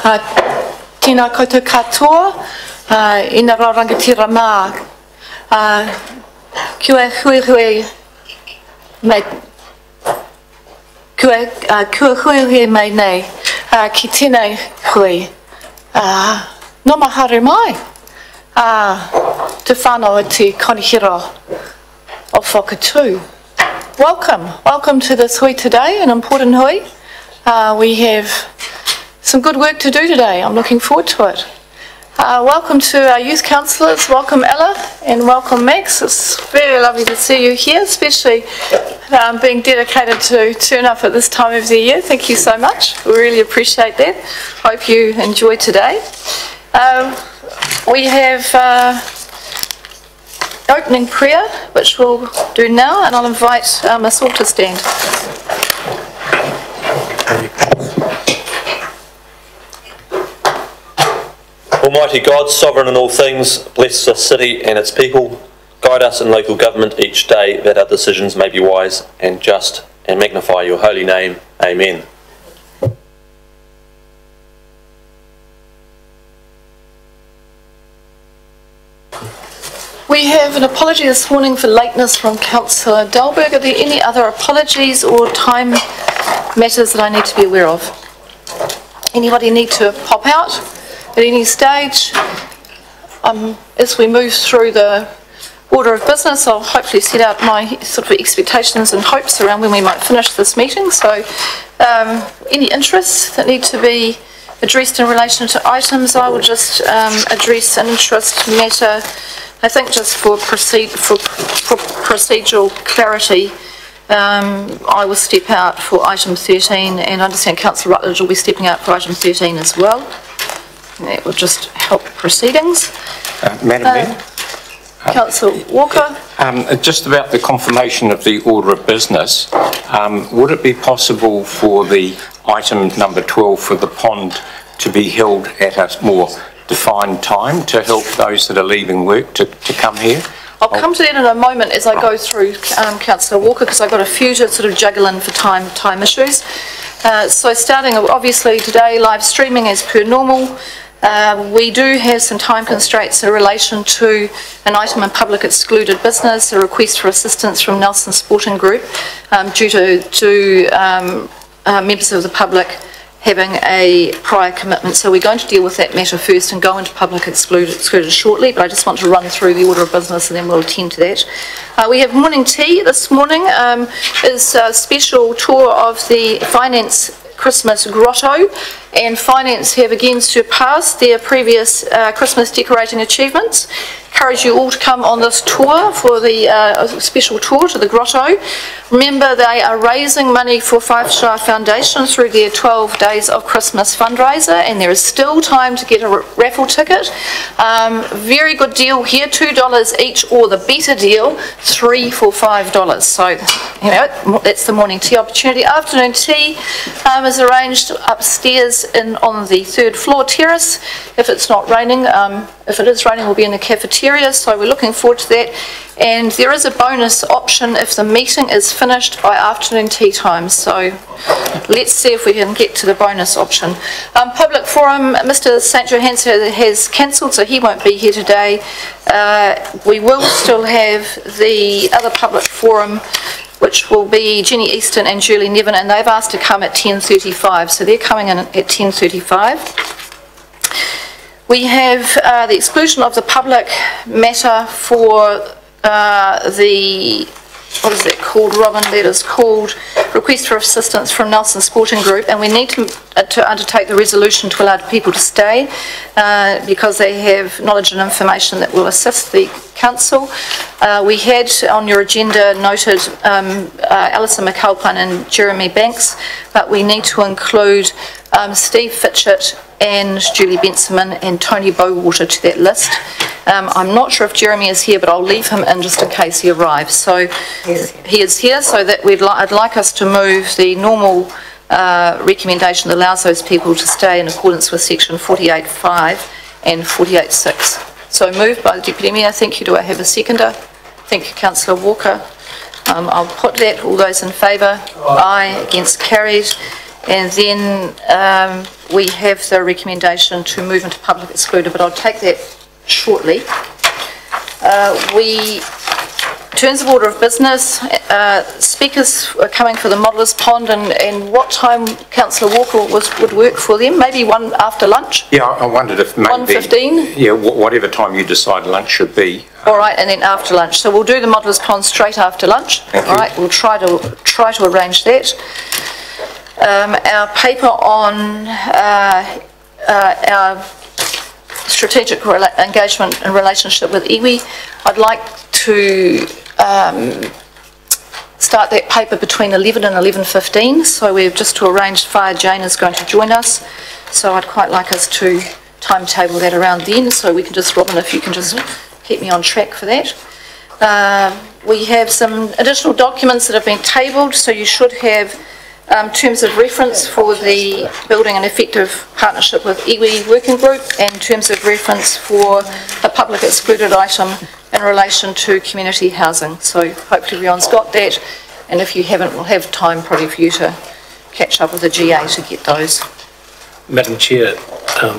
Tēnā koutou katoa, ina rau rangatira mā. Kua hui mai, kua hui mai nei, ki tēnei hui. No mahare mai, te whānau o te konihira o Whakatū. Welcome to this hui today, an important hui. We have some good work to do today. I'm looking forward to it. Welcome to our youth councillors. Welcome Ella and welcome Max. It's very lovely to see you here, especially being dedicated to turn up at this time of the year. Thank you so much. We really appreciate that. Hope you enjoy today. We have opening prayer, which we'll do now, and I'll invite Ms. Hall to stand. Almighty God, sovereign in all things, bless the city and its people. Guide us in local government each day, that our decisions may be wise and just, and magnify your holy name. Amen. We have an apology this morning for lateness from Councillor Dalberg. Are there any other apologies or time matters that I need to be aware of? Anybody need to pop out at any stage? As we move through the order of business, I'll hopefully set out my sort of expectations and hopes around when we might finish this meeting. So any interests that need to be addressed in relation to items, I will just address an interest matter. I think just for procedural clarity, I will step out for item 13, and I understand Councillor Rutledge will be stepping out for item 13 as well. And that will just help proceedings. Madam Mayor? Councillor Walker? Just about the confirmation of the order of business, would it be possible for the item number 12 for the pond to be held at a more defined time to help those that are leaving work to come here? I'll come to that in a moment as I go through Councillor Walker, because I've got a few to sort of juggle in for time issues. So starting obviously today, live streaming as per normal. We do have some time constraints in relation to an item in public excluded business, a request for assistance from Nelson Sporting Group due to members of the public having a prior commitment. So we're going to deal with that matter first and go into public excluded shortly, but I just want to run through the order of business and then we'll attend to that. We have morning tea this morning. Is a special tour of the Finance Christmas Grotto, and Finance have again surpassed their previous Christmas decorating achievements. Encourage you all to come on this tour for the special tour to the Grotto. Remember, they are raising money for Five Star Foundation through their 12 Days of Christmas fundraiser, and there is still time to get a raffle ticket. Very good deal here, $2 each, or the better deal, 3 for $5. So, you know, that's the morning tea opportunity. Afternoon tea is arranged upstairs on the 3rd floor terrace. If it's not raining, if it is raining, we'll be in the cafeteria, so we're looking forward to that. And there is a bonus option if the meeting is finished by afternoon tea time, so let's see if we can get to the bonus option. Public forum, Mr. St. Johansson has cancelled, so he won't be here today. We will still have the other public forum, which will be Jenny Easton and Julie Nevin, and they've asked to come at 10:35, so they're coming in at 10:35. We have the exclusion of the public matter for what is that called, Robin? That is called request for assistance from Nelson Sporting Group, and we need to undertake the resolution to allow people to stay because they have knowledge and information that will assist the council. We had on your agenda noted Alison McAlpine and Jeremy Banks, but we need to include Steve Fitchett and Julie Benson and Tony Bowater to that list. I'm not sure if Jeremy is here, but I'll leave him in just in case he arrives. So he is here, so that I'd like us to move the normal recommendation that allows those people to stay in accordance with section 48.5 and 48.6. So moved by the Deputy Mayor. Thank you. Do I have a seconder? Thank you, Councillor Walker. I'll put that. All those in favour? Aye. Against? Carried. And then we have the recommendation to move into public excluded, but I'll take that shortly. In terms of order of business, speakers are coming for the Modellers Pond, and what time Councillor Walker would work for them? Maybe one after lunch? Yeah, I wondered if maybe... 1:15? Yeah, whatever time you decide lunch should be. All right, and then after lunch. So we'll do the Modellers Pond straight after lunch. Thank you. All right, we'll try to arrange that. Our paper on our strategic engagement and relationship with iwi, I'd like to start that paper between 11 and 11:15, so we've just to arrange Fire Jane is going to join us, so I'd quite like us to timetable that around then, so we can just, Robin, if you can just keep me on track for that. We have some additional documents that have been tabled, so you should have terms of reference for the Building an Effective Partnership with iwi Working Group, and terms of reference for a public excluded item in relation to community housing. So hopefully everyone's got that, and if you haven't, we'll have time probably for you to catch up with the GA to get those. Madam Chair,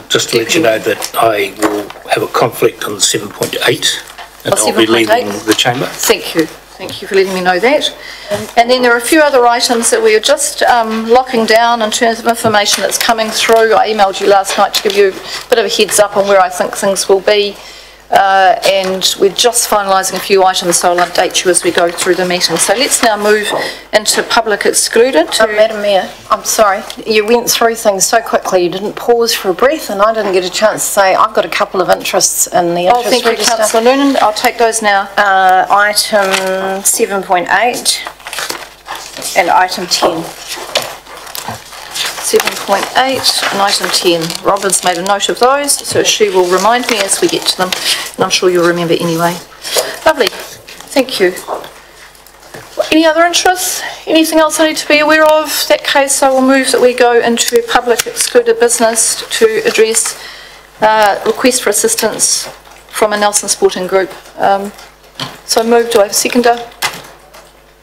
just to let you know that I will have a conflict on 7.8 and I'll be leaving the chamber. Thank you. Thank you for letting me know that. And then there are a few other items that we are just locking down in terms of information that's coming through. I emailed you last night to give you a bit of a heads up on where I think things will be. And we're just finalising a few items, so I'll update you as we go through the meeting. So let's now move into public excluded. Madam Mayor, I'm sorry, you went through things so quickly, you didn't pause for a breath, and I didn't get a chance to say I've got a couple of interests in the interest thank register. you, Councillor Noonan. I'll take those now. Item 7.8 and item 10. 7.8 and item 10. Robin's made a note of those, so she will remind me as we get to them, and I'm sure you'll remember anyway. Lovely, thank you. Any other interests? Anything else I need to be aware of? In that case, I will move that we go into public excluded business to address request for assistance from a Nelson Sporting Group. So moved. Do I have a seconder?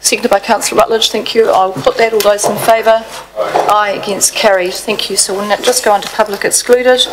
Seconded by Councillor Rutledge, thank you. I'll put that. All those in favour? Aye. Against, carried. Thank you. So we'll just go on to public excluded.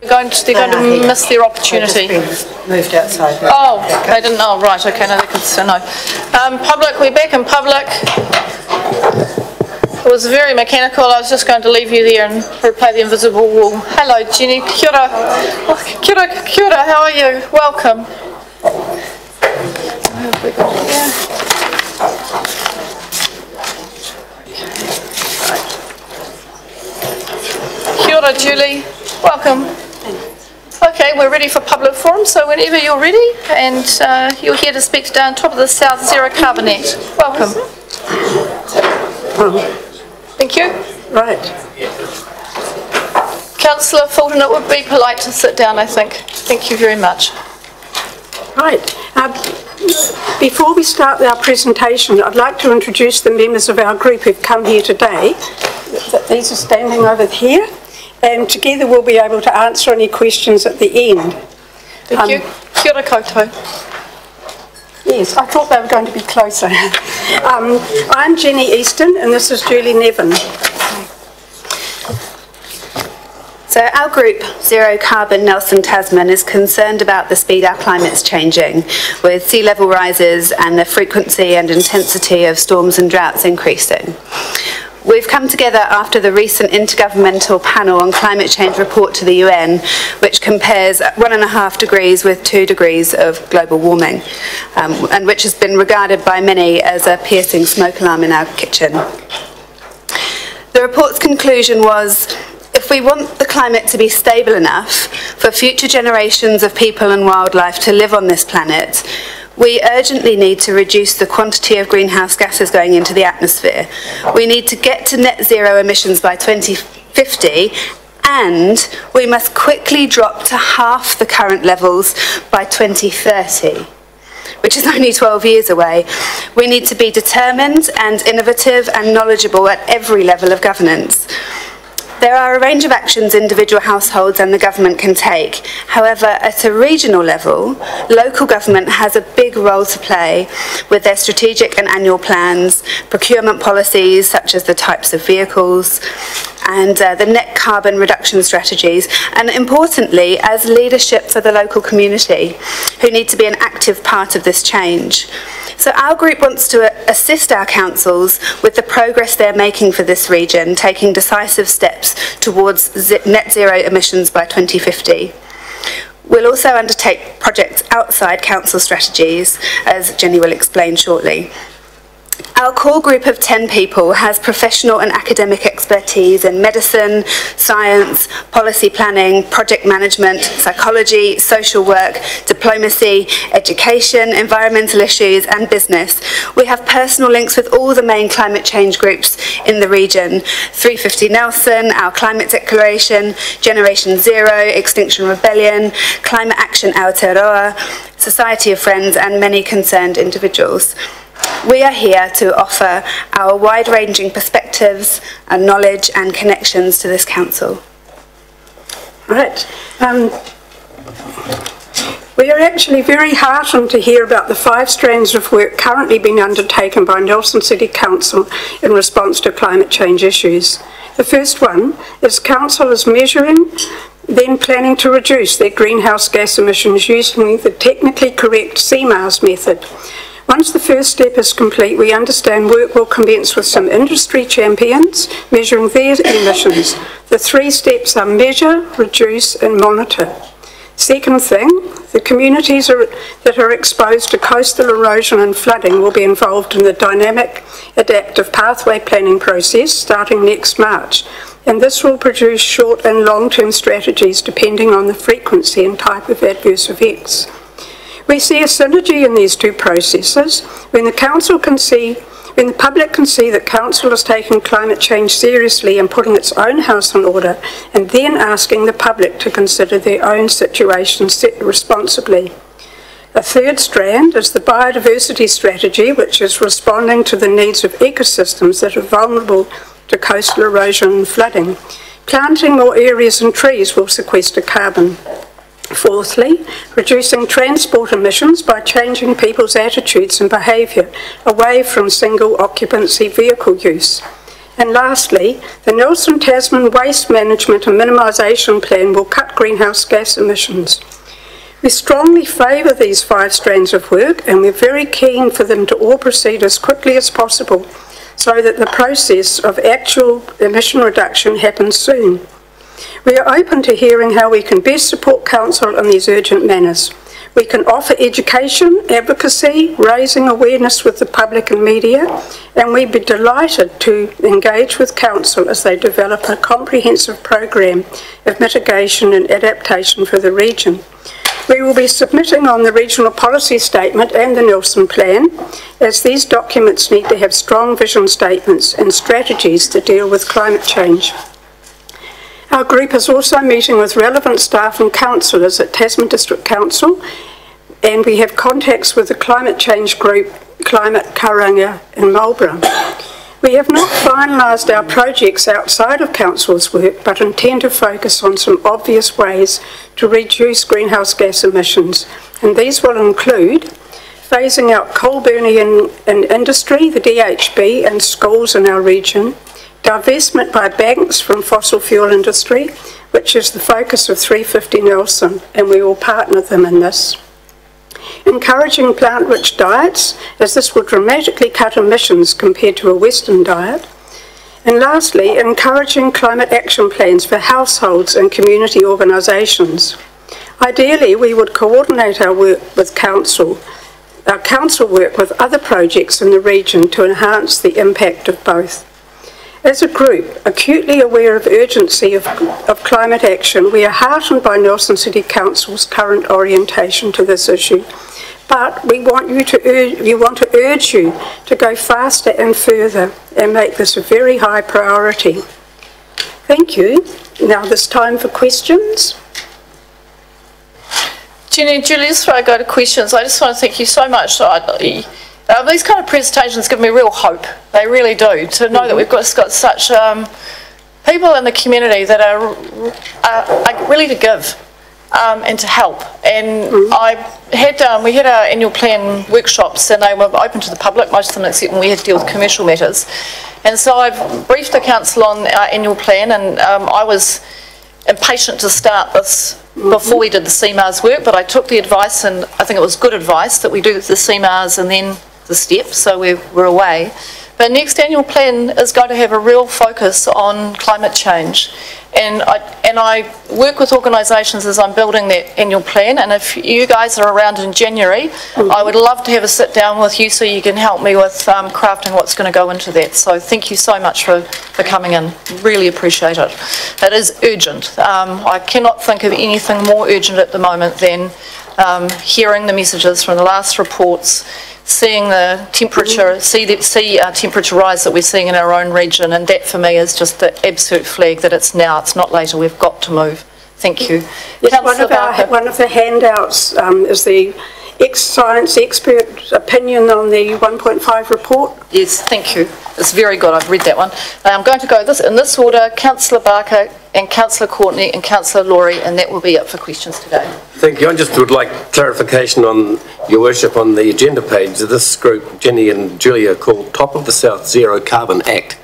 They're going to miss their opportunity. Moved outside. Oh, they didn't, oh, right, okay, no, they could say no. Public, we're back in public. It was very mechanical. I was just going to leave you there and replay the invisible wall. Hello, Jenny. Kia ora. Oh, kia ora, kia ora. How are you? Welcome. Where have we got here? Right. Kia ora, Julie. Welcome. Okay, we're ready for public forum, so whenever you're ready, and you're here to speak today on top of the South Zero Carbon Net. Welcome. Thank you. Right. Councillor Fulton, it would be polite to sit down, I think. Thank you very much. Right. Before we start our presentation, I'd like to introduce the members of our group who've come here today. These are standing over here, and together we'll be able to answer any questions at the end. Thank you. Kia ora koutou. Yes, I thought they were going to be closer. I'm Jenny Easton, and this is Julie Nevin. So our group, Zero Carbon Nelson Tasman, is concerned about the speed our climate's changing, with sea level rises and the frequency and intensity of storms and droughts increasing. We've come together after the recent Intergovernmental Panel on Climate Change report to the UN, which compares 1.5 degrees with 2 degrees of global warming, and which has been regarded by many as a piercing smoke alarm in our kitchen. The report's conclusion was, if we want the climate to be stable enough for future generations of people and wildlife to live on this planet, we urgently need to reduce the quantity of greenhouse gases going into the atmosphere. We need to get to net zero emissions by 2050, and we must quickly drop to half the current levels by 2030, which is only 12 years away. We need to be determined and innovative and knowledgeable at every level of governance. There are a range of actions individual households and the government can take. However, at a regional level, local government has a big role to play with their strategic and annual plans, procurement policies such as the types of vehicles, and the net carbon reduction strategies, and importantly, as leadership for the local community, who need to be an active part of this change. So our group wants to assist our councils with the progress they're making for this region, taking decisive steps towards net zero emissions by 2050. We'll also undertake projects outside council strategies, as Jenny will explain shortly. Our core group of 10 people has professional and academic expertise in medicine, science, policy planning, project management, psychology, social work, diplomacy, education, environmental issues and business. We have personal links with all the main climate change groups in the region: 350 Nelson, our Climate Declaration, Generation Zero, Extinction Rebellion, Climate Action Aotearoa, Society of Friends and many concerned individuals. We are here to offer our wide-ranging perspectives and knowledge and connections to this council. Right. We are actually very heartened to hear about the 5 strands of work currently being undertaken by Nelson City Council in response to climate change issues. The first one is Council is measuring, then planning to reduce their greenhouse gas emissions using the technically correct CMARS method. Once the first step is complete, we understand work will commence with some industry champions measuring their emissions. The 3 steps are measure, reduce and monitor. Second thing, the communities that are exposed to coastal erosion and flooding will be involved in the dynamic adaptive pathway planning process starting next March. And this will produce short and long-term strategies depending on the frequency and type of adverse effects. We see a synergy in these 2 processes when the public can see that council is taking climate change seriously and putting its own house in order, and then asking the public to consider their own situation responsibly. A third strand is the biodiversity strategy, which is responding to the needs of ecosystems that are vulnerable to coastal erosion and flooding. Planting more areas and trees will sequester carbon. Fourthly, reducing transport emissions by changing people's attitudes and behaviour away from single occupancy vehicle use. And lastly, the Nelson Tasman Waste Management and Minimisation Plan will cut greenhouse gas emissions. We strongly favour these 5 strands of work, and we're very keen for them to all proceed as quickly as possible so that the process of actual emission reduction happens soon. We are open to hearing how we can best support Council in these urgent manners. We can offer education, advocacy, raising awareness with the public and media, and we'd be delighted to engage with Council as they develop a comprehensive program of mitigation and adaptation for the region. We will be submitting on the Regional Policy Statement and the Nelson Plan, as these documents need to have strong vision statements and strategies to deal with climate change. Our group is also meeting with relevant staff and councillors at Tasman District Council, and we have contacts with the climate change group, Climate Karanga in Marlborough. We have not finalised our projects outside of Council's work, but intend to focus on some obvious ways to reduce greenhouse gas emissions, and these will include phasing out coal burning in industry, the DHB, and schools in our region, divestment by banks from fossil fuel industry, which is the focus of 350 Nelson, and we will partner them in this. Encouraging plant-rich diets, as this will dramatically cut emissions compared to a Western diet. And lastly, encouraging climate action plans for households and community organisations. Ideally, we would coordinate our work with Council, our Council work with other projects in the region to enhance the impact of both. As a group, acutely aware of urgency of climate action, we are heartened by Nelson City Council's current orientation to this issue. But we want to urge you to go faster and further and make this a very high priority. Thank you. Now there's time for questions. Jenny and Julie, just before I go to questions, I just want to thank you so much. These kind of presentations give me real hope. They really do. To know that we've got such people in the community that are really to give and to help. And we had our annual plan workshops, and they were open to the public, most of them, except when we had to deal with commercial matters. And so I've briefed the council on our annual plan, and I was impatient to start this before we did the CMARS work, but I took the advice, and I think it was good advice, that we do the CMARS and then the steps, so we're away. But next annual plan is going to have a real focus on climate change. And I work with organisations as I'm building that annual plan, and if you guys are around in January, I would love to have a sit down with you so you can help me with crafting what's going to go into that. So thank you so much for coming in. Really appreciate it. It is urgent. I cannot think of anything more urgent at the moment than hearing the messages from the last reports, seeing the temperature, temperature rise that we're seeing in our own region, and that for me is just the absolute flag that it's now, it's not later, we've got to move. Thank you. Yes, one of the handouts is the ex-science expert opinion on the 1.5 report. Yes, thank you. It's very good, I've read that one. I'm going to go in this order: Councillor Barker and Councillor Courtney and Councillor Laurie, and that will be it for questions today. Thank you. I just would like clarification on your worship on the agenda page. This group, Jenny and Julia, called Top of the South Zero Carbon Act.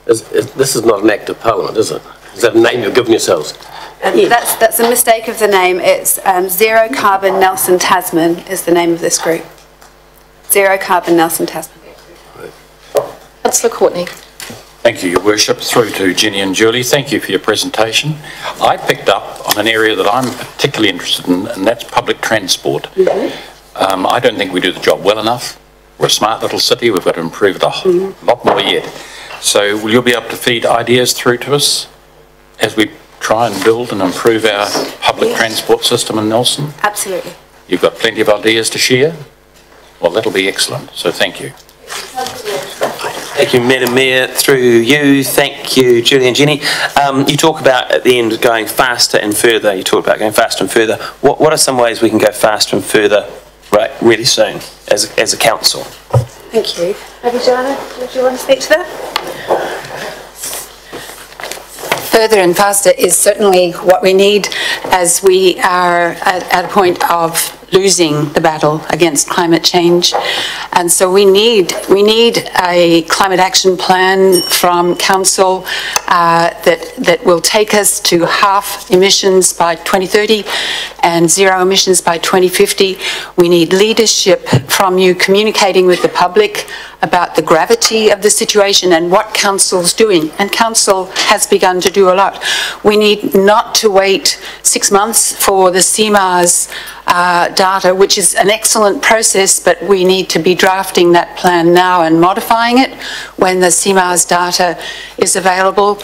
This is not an act of Parliament, is it? Is that a name you've given yourselves? Yes. That's a mistake of the name. It's Zero Carbon Nelson Tasman is the name of this group. Zero Carbon Nelson Tasman. Councillor Courtney. Thank you, Your Worship. Through to Jenny and Julie, thank you for your presentation. I picked up on an area that I'm particularly interested in, and that's public transport. I don't think we do the job well enough. We're a smart little city, we've got to improve it a lot more yet. So will you be able to feed ideas through to us as we try and build and improve our public transport system in Nelson? Absolutely. You've got plenty of ideas to share? Well, that'll be excellent, so thank you. Thank you, Madam Mayor. Through you, thank you, Julie and Jenny. You talk about at the end going faster and further. You talk about going faster and further. What are some ways we can go faster and further really soon as a council? Thank you. Maybe Joanna, do you want to speak to that? Further and faster is certainly what we need, as we are at a point of losing the battle against climate change. And so we need a climate action plan from Council that will take us to half emissions by 2030 and zero emissions by 2050. We need leadership from you communicating with the public about the gravity of the situation and what Council's doing. And Council has begun to do a lot. We need not to wait 6 months for the CMARS data, which is an excellent process, but we need to be drafting that plan now and modifying it when the CMARS data is available.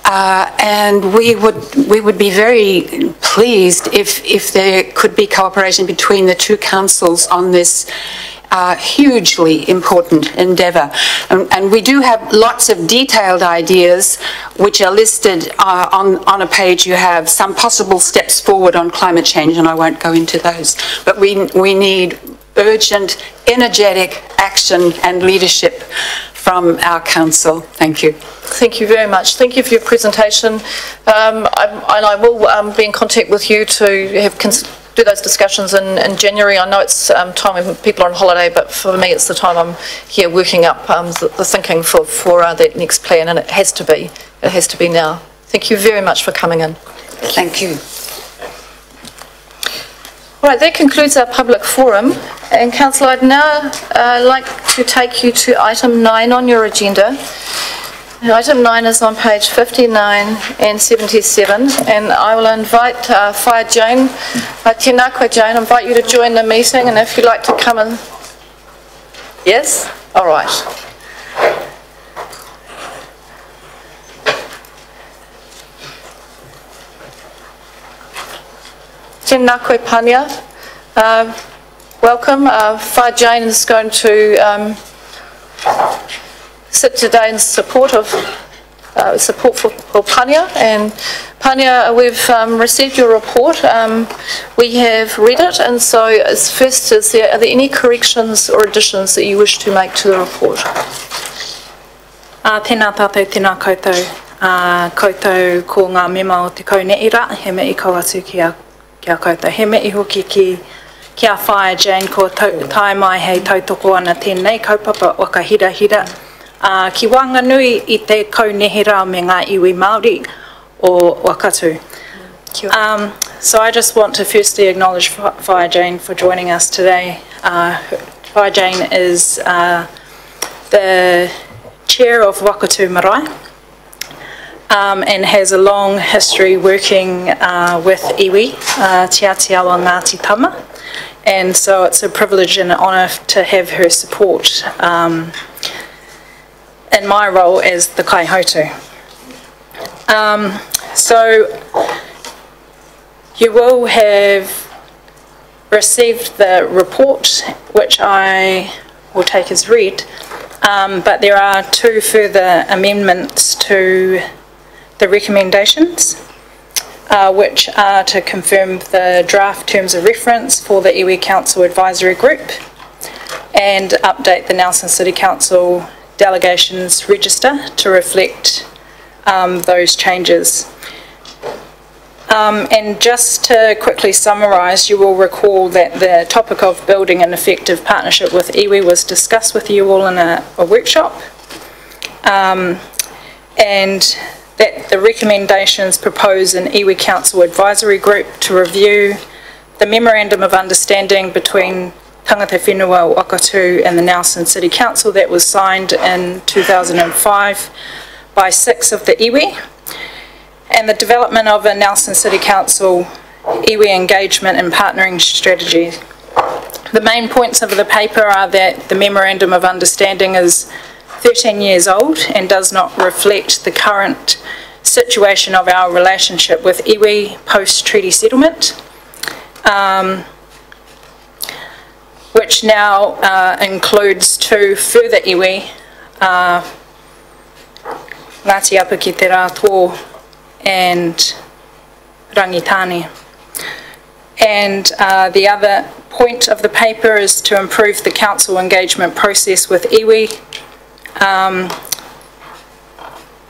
And we would be very pleased if there could be cooperation between the two councils on this hugely important endeavour. And we do have lots of detailed ideas which are listed on a page. You have some possible steps forward on climate change, and I won't go into those. But we need urgent, energetic action and leadership from our council. Thank you. Thank you very much. Thank you for your presentation. And I will be in contact with you to do those discussions in January. I know it's time when people are on holiday, but for me it's the time I'm here working up the thinking for that next plan, and it has to be. It has to be now. Thank you very much for coming in. Thank you. Right, that concludes our public forum. And Councillor, I'd now like to take you to item 9 on your agenda. And item 9 is on page 59 and 77, and I will invite Whaia Jane, tēnā koe Jane, invite you to join the meeting, and if you'd like to come in. Yes? All right. Tēnā koe Pania. Welcome. Whaia Jane is going to sit today in support for Pania. And Pania, we've received your report. We have read it, and so first, are there any corrections or additions that you wish to make to the report? Tēnā tātou, tēnā koutou. Koutou ko ngā mema o te kauneira, he me I kau atu kia koutou. He me I hoki kia Whaia Jane ko tai mai hei tautoko ana tēnei kaupapa wakahira. Ki Wanganui I te kaunehira me ngā iwi Māori o Wakatu. So I just want to firstly acknowledge Whaia Jane for joining us today. Whaia Jane is the chair of Wakatu Marae and has a long history working with iwi, Te Atiawa Ngāti Tama. And so it's a privilege and an honour to have her support in my role as the Kaihotu. So you will have received the report, which I will take as read, but there are 2 further amendments to the recommendations, which are to confirm the draft terms of reference for the Iwi Council Advisory Group and update the Nelson City Council delegations register to reflect those changes. And just to quickly summarise, you will recall that the topic of building an effective partnership with iwi was discussed with you all in a workshop, and that the recommendations propose an iwi Council Advisory Group to review the Memorandum of Understanding between Tangata Whenua o Wakatu and the Nelson City Council that was signed in 2005 by 6 of the iwi, and the development of a Nelson City Council iwi engagement and partnering strategy. The main points of the paper are that the Memorandum of Understanding is 13 years old and does not reflect the current situation of our relationship with iwi post-treaty settlement, which now includes 2 further iwi, Ngāti Apa ki te Rā Tō and Rangitane. And the other point of the paper is to improve the council engagement process with iwi,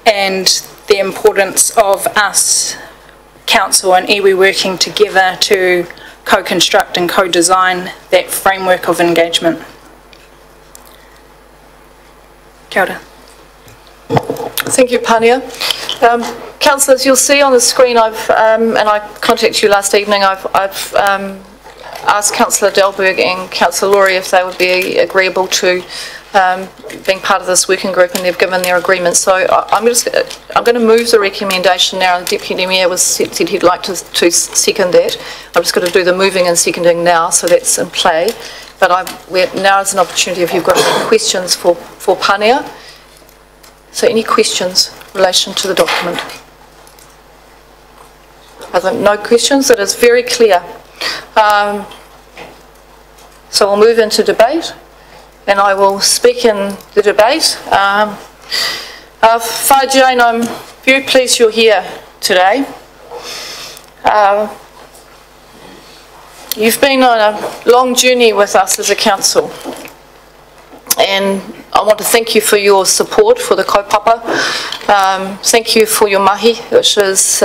and the importance of us, council and iwi, working together to co-construct and co-design that framework of engagement. Kia ora. Thank you, Pania. Councillors, you'll see on the screen, and I contacted you last evening, I've asked Councillor Delberg and Councillor Laurie if they would be agreeable to being part of this working group, and they've given their agreement. So I'm going to move the recommendation now, and the Deputy Mayor said he'd like to second that. I'm just going to do the moving and seconding now, so that's in play. But now is an opportunity if you've got any questions for Pania. So any questions in relation to the document? I think no questions, it is very clear. So we'll move into debate, and I will speak in the debate. Whai Jane, I'm very pleased you're here today. You've been on a long journey with us as a council, and I want to thank you for your support for the kaupapa. Thank you for your mahi, which is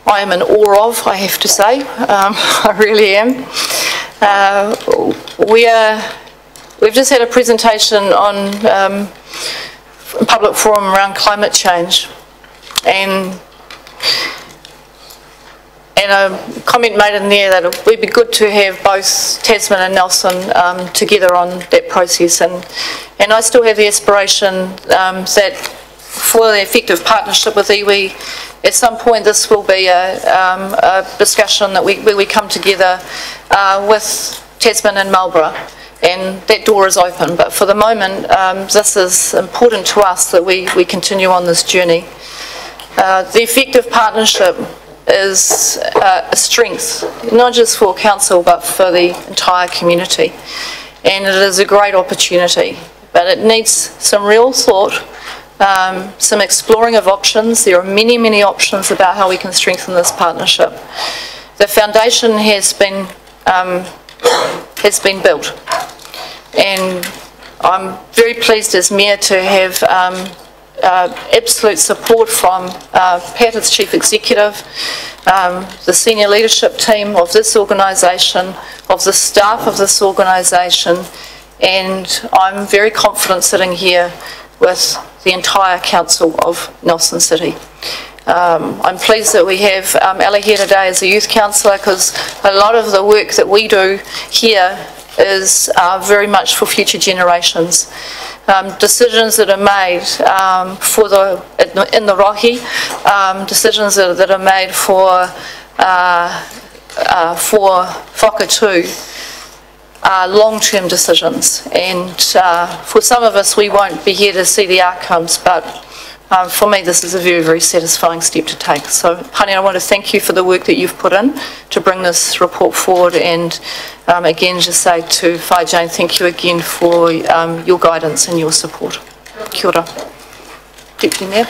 I am in awe of, I have to say. I really am. We've just had a presentation on public forum around climate change, and a comment made in there that it would be good to have both Tasman and Nelson together on that process, and I still have the aspiration that for the effective partnership with iwi, at some point this will be a discussion that where we come together with Tasman and Marlborough, and that door is open. But for the moment, this is important to us that we continue on this journey. The effective partnership is a strength, not just for council but for the entire community, and it is a great opportunity, but it needs some real thought, some exploring of options. There are many options about how we can strengthen this partnership. The foundation has been built, and I'm very pleased as Mayor to have absolute support from Pat as Chief Executive, the senior leadership team of this organisation, of the staff of this organisation, and I'm very confident sitting here with the entire council of Nelson City. I'm pleased that we have Ellie here today as a youth councillor, because a lot of the work that we do here is very much for future generations. Decisions that are made in the rohi, decisions that are made for whakatū, are long-term decisions, and for some of us we won't be here to see the outcomes, but for me this is a very satisfying step to take. So Pani, I want to thank you for the work that you've put in to bring this report forward, and again just say to Whai Jane, thank you again for your guidance and your support. Kia ora. Deputy Mayor.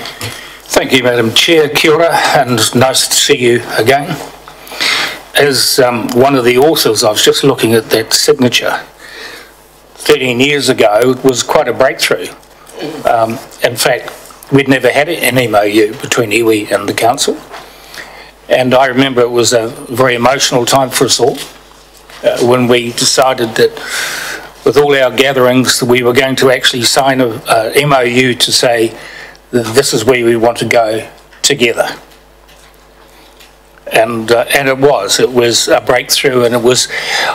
Thank you, Madam Chair. Kia ora, and nice to see you again. As one of the authors, I was just looking at that signature. 13 years ago, it was quite a breakthrough. In fact, we'd never had an MOU between iwi and the council. And I remember it was a very emotional time for us all when we decided that with all our gatherings we were going to actually sign a MOU to say this is where we want to go together. And it was a breakthrough, and it was,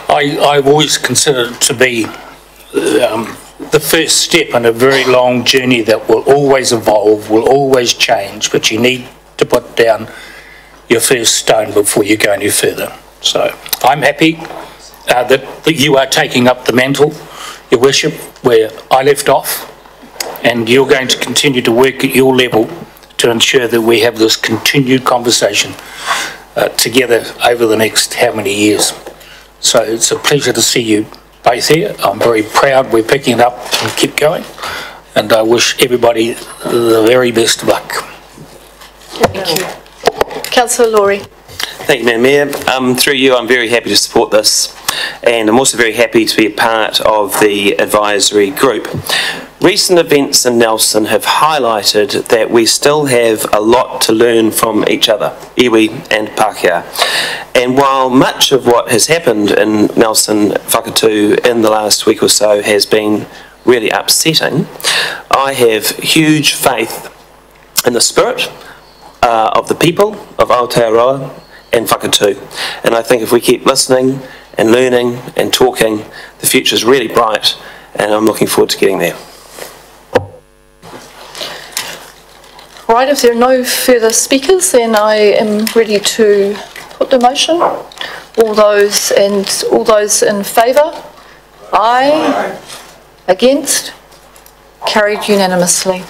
I've always considered it to be the first step in a very long journey that will always evolve, will always change, but you need to put down your first stone before you go any further. So I'm happy that you are taking up the mantle, Your Worship, where I left off, and you're going to continue to work at your level to ensure that we have this continued conversation together over the next how many years. So it's a pleasure to see you both here. I'm very proud we're picking it up and keep going, and I wish everybody the very best of luck. Thank you. Councillor Laurie. Thank you, Madam Mayor. Through you, I'm very happy to support this, and I'm also very happy to be a part of the advisory group. Recent events in Nelson have highlighted that we still have a lot to learn from each other, iwi and Pākehā. And while much of what has happened in Nelson Whakatū in the last week or so has been really upsetting, I have huge faith in the spirit of the people of Aotearoa and Whakatū. And I think if we keep listening and learning and talking, the future's really bright, and I'm looking forward to getting there. Right, if there are no further speakers, then I am ready to put the motion. All those in favour? Aye. Against? Carried unanimously.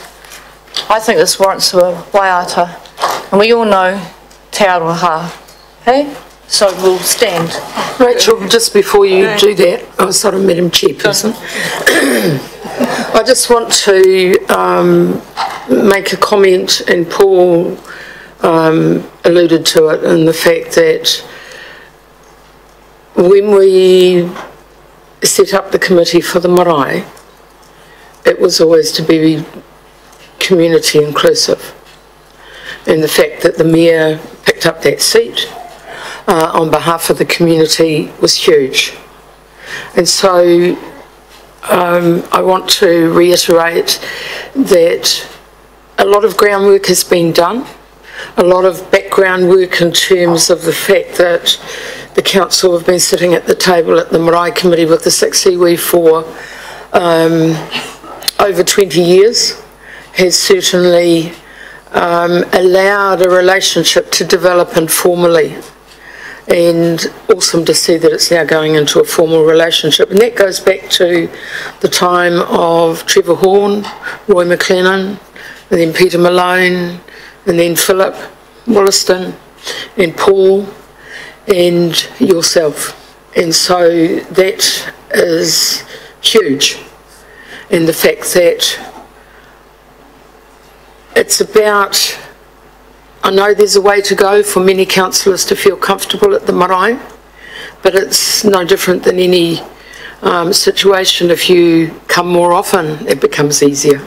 I think this warrants a waiata, and we all know te aroha. Hey? So we'll stand. Rachel, just before you do that, oh, sorry, Madam Chairperson. I just want to make a comment, and Paul alluded to it, in the fact that when we set up the committee for the marae, it was always to be community inclusive. And the fact that the Mayor picked up that seat on behalf of the community was huge. And so I want to reiterate that a lot of groundwork has been done, a lot of background work in terms of the fact that the council have been sitting at the table at the Marae Committee with the 6 iwi for over 20 years, has certainly allowed a relationship to develop informally, and awesome to see that it's now going into a formal relationship. And that goes back to the time of Trevor Horn, Roy McLennan, and then Peter Malone, and then Philip Wollaston, and Paul, and yourself. And so that is huge. And the fact that it's about, I know there's a way to go for many councillors to feel comfortable at the marae, but it's no different than any situation. If you come more often, it becomes easier.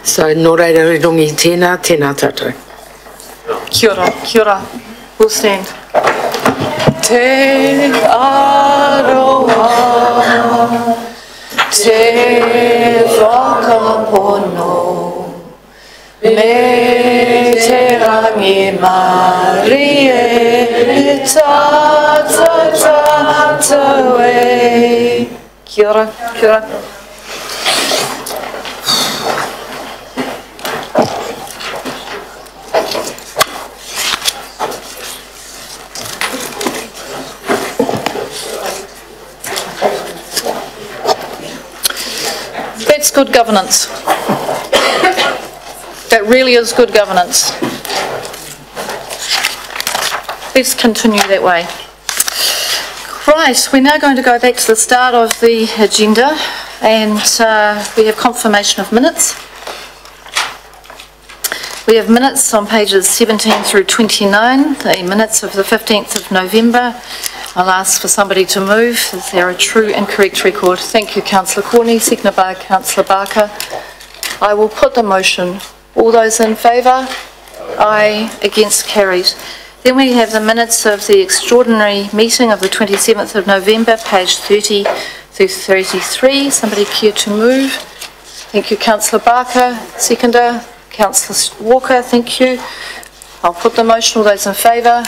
So, nō reira rongi tēnā, tēnā tātou. Kia ora, kia ora. We'll stand. Te aroha, te whakapono, me te rangi marie, ta ta ta ta e. Kia ora, kia ora. That's good governance. That really is good governance. Let's continue that way. Right, we're now going to go back to the start of the agenda, and we have confirmation of minutes. We have minutes on pages 17 through 29, the minutes of the 15th of November. I'll ask for somebody to move. Is there a true and correct record? Thank you, Councillor Corney, seconded by Councillor Barker. I will put the motion. All those in favour? Aye. Against? Carried. Then we have the minutes of the extraordinary meeting of the 27th of November, page 30 through 33. Somebody care to move? Thank you, Councillor Barker. Seconder, Councillor Walker, thank you. I'll put the motion. All those in favour?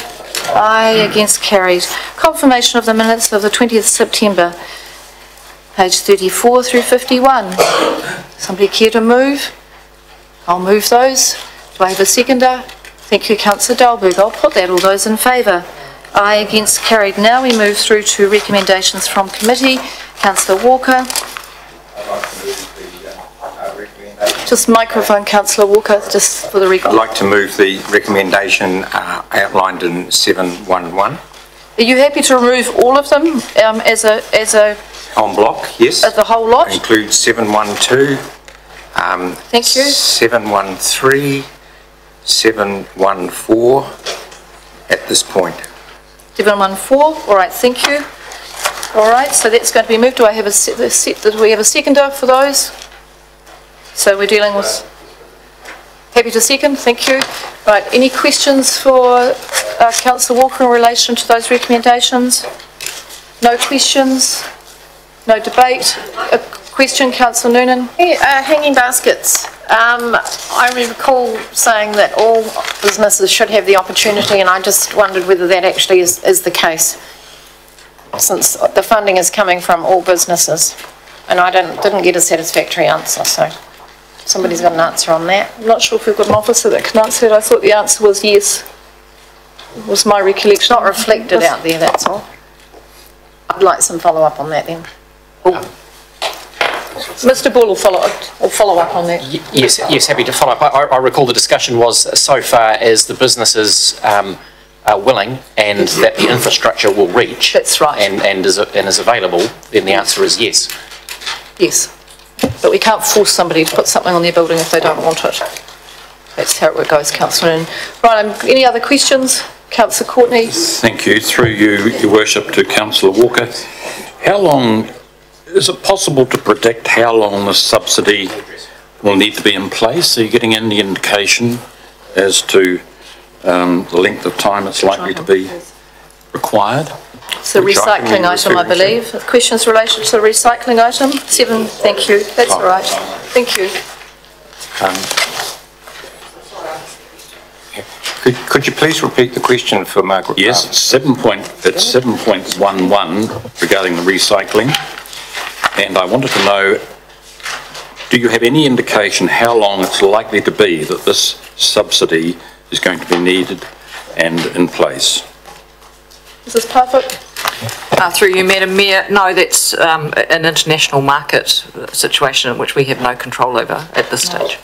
Aye. Against? Carried. Confirmation of the minutes of the 20th September, page 34 through 51. Somebody care to move? I'll move those. Do I have a seconder? Thank you, Councillor Dahlberg. I'll put that. All those in favour? Aye. Against? Carried. Now we move through to recommendations from committee. Councillor Walker. Just microphone, Councillor Walker, just for the record. I'd like to move the recommendation outlined in 711. Are you happy to remove all of them as a En bloc, yes. As the whole lot? Include 712. Thank you. 713, 714 at this point. 714, all right, thank you. All right, so that's going to be moved. Do I have do we have a seconder for those? So we're dealing with, happy to second, thank you. Right, any questions for Councillor Walker in relation to those recommendations? No questions? No debate? A question, Councillor Noonan? Hanging baskets. I recall saying that all businesses should have the opportunity, and I just wondered whether that actually is the case, since the funding is coming from all businesses. And I didn't get a satisfactory answer, so somebody's got an answer on that. I'm not sure if we've got an officer that can answer it. I thought the answer was yes. It was my recollection. It's not reflected out there, that's all. I'd like some follow-up on that then. Mr. Bull will follow up on that. Yes, happy to follow up. I recall the discussion was so far as the businesses are willing and that the infrastructure will reach. That's right. And is available, then the answer is yes. Yes, but we can't force somebody to put something on their building if they don't want it. That's how it goes, Councillor Noonan. Right, any other questions? Councillor Courtney. Thank you. Through you, Your Worship, to Councillor Walker. How long, is it possible to predict how long the subsidy will need to be in place? Are you getting any indication as to the length of time it's likely to be required? It's the recycling item, I believe. Questions related to the recycling item? 7, thank you. That's all right. Thank you. Could you please repeat the question for Margaret? Yes, it's 7.11 regarding the recycling. And I wanted to know, do you have any indication how long it's likely to be that this subsidy is going to be needed and in place? Mrs. Parfitt? Through you, Madam Mayor, no, that's an international market situation in which we have no control over at this stage.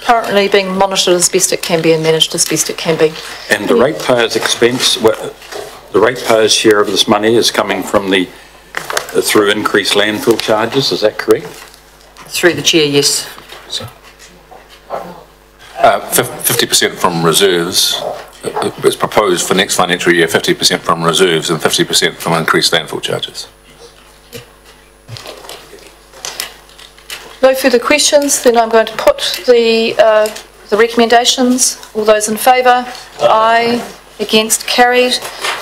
Currently being monitored as best it can be and managed as best it can be. And the ratepayers' expense, the ratepayers' share of this money is coming from through increased landfill charges, is that correct? Through the Chair, yes. 50% from reserves. It's proposed for next financial year, 50% from reserves and 50% from increased landfill charges. No further questions, then I'm going to put the recommendations. All those in favour? Aye. Against? Carried.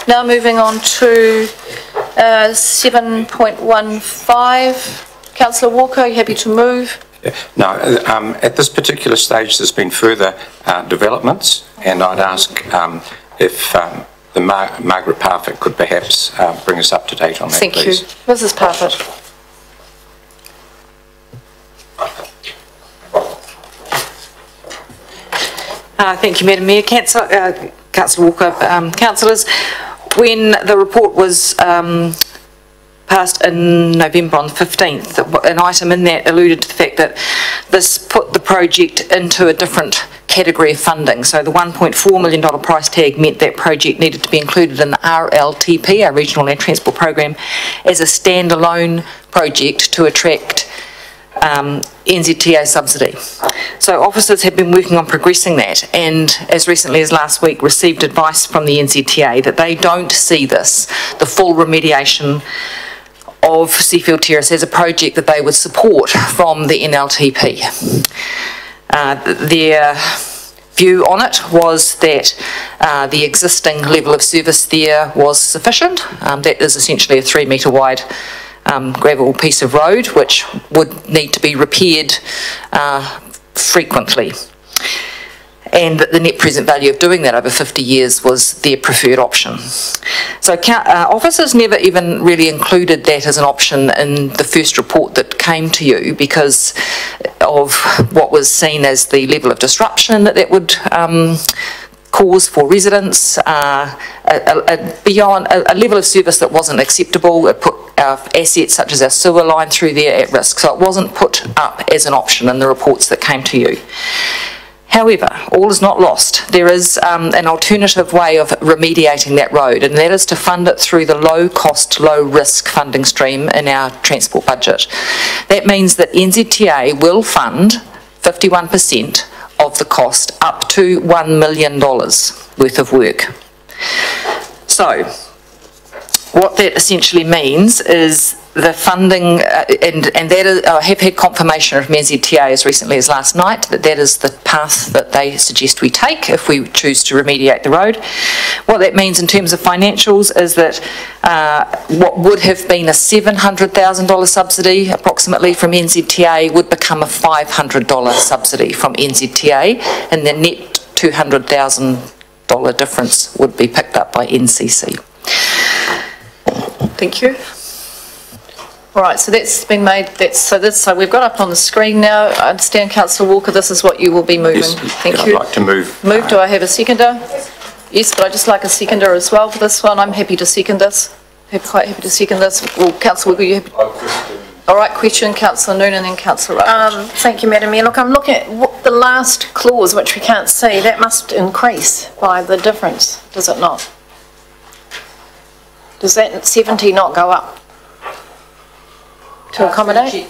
Now moving on to 7.15. Councillor Walker, are you happy to move? No, at this particular stage there's been further developments, and I'd ask if Margaret Parfitt could perhaps bring us up to date on that, Thank please. you. Mrs. Parfitt. Thank you, Madam Mayor. Councillor Walker, councillors, when the report was passed in November on the 15th, an item in that alluded to the fact that this put the project into a different category of funding. So the $1.4 million price tag meant that project needed to be included in the RLTP, our Regional Land Transport Programme, as a standalone project to attract NZTA subsidy. So officers have been working on progressing that, and as recently as last week received advice from the NZTA that they don't see this, the full remediation of Seafield Terrace, as a project that they would support from the NLTP. Their view on it was that the existing level of service there was sufficient. That is essentially a 3 metre wide gravel piece of road which would need to be repaired frequently, and that the net present value of doing that over 50 years was their preferred option. So officers never even really included that as an option in the first report that came to you because of what was seen as the level of disruption that would cause for residents, beyond a level of service that wasn't acceptable. It put our assets such as our sewer line through there at risk, so it wasn't put up as an option in the reports that came to you. However, all is not lost. There is an alternative way of remediating that road, and that is to fund it through the low-cost, low-risk funding stream in our transport budget. That means that NZTA will fund 51% of the cost up to $1 million worth of work. So what that essentially means is the funding, and that is, I have had confirmation from NZTA as recently as last night that that is the path that they suggest we take if we choose to remediate the road. What that means in terms of financials is that what would have been a $700,000 subsidy approximately from NZTA would become a $500 subsidy from NZTA, and the net $200,000 difference would be picked up by NCC. Thank you. All right, so that's been made, so we've got up on the screen now. I understand, Councillor Walker, this is what you will be moving. Yes, Thank you. I'd like to move. Move, do I have a seconder? Yes, but I'd just like a seconder as well for this one. I'm happy to second this. Quite happy to second this. Well, Councillor Walker, you happy? All right, question, Councillor Noonan and then Councillor Rutledge. Thank you, Madam Mayor. Look, I'm looking at the last clause, which we can't see. That must increase by the difference, does it not? Does that 70 not go up to accommodate?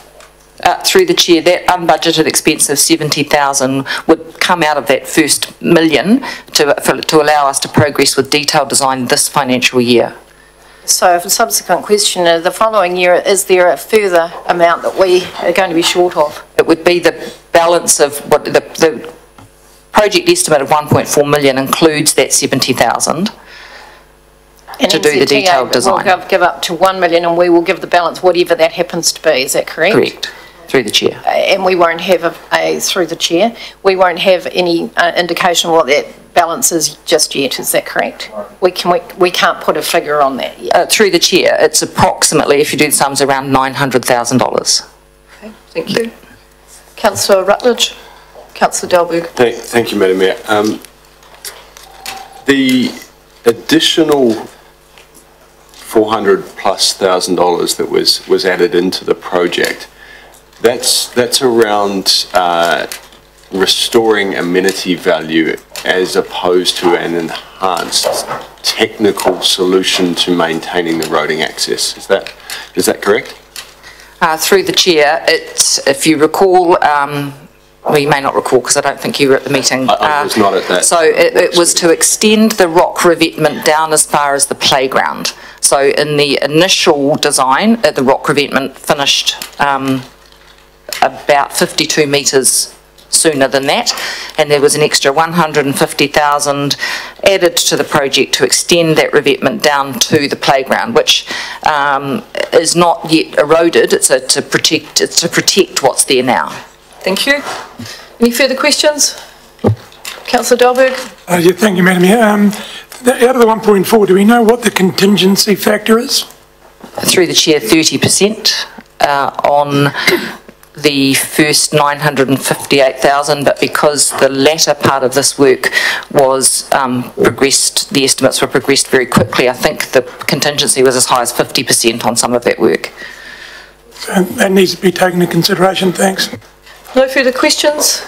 Through the chair, that unbudgeted expense of 70,000 would come out of that first million to allow us to progress with detailed design this financial year. So for the subsequent question, the following year, is there a further amount that we are going to be short of? It would be the balance of what the project estimate of 1.4 million includes that 70,000 to do the detailed design. We'll give up to 1 million and we will give the balance, whatever that happens to be, is that correct? Correct, through the chair. And we won't have through the chair, we won't have any indication what that balance is just yet, is that correct? We can't put a figure on that yet. Through the chair, it's approximately, if you do the sums, around $900,000. Okay, thank you. Councillor Rutledge, Councillor Delberg. Thank you, Madam Mayor. The additional $400,000+ that was added into the project, that's around restoring amenity value as opposed to an enhanced technical solution to maintaining the roading access. Is that correct? Through the chair, it's, if you recall, well, you may not recall because I don't think you were at the meeting. I was not at that. So it was to extend the rock revetment down as far as the playground. So in the initial design, the rock revetment finished about 52 metres sooner than that, and there was an extra 150,000 added to the project to extend that revetment down to the playground, which is not yet eroded. It's to protect what's there now. Thank you. Any further questions? Councillor Delberg. Yeah, thank you, Madam Mayor. Out of the 1.4, do we know what the contingency factor is? Through the chair, 30% on the first 958,000, but because the latter part of this work was progressed, the estimates were progressed very quickly, I think the contingency was as high as 50% on some of that work. So that needs to be taken into consideration, thanks. No further questions?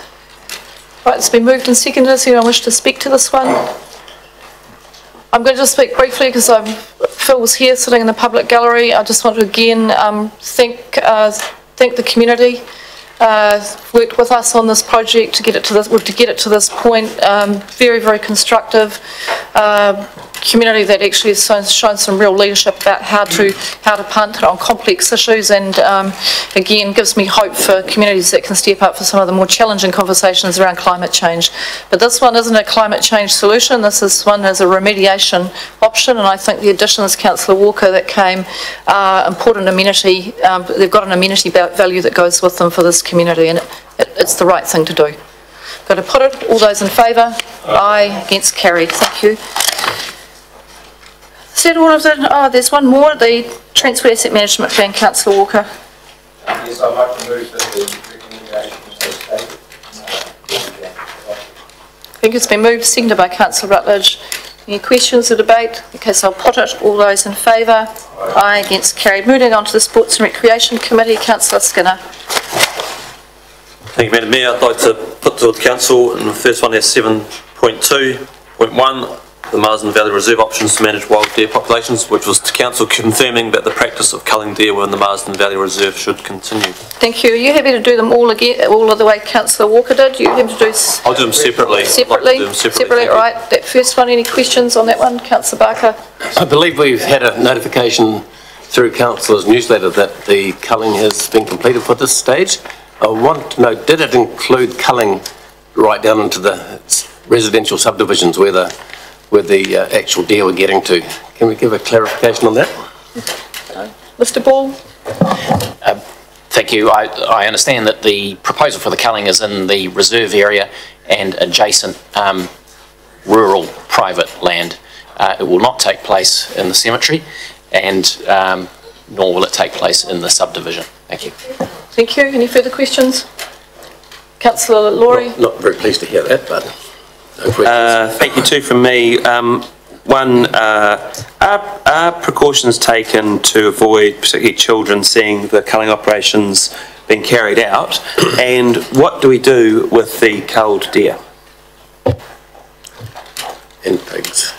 Right, it's been moved and seconded. Does anyone wish to speak to this one? I'm going to just speak briefly because Phil was here sitting in the public gallery. I just want to again thank the community worked with us on this project to get it to this point. Very, very constructive. Community that actually has shown some real leadership about how to punt on complex issues, and again gives me hope for communities that can step up for some of the more challenging conversations around climate change. But this one isn't a climate change solution. This one is a remediation option, and I think the additions, Councillor Walker, that came important amenity. They've got an amenity value that goes with them for this community, and it's the right thing to do. Going to put it. All those in favour? Aye. Against? Carried. Thank you. Said all of the, there's one more, the Transport Asset Management Plan, Councillor Walker. Yes, I'd like to move that the recommendations as stated. I think it's been moved, seconded by Councillor Rutledge. Any questions or debate? Okay, so I'll put it. All those in favour? Aye. Against? Carried. Moving on to the Sports and Recreation Committee, Councillor Skinner. Thank you, Madam Mayor. I'd like to put to the Council, and the first one is 7.2.1. the Marsden Valley Reserve options to manage wild deer populations, which was to Council confirming that the practice of culling deer within the Marsden Valley Reserve should continue. Thank you. Are you happy to do them all again, all of the way Councillor Walker did? You happy to do? I'll do them separately. Separately? Like separately, right. That first one, any questions on that one, Councillor Barker? I believe we've had a notification through councillor's newsletter that the culling has been completed for this stage. I want to know, did it include culling right down into the residential subdivisions where the actual deer we're getting to? Can we give a clarification on that? Mr. Ball? Thank you. I understand that the proposal for the culling is in the reserve area and adjacent rural private land. It will not take place in the cemetery, and nor will it take place in the subdivision. Thank you. Thank you. Any further questions? Councillor Laurie? Not very pleased to hear that, but no questions. Thank you, two from me. One, are precautions taken to avoid particularly children seeing the culling operations being carried out? And what do we do with the culled deer? And pigs.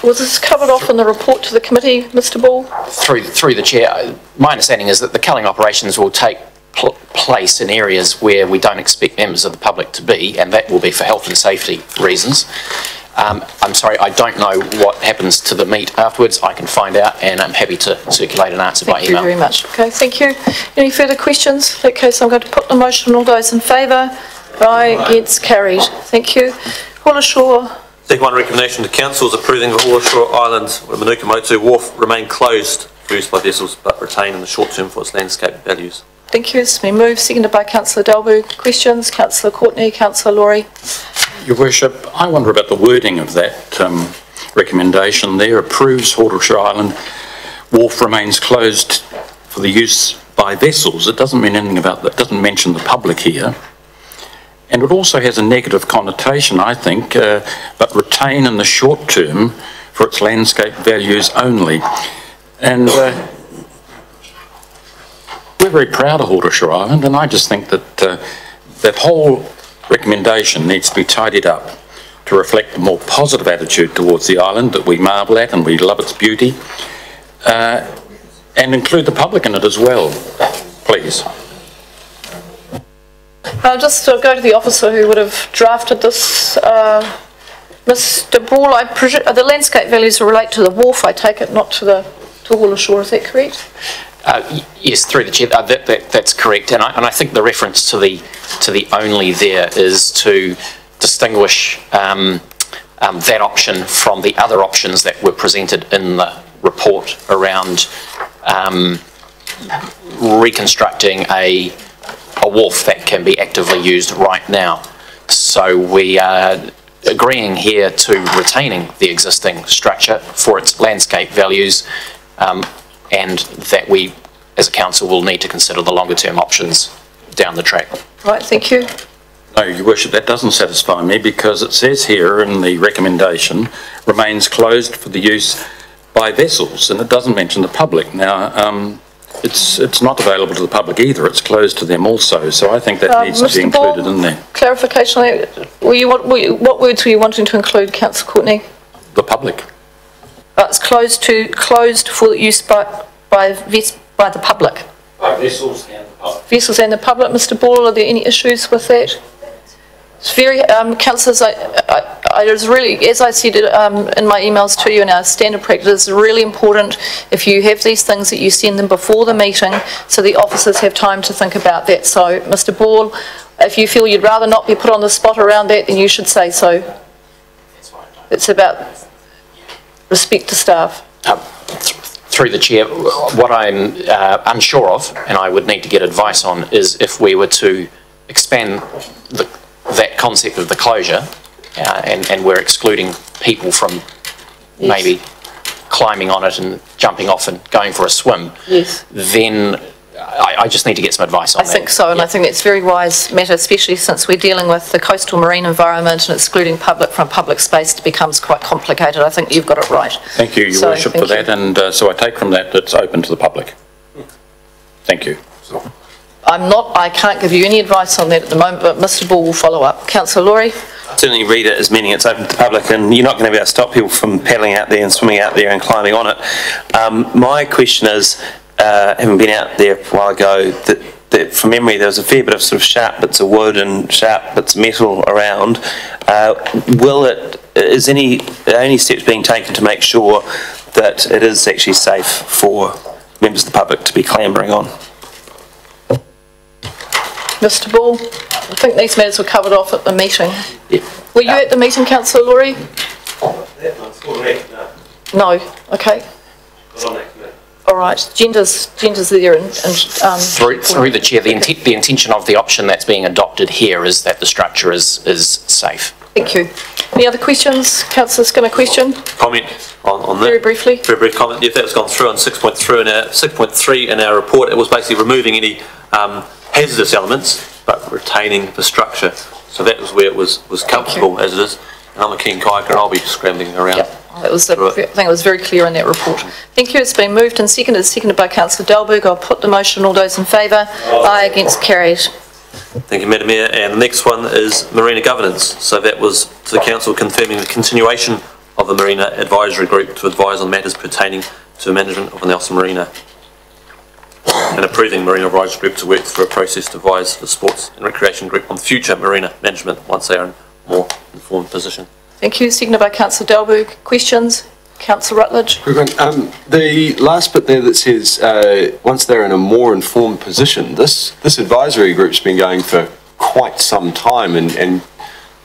Was this covered off in the report to the committee, Mr. Ball? Through the chair, my understanding is that the culling operations will take place in areas where we don't expect members of the public to be, and that will be for health and safety reasons. I'm sorry, I don't know what happens to the meat afterwards. I can find out, and I'm happy to circulate an answer by email. Thank you very much. Okay, thank you. Any further questions? In that case, I'm going to put the motion. All those in favour? Aye. Against? Carried. Thank you. Hula Shore. Second one, recommendation to council is approving the Hula Shore Island Manuka Motu Wharf remain closed for use by vessels but retain in the short term for its landscape values. Thank you. It's been moved, seconded by Councillor Dalby. Questions? Councillor Courtney, Councillor Laurie. Your Worship, I wonder about the wording of that recommendation there. Approves Hula Shore Island Wharf remains closed for the use by vessels. It doesn't mean anything about that. It doesn't mention the public here. And it also has a negative connotation, I think, but retain in the short term for its landscape values only. And we're very proud of Hula Shore Island, and I just think that that whole recommendation needs to be tidied up to reflect a more positive attitude towards the island that we marvel at and we love its beauty, and include the public in it as well, please. Just to go to the officer who would have drafted this, Mr. Ball, I presume the landscape values relate to the wharf, I take it, not to Hula Shore, is that correct? Yes, through the chair, that's correct, and I think the reference to the only there is to distinguish that option from the other options that were presented in the report around reconstructing a wharf that can be actively used right now. So we are agreeing here to retaining the existing structure for its landscape values, and that we, as a council, will need to consider the longer term options down the track. Right, thank you. No, Your Worship, that doesn't satisfy me because it says here in the recommendation, remains closed for the use by vessels, and it doesn't mention the public. Now, it's not available to the public either, it's closed to them also, so I think that needs to be included in there. Clarification, what words were you wanting to include, Councillor Courtney? The public. It's closed for use by the public. By vessels and the public. Vessels and the public. Mr. Ball, are there any issues with that? It's very, councillors, I was really, as I said in my emails to you in our standard practice, it's really important if you have these things that you send them before the meeting so the officers have time to think about that. So, Mr. Ball, if you feel you'd rather not be put on the spot around that, then you should say so. It's about respect to staff. Through the chair, what I'm unsure of, and I would need to get advice on, is if we were to expand that concept of the closure, and we're excluding people from maybe climbing on it and jumping off and going for a swim, then I just need to get some advice on that. I think so, and I think it's a very wise matter, especially since we're dealing with the coastal marine environment and excluding public from public space becomes quite complicated. I think you've got it right. Thank you, Your Worship, for that, and so I take from that it's open to the public. Thank you. I can't give you any advice on that at the moment, but Mr. Ball will follow up. Councillor Laurie? Certainly read it as meaning it's open to the public, and you're not going to be able to stop people from paddling out there and swimming out there and climbing on it. My question is, having been out there a while ago, that from memory there was a fair bit of sort of sharp bits of wood and sharp bits of metal around. Is any steps being taken to make sure that it is actually safe for members of the public to be clambering on. Mr Ball, I think these matters were covered off at the meeting. Yeah. Were you at the meeting, Councillor Laurie? No, okay. All right, Jenda's there and Through the chair, the intention of the option that's being adopted here is that the structure is safe. Thank you. Any other questions? Councillor Skinner, question? Comment on that? Very briefly. Very brief comment. If that's gone through on 6.3 in our report, it was basically removing any hazardous elements, but retaining the structure. So that was where it was comfortable as it is. And I'm a keen kayaker and I'll be scrambling around. Yep. I think it was very clear in that report. Thank you. It's been moved and seconded by Councillor Dalberg. I'll put the motion. All those in favour? Aye. Against? Carried. Thank you, Madam Mayor. And the next one is Marina Governance. So that was to the Council confirming the continuation of the Marina Advisory Group to advise on matters pertaining to the management of the Nelson Marina, and approving Marina Advisory Group to work through a process to advise the Sports and Recreation Group on future marina management once they are in a more informed position. Thank you. Seconded by Councillor Dalberg. Questions? Councillor Rutledge. The last bit there that says once they're in a more informed position, this advisory group's been going for quite some time and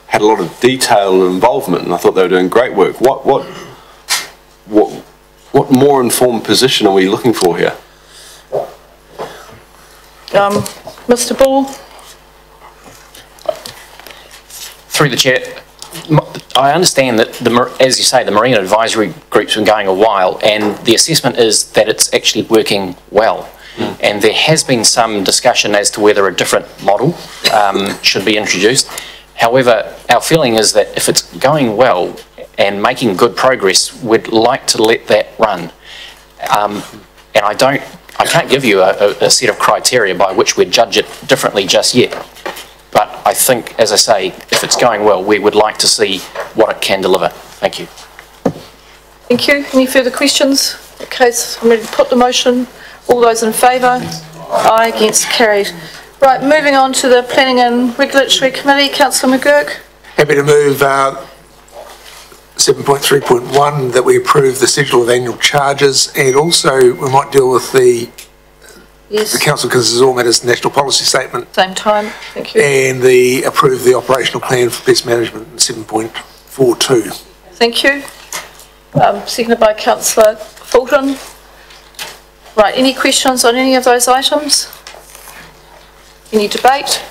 had a lot of detail and involvement, and I thought they were doing great work. What more informed position are we looking for here? Mr Ball. Through the chair, I understand that, as you say, the Marina Advisory Group's been going a while, and the assessment is that it's actually working well. And there has been some discussion as to whether a different model should be introduced. However, our feeling is that if it's going well and making good progress, we'd like to let that run. And I can't give you a set of criteria by which we'd judge it differently just yet. But I think, as I say, if it's going well, we would like to see what it can deliver. Thank you. Thank you. Any further questions? Okay, so I'm ready to put the motion. All those in favour? Aye. Against? Carried. Right, moving on to the Planning and Regulatory Committee. Councillor McGurk. Happy to move 7.3.1 that we approve the schedule of annual charges, and also we might deal with the council, because this is all matters national policy statement. Same time. Thank you. And approve the operational plan for best management in 7.42. Thank you. Seconded by Councillor Fulton. Right, any questions on any of those items? Any debate?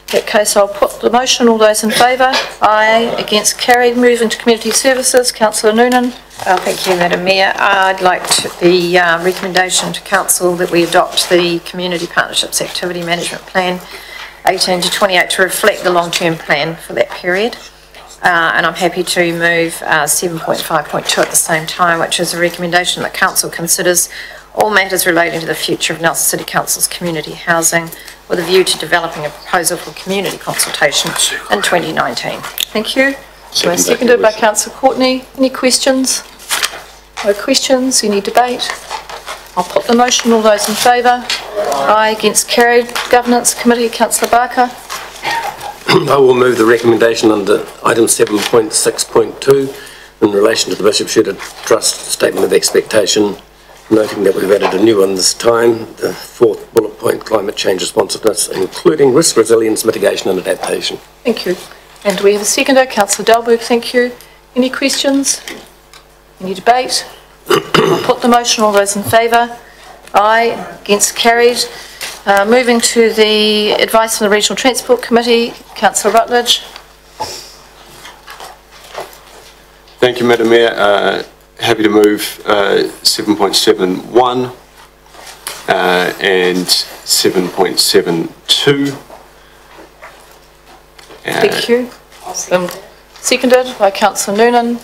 In that case, I'll put the motion. All those in favour? Aye. Against? Carried. Moving to Community Services. Councillor Noonan. Thank you, Madam Mayor. I'd like the recommendation to Council that we adopt the Community Partnerships Activity Management Plan 18 to 28 to reflect the long-term plan for that period. And I'm happy to move 7.5.2 at the same time, which is a recommendation that Council considers all matters relating to the future of Nelson City Council's community housing with a view to developing a proposal for community consultation in 2019. Thank you. Seconded by Councillor Courtney. Any questions? No questions. Any debate? I'll put the motion. All those in favour? Aye. Against? Carried. Governance Committee. Councillor Barker. I will move the recommendation under item 7.6.2 in relation to the Bishop Shooter Trust Statement of Expectation, noting that we've added a new one this time, the fourth bullet point, climate change responsiveness, including risk resilience, mitigation and adaptation. Thank you. And do we have a seconder? Councillor Dalberg, thank you. Any questions? Any debate? I'll put the motion. All those in favour? Aye. Against? Carried. Moving to the advice from the Regional Transport Committee. Councillor Rutledge. Thank you, Madam Mayor. Happy to move 7.71 and 7.72. Thank you. Seconded by Councillor Noonan.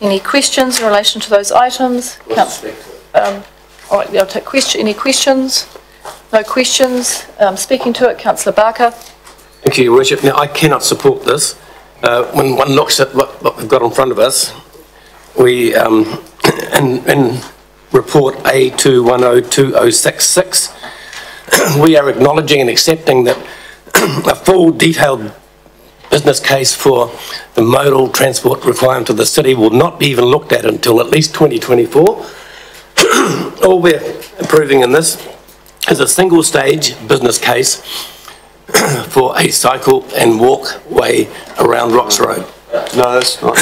Any questions in relation to those items? All right, I'll take question. Any questions? No questions. Speaking to it, Councillor Barker. Thank you, Your Worship. Now, I cannot support this. When one looks at what we've got in front of us, we, in report A21020066, we are acknowledging and accepting that a full detailed business case for the modal transport requirement of the city will not be even looked at until at least 2024. All we're approving in this is a single stage business case for a cycle and walkway around Rocks Road. No, that's not.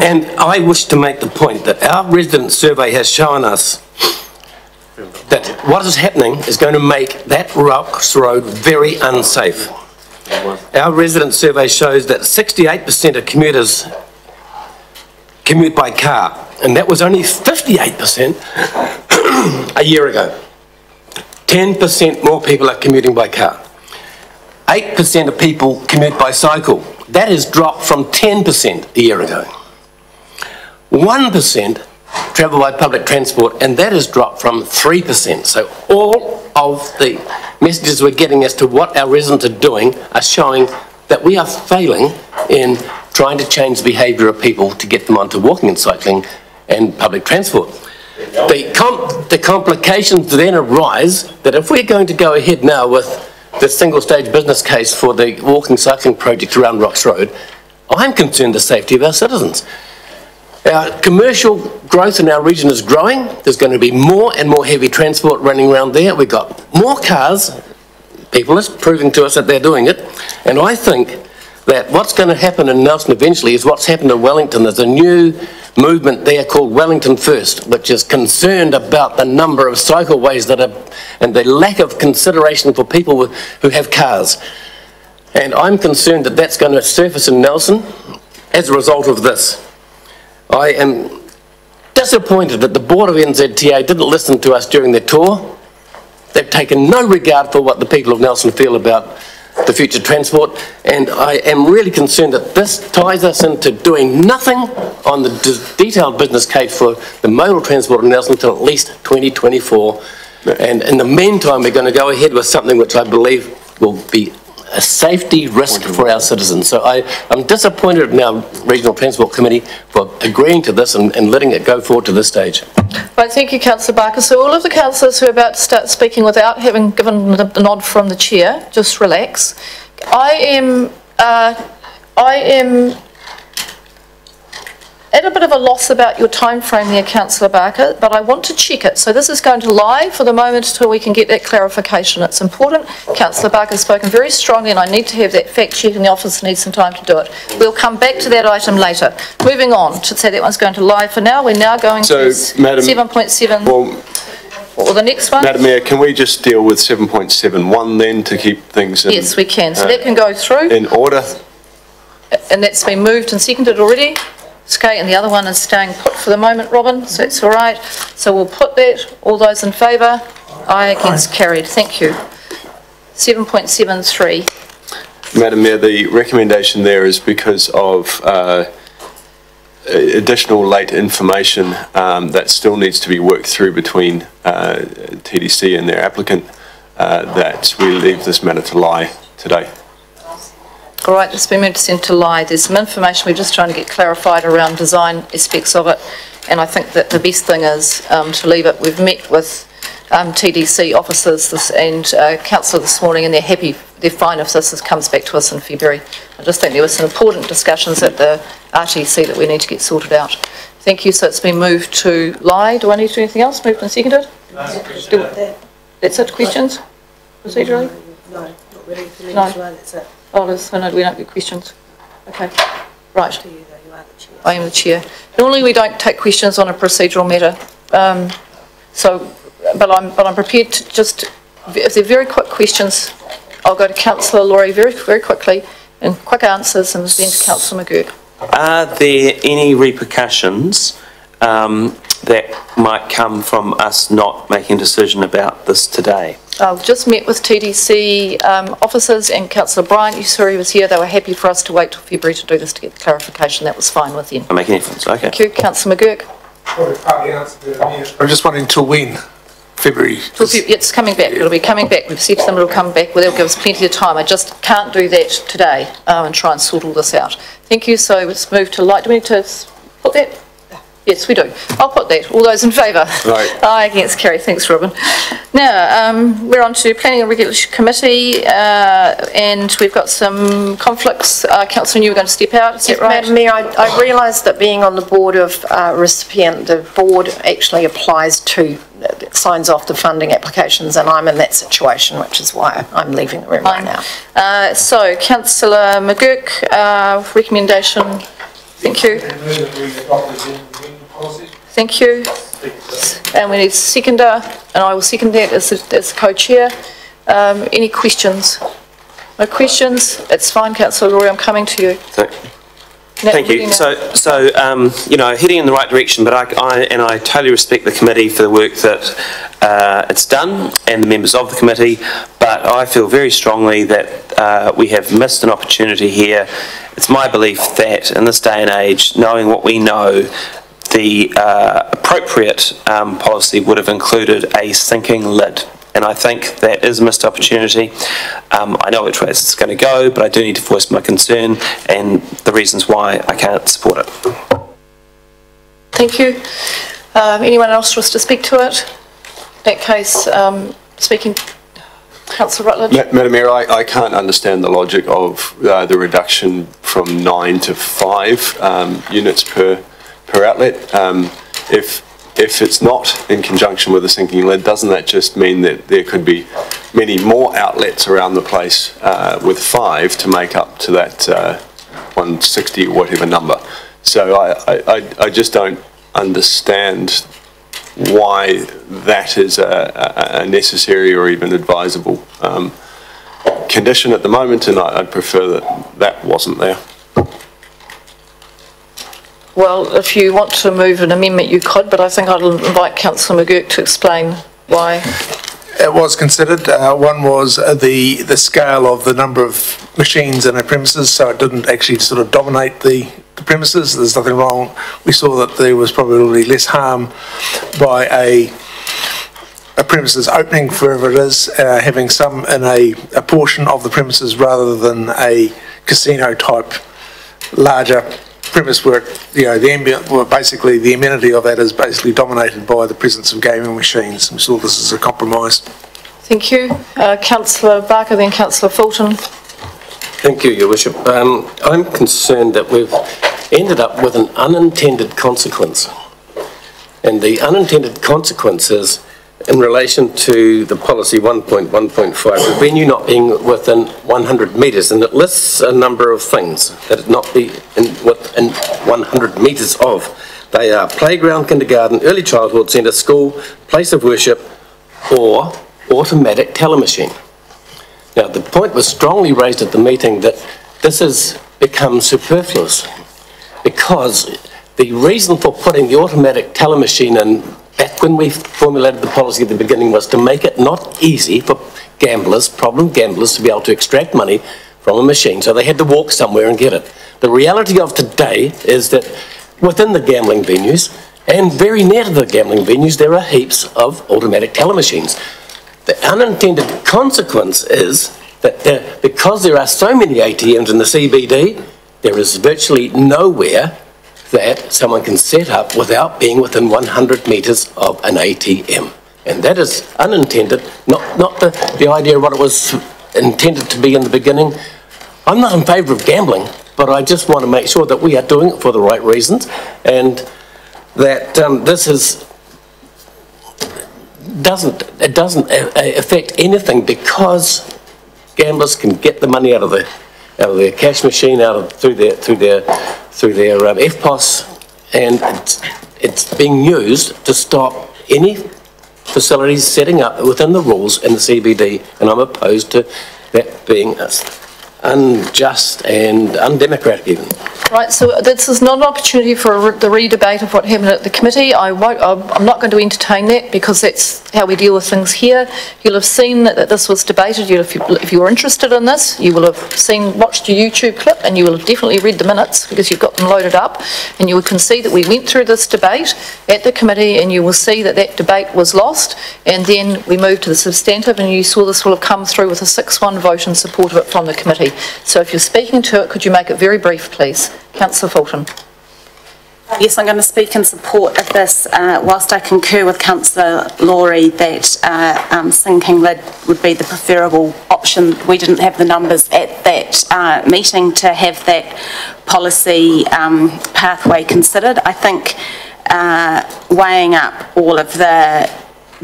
And I wish to make the point that our resident survey has shown us that what is happening is going to make that Rocks Road very unsafe. Our resident survey shows that 68% of commuters commute by car, and that was only 58% a year ago. 10% more people are commuting by car. 8% of people commute by cycle. That has dropped from 10% a year ago. 1% travel by public transport, and that has dropped from 3%. So all of the messages we're getting as to what our residents are doing are showing that we are failing in trying to change the behaviour of people to get them onto walking and cycling and public transport. The complications then arise that if we're going to go ahead now with the single stage business case for the walking cycling project around Rocks Road, I'm concerned the safety of our citizens. Our commercial growth in our region is growing. There's going to be more and more heavy transport running around there. We've got more cars. People are proving to us that they're doing it. And I think that what's going to happen in Nelson eventually is what's happened in Wellington. There's a new movement there called Wellington First, which is concerned about the number of cycleways that are, and the lack of consideration for people who have cars. And I'm concerned that that's going to surface in Nelson as a result of this. I am disappointed that the Board of NZTA didn't listen to us during their tour. They've taken no regard for what the people of Nelson feel about the future transport, and I am really concerned that this ties us into doing nothing on the detailed business case for the modal transport in Nelson until at least 2024. And in the meantime, we're going to go ahead with something which I believe will be a safety risk for our citizens. So I'm disappointed in our Regional Transport Committee for agreeing to this and letting it go forward to this stage. Right, thank you, Councillor Barker. So all of the councillors who are about to start speaking without having given the nod from the chair, just relax. I am at a bit of a loss about your time frame there, Councillor Barker, but I want to check it. So this is going to lie for the moment until we can get that clarification. It's important. Councillor Barker has spoken very strongly, and I need to have that fact check, and the office needs some time to do it. We'll come back to that item later. Moving on to say that one's going to lie for now. We're now going to 7.7. Or the next one? Madam Mayor, can we just deal with 7.71 then to keep things in... Yes, we can. So that can go through. In order. And that's been moved and seconded already. Okay, and the other one is staying put for the moment, Robin, so that's all right. So we'll put that. All those in favour? Aye, against, carried. Thank you. 7.73. Madam Mayor, the recommendation there is because of additional late information that still needs to be worked through between TDC and their applicant, that we leave this matter to lie today. All right, it's been moved to lie. There's some information we're just trying to get clarified around design aspects of it, and I think that the best thing is to leave it. We've met with TDC officers and council this morning, and they're happy, they're fine if this comes back to us in February. I just think there were some important discussions at the RTC that we need to get sorted out. Thank you. So it's been moved to lie. Do I need to do anything else? Moved and seconded? That's it. Questions? Procedurally? No, not really. No. That's it. Oh, no, we don't get questions. Okay, right. To you, though, you are the chair. I am the chair. Normally we don't take questions on a procedural matter. But I'm prepared to just, if they're very quick questions, I'll go to Councillor Laurie very quickly and quick answers, and then to Councillor McGurk. Are there any repercussions that might come from us not making a decision about this today? I've just met with TDC officers and Councillor Bryant. You saw he was here. They were happy for us to wait till February to do this to get the clarification. That was fine with them. Not making any difference, okay. Thank you. Councillor McGurk. I'm just wondering until when? February? It's coming back. It'll be coming back. We've said to them it'll come back. Well, they'll give us plenty of time. I just can't do that today and try and sort all this out. Thank you. So let's move to light. Do we need to put that? Yes, we do. I'll put that. All those in favour? Right. Aye, against, carry. Thanks, Robin. Now, we're on to Planning and Regulatory Committee, and we've got some conflicts. Councillor, you were going to step out, is that right? Madam Mayor, I realise that being on the board of recipient, the board actually applies to, signs off the funding applications, and I'm in that situation, which is why I'm leaving the room right now. So, Councillor McGurk, recommendation. Thank you. Thank you. And we need a seconder, and I will second that as co-chair. Any questions? No questions? It's fine, Councillor Roy, I'm coming to you. Thank you. So you know, heading in the right direction, but I totally respect the committee for the work that it's done and the members of the committee, but I feel very strongly that we have missed an opportunity here. It's my belief that in this day and age, knowing what we know, the appropriate policy would have included a sinking lid. And I think that is a missed opportunity. I know which way it's going to go, but I do need to voice my concern and the reasons why I can't support it. Thank you. Anyone else wish to speak to it? In that case, speaking, Councillor Rutledge. Madam Mayor, I can't understand the logic of the reduction from 9 to 5 units per outlet. If it's not in conjunction with a sinking lid, doesn't that just mean that there could be many more outlets around the place with 5 to make up to that 160 or whatever number? So I just don't understand why that is a necessary or even advisable condition at the moment, and I'd prefer that wasn't there. Well, if you want to move an amendment, you could, but I think I'll invite Councillor McGurk to explain why. It was considered. One was the scale of the number of machines in a premises, so it didn't actually sort of dominate the premises. There's nothing wrong. We saw that there was probably less harm by a premises opening, wherever it is, having some in a portion of the premises rather than a casino type larger premise where, you know, the ambient, well, basically the amenity of that is basically dominated by the presence of gaming machines. We saw this as a compromise. Thank you. Councillor Barker, then Councillor Fulton. Thank you, Your Worship. I'm concerned that we've ended up with an unintended consequence. And the unintended consequence is in relation to the policy 1.1.5, the venue not being within 100 metres, and it lists a number of things that it not be within 100 metres of. They are playground, kindergarten, early childhood centre, school, place of worship, or automatic teller machine. Now, the point was strongly raised at the meeting that this has become superfluous because the reason for putting the automatic teller machine in back when we formulated the policy at the beginning was to make it not easy for gamblers, problem gamblers, to be able to extract money from a machine, so they had to walk somewhere and get it. The reality of today is that within the gambling venues, and very near to the gambling venues, there are heaps of automatic teller machines. The unintended consequence is that because there are so many ATMs in the CBD, there is virtually nowhere that someone can set up without being within 100 metres of an ATM. And that is unintended, not the idea of what it was intended to be in the beginning. I'm not in favour of gambling, but I just want to make sure that we are doing it for the right reasons, and that this doesn't affect anything, because gamblers can get the money out of their cash machine, through their FPOS, and it's being used to stop any facilities setting up within the rules in the CBD, and I'm opposed to that being unjust and undemocratic even. Right, so this is not an opportunity for the re-debate of what happened at the committee. I'm not going to entertain that, because that's how we deal with things here. You'll have seen that this was debated. If you were interested in this, you will have watched a YouTube clip, and you will have definitely read the minutes, because you've got them loaded up, and you can see that we went through this debate at the committee, and you will see that that debate was lost, and then we moved to the substantive, and you saw this will have come through with a 6-1 vote in support of it from the committee. So if you're speaking to it, could you make it very brief, please? Councillor Fulton. Yes, I'm going to speak in support of this. Whilst I concur with Councillor Laurie that sinking lid would be the preferable option, we didn't have the numbers at that meeting to have that policy pathway considered. I think weighing up all of the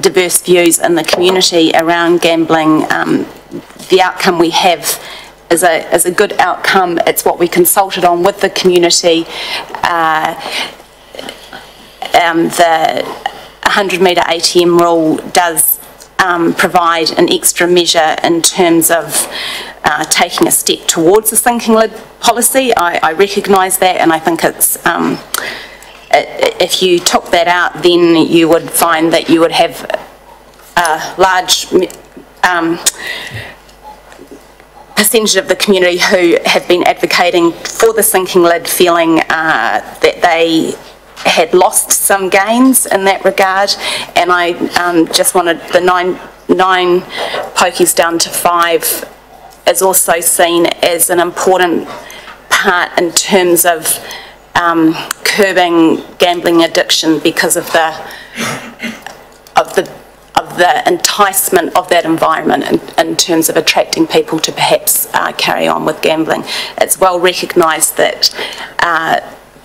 diverse views in the community around gambling, the outcome we have is a good outcome. It's what we consulted on with the community. The 100-metre ATM rule does provide an extra measure in terms of taking a step towards a sinking lid policy. I recognise that, and I think it's if you took that out, then you would find that you would have a large percentage of the community who have been advocating for the sinking lid, feeling that they had lost some gains in that regard, and I just wanted the nine pokies down to 5 is also seen as an important part in terms of curbing gambling addiction because of the enticement of that environment in terms of attracting people to perhaps carry on with gambling. It's well recognised that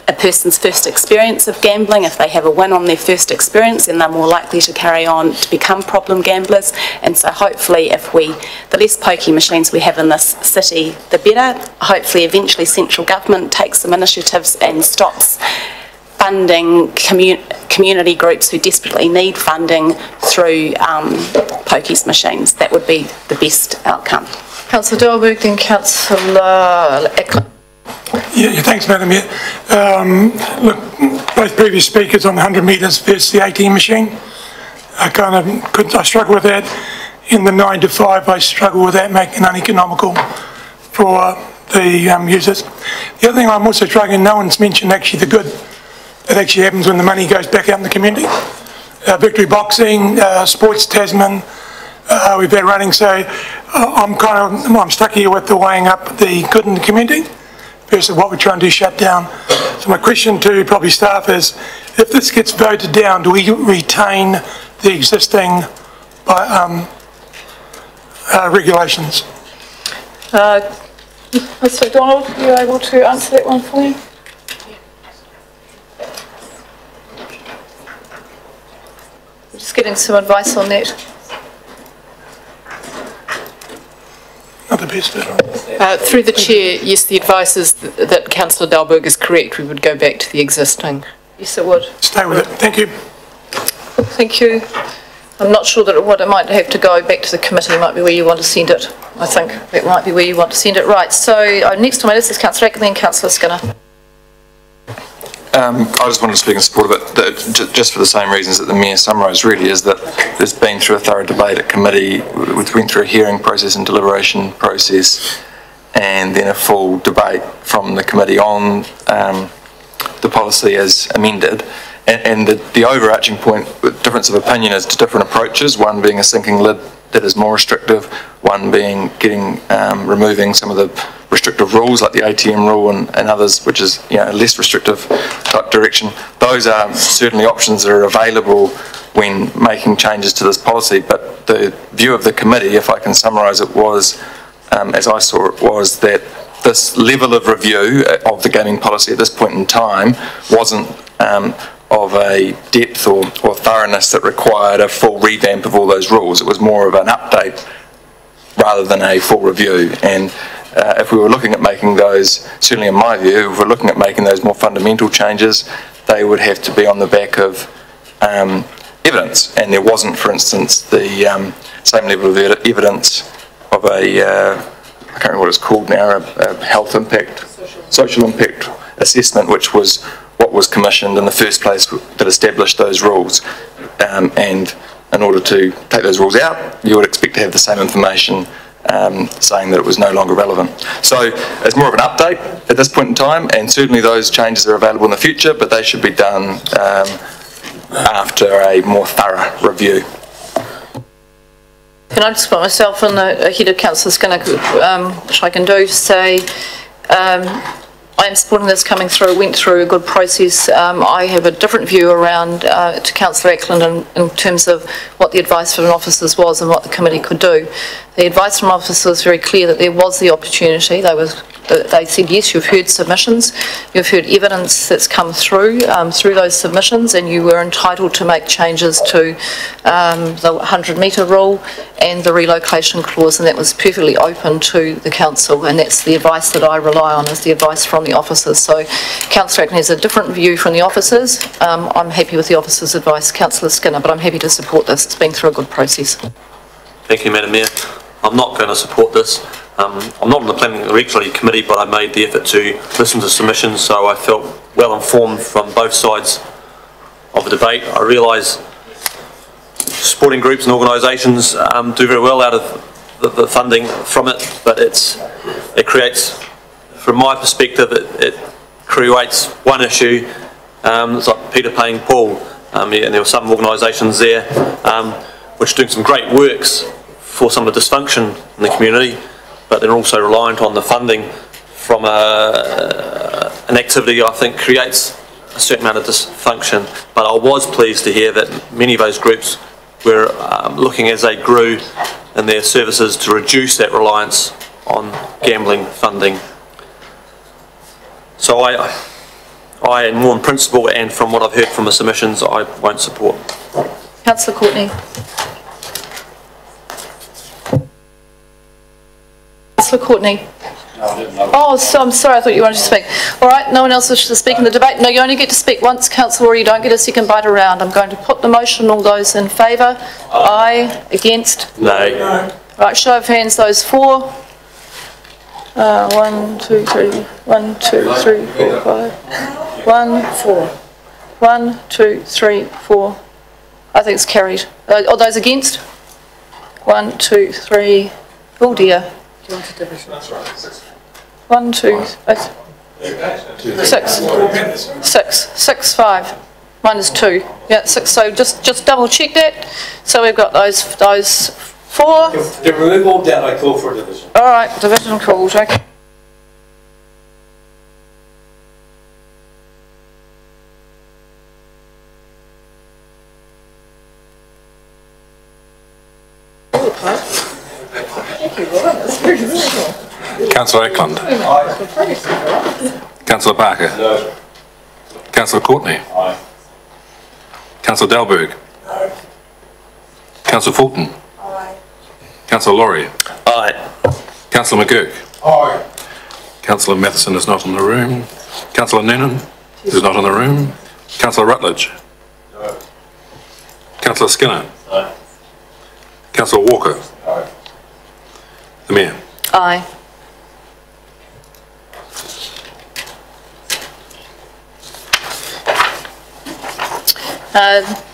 a person's first experience of gambling, if they have a win on their first experience, then they're more likely to carry on to become problem gamblers. And so hopefully the less pokey machines we have in this city, the better. Hopefully eventually central government takes some initiatives and stops funding community groups who desperately need funding through pokies machines. That would be the best outcome. Councillor Delberg, then Councillor Eklund. Yeah, thanks, Madam Mayor. Look, both previous speakers on the 100 metres versus the ATM machine, I struggle with that. In the 9 to 5, I struggle with that, making it uneconomical for the users. The other thing I'm also struggling, no one's mentioned actually the good that actually happens when the money goes back out in the community. Victory Boxing, Sports Tasman, we've been running, so I'm stuck here with the weighing up the good in the community versus what we're trying to shut down. So my question to probably staff is, if this gets voted down, do we retain the existing regulations? Mr. Donald, are you able to answer that one for me? We're just getting some advice on that. Not the best bit. Through the chair, yes, the advice is that Councillor Delberg is correct. We would go back to the existing. Yes, it would. Stay with it. Thank you. Thank you. I'm not sure that it might have to go back to the committee. Might be where you want to send it. I think that might be where you want to send it. Right. So next on my list is Councillor Eklund, then Councillor Skinner. I just wanted to speak in support of it, just for the same reasons that the Mayor summarised, really, is that there's been through a thorough debate at committee, we've been through a hearing process and deliberation process, and then a full debate from the committee on the policy as amended. And the overarching point, difference of opinion, is to different approaches, one being a sinking lid that is more restrictive, one being removing some of the restrictive rules like the ATM rule and others, which is a less restrictive type direction. Those are certainly options that are available when making changes to this policy, but the view of the committee, if I can summarise it, was, as I saw it, was that this level of review of the gaming policy at this point in time wasn't of a depth or thoroughness that required a full revamp of all those rules. It was more of an update rather than a full review. And if we were looking at making those, certainly in my view, if we're looking at making those more fundamental changes, they would have to be on the back of evidence. And there wasn't, for instance, the same level of evidence of a, I can't remember what it's called now, a health impact, social impact assessment, which was what was commissioned in the first place that established those rules. And in order to take those rules out, you would expect to have the same information saying that it was no longer relevant. So it's more of an update at this point in time, and certainly those changes are available in the future, but they should be done after a more thorough review. Can I just put myself in the head of Councillor Skinner, which I can do, to say I am supporting this coming through. It went through a good process. I have a different view around to Councillor Eklund in terms of what the advice from officers was and what the committee could do. The advice from officers was very clear that there was the opportunity. They said, yes, you've heard submissions, you've heard evidence that's come through those submissions, and you were entitled to make changes to the 100-metre rule and the relocation clause, and that was perfectly open to the council, and that's the advice that I rely on, is the advice from the officers. So Councillor Eklund has a different view from the officers. I'm happy with the officers' advice, Councillor Skinner, but I'm happy to support this. It's been through a good process. Thank you, Madam Mayor. I'm not going to support this. I'm not on the Planning and Regulatory Committee, but I made the effort to listen to submissions, so I felt well informed from both sides of the debate. I realise sporting groups and organisations do very well out of the funding from it, but it creates, from my perspective, it creates one issue. It's like Peter paying Paul, and there were some organisations there which are doing some great works for some of the dysfunction in the community, but they're also reliant on the funding from an activity I think creates a certain amount of dysfunction. But I was pleased to hear that many of those groups were looking as they grew in their services to reduce that reliance on gambling funding. So I, in more in principle and from what I've heard from the submissions, I won't support. Councillor Courtney. Councillor Courtney. Oh, so I'm sorry, I thought you wanted to speak. All right, no one else wishes to speak in the debate. No, you only get to speak once, Councillor, or you don't get a second bite around. I'm going to put the motion. All those in favour? Aye. Against? No. Right, show of hands, those for. 1, 2, 3. 1, 2, 3, 4, 5. 1, 4. 1, 2, 3, 4. I think it's carried. All those against? 1, 2, 3. Oh dear. 1, 2, 6, 5. Minus 2. Yeah, 6. So just double check that. So we've got those 4. To remove all doubt, I call for a division. All right, division called. Okay. Councillor Eklund. Councillor Barker. No. Councillor Courtney. Aye. Councillor Dalberg. No. Councillor Fulton. Aye. Councillor Laurie. Aye. Councillor McGurk. Aye. Councillor Matheson is not in the room. Councillor Noonan is not in the room. Councillor Rutledge. No. Councillor Skinner. Aye. Councillor Walker. Aye. The Mayor. Aye.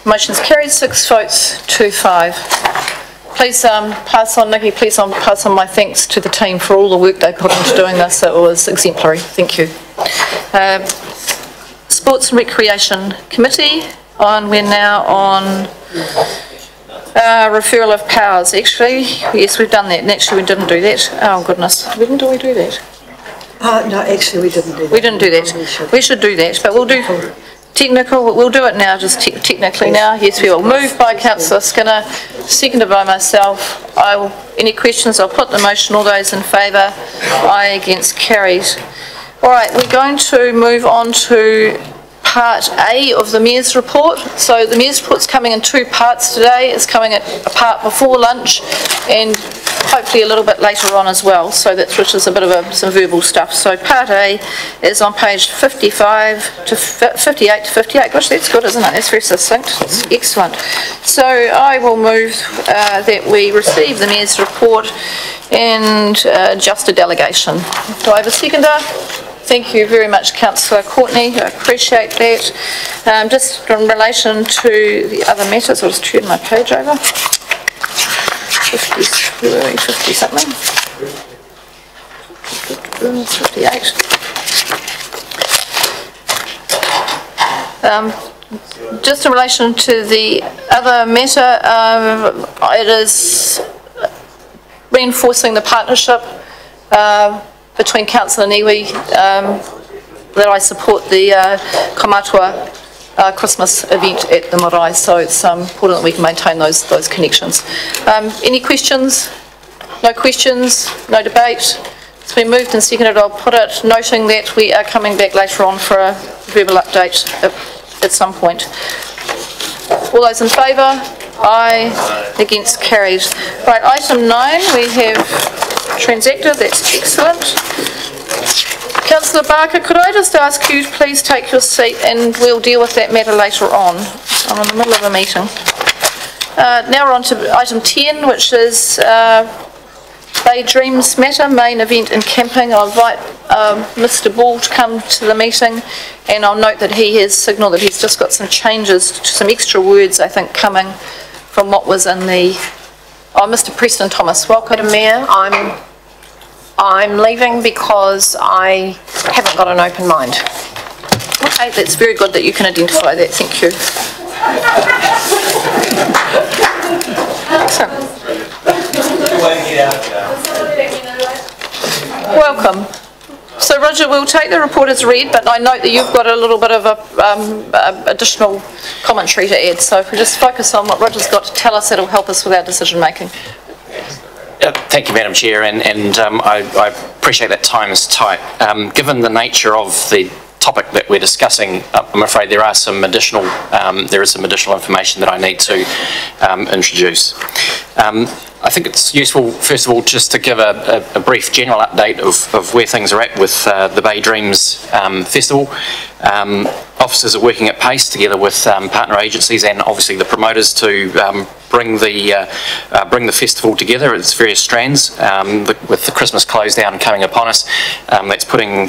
Motion's carried, 6 votes to 5. Please pass on, Nikki, please pass on my thanks to the team for all the work they put into doing this. It was exemplary. Thank you. Sports and Recreation Committee, we're now on referral of powers. Actually, yes, we've done that, and actually we didn't do that. Oh goodness, didn't we do that? No, actually we didn't do that. We didn't do that. We should do that, but we'll do technical. We'll do it now, just technically now. Yes, we will. Moved by Councillor Skinner, seconded by myself. Any questions? I'll put the motion. All those in favour? Aye. Against? Carried. All right, we're going to move on to Part A of the Mayor's report. So the Mayor's report's coming in 2 parts today. It's coming at a part before lunch and hopefully a little bit later on as well. So that's which is a bit of some verbal stuff. So Part A is on page 55 to 58 to 58. Gosh, that's good, isn't it? That's very succinct. That's excellent. So I will move that we receive the Mayor's report and just a delegation. Do I have a seconder? Thank you very much, Councillor Courtney. I appreciate that. Just in relation to the other matters, I'll just turn my page over. 50 something. 58. Just in relation to the other matter, it is reinforcing the partnership between Councillor Niwi that I support the Kamatua Christmas event at the marae, so it's important that we can maintain those connections. Any questions? No questions? No debate? It's been moved and seconded. I'll put it, noting that we are coming back later on for a verbal update at some point. All those in favour? Aye. Against? Carried. Right, item 9 we have transacted. That's excellent. Councillor Barker, could I just ask you to please take your seat and we'll deal with that matter later on. I'm in the middle of a meeting. Now we're on to item 10, which is Bay Dreams matter, main event and camping. I'll invite Mr. Ball to come to the meeting, and I'll note that he has signalled that he's just got some changes, some extra words, I think, coming from what was in the... Oh, Mr. Preston Thomas, welcome. Madam Mayor, I'm leaving because I haven't got an open mind. Okay, that's very good that you can identify that. Thank you. Excellent. Welcome. So Roger, we'll take the report as read, but I note that you've got a little bit of a additional commentary to add. So if we just focus on what Roger's got to tell us, that'll help us with our decision making. Thank you, Madam Chair, and I appreciate that time is tight. Given the nature of the topic that we're discussing, I'm afraid there is some additional information that I need to introduce. I think it's useful, first of all, just to give a brief general update of where things are at with the Bay Dreams Festival. Officers are working at pace together with partner agencies and obviously the promoters to bring the festival together at its various strands. With the Christmas close down coming upon us, that's putting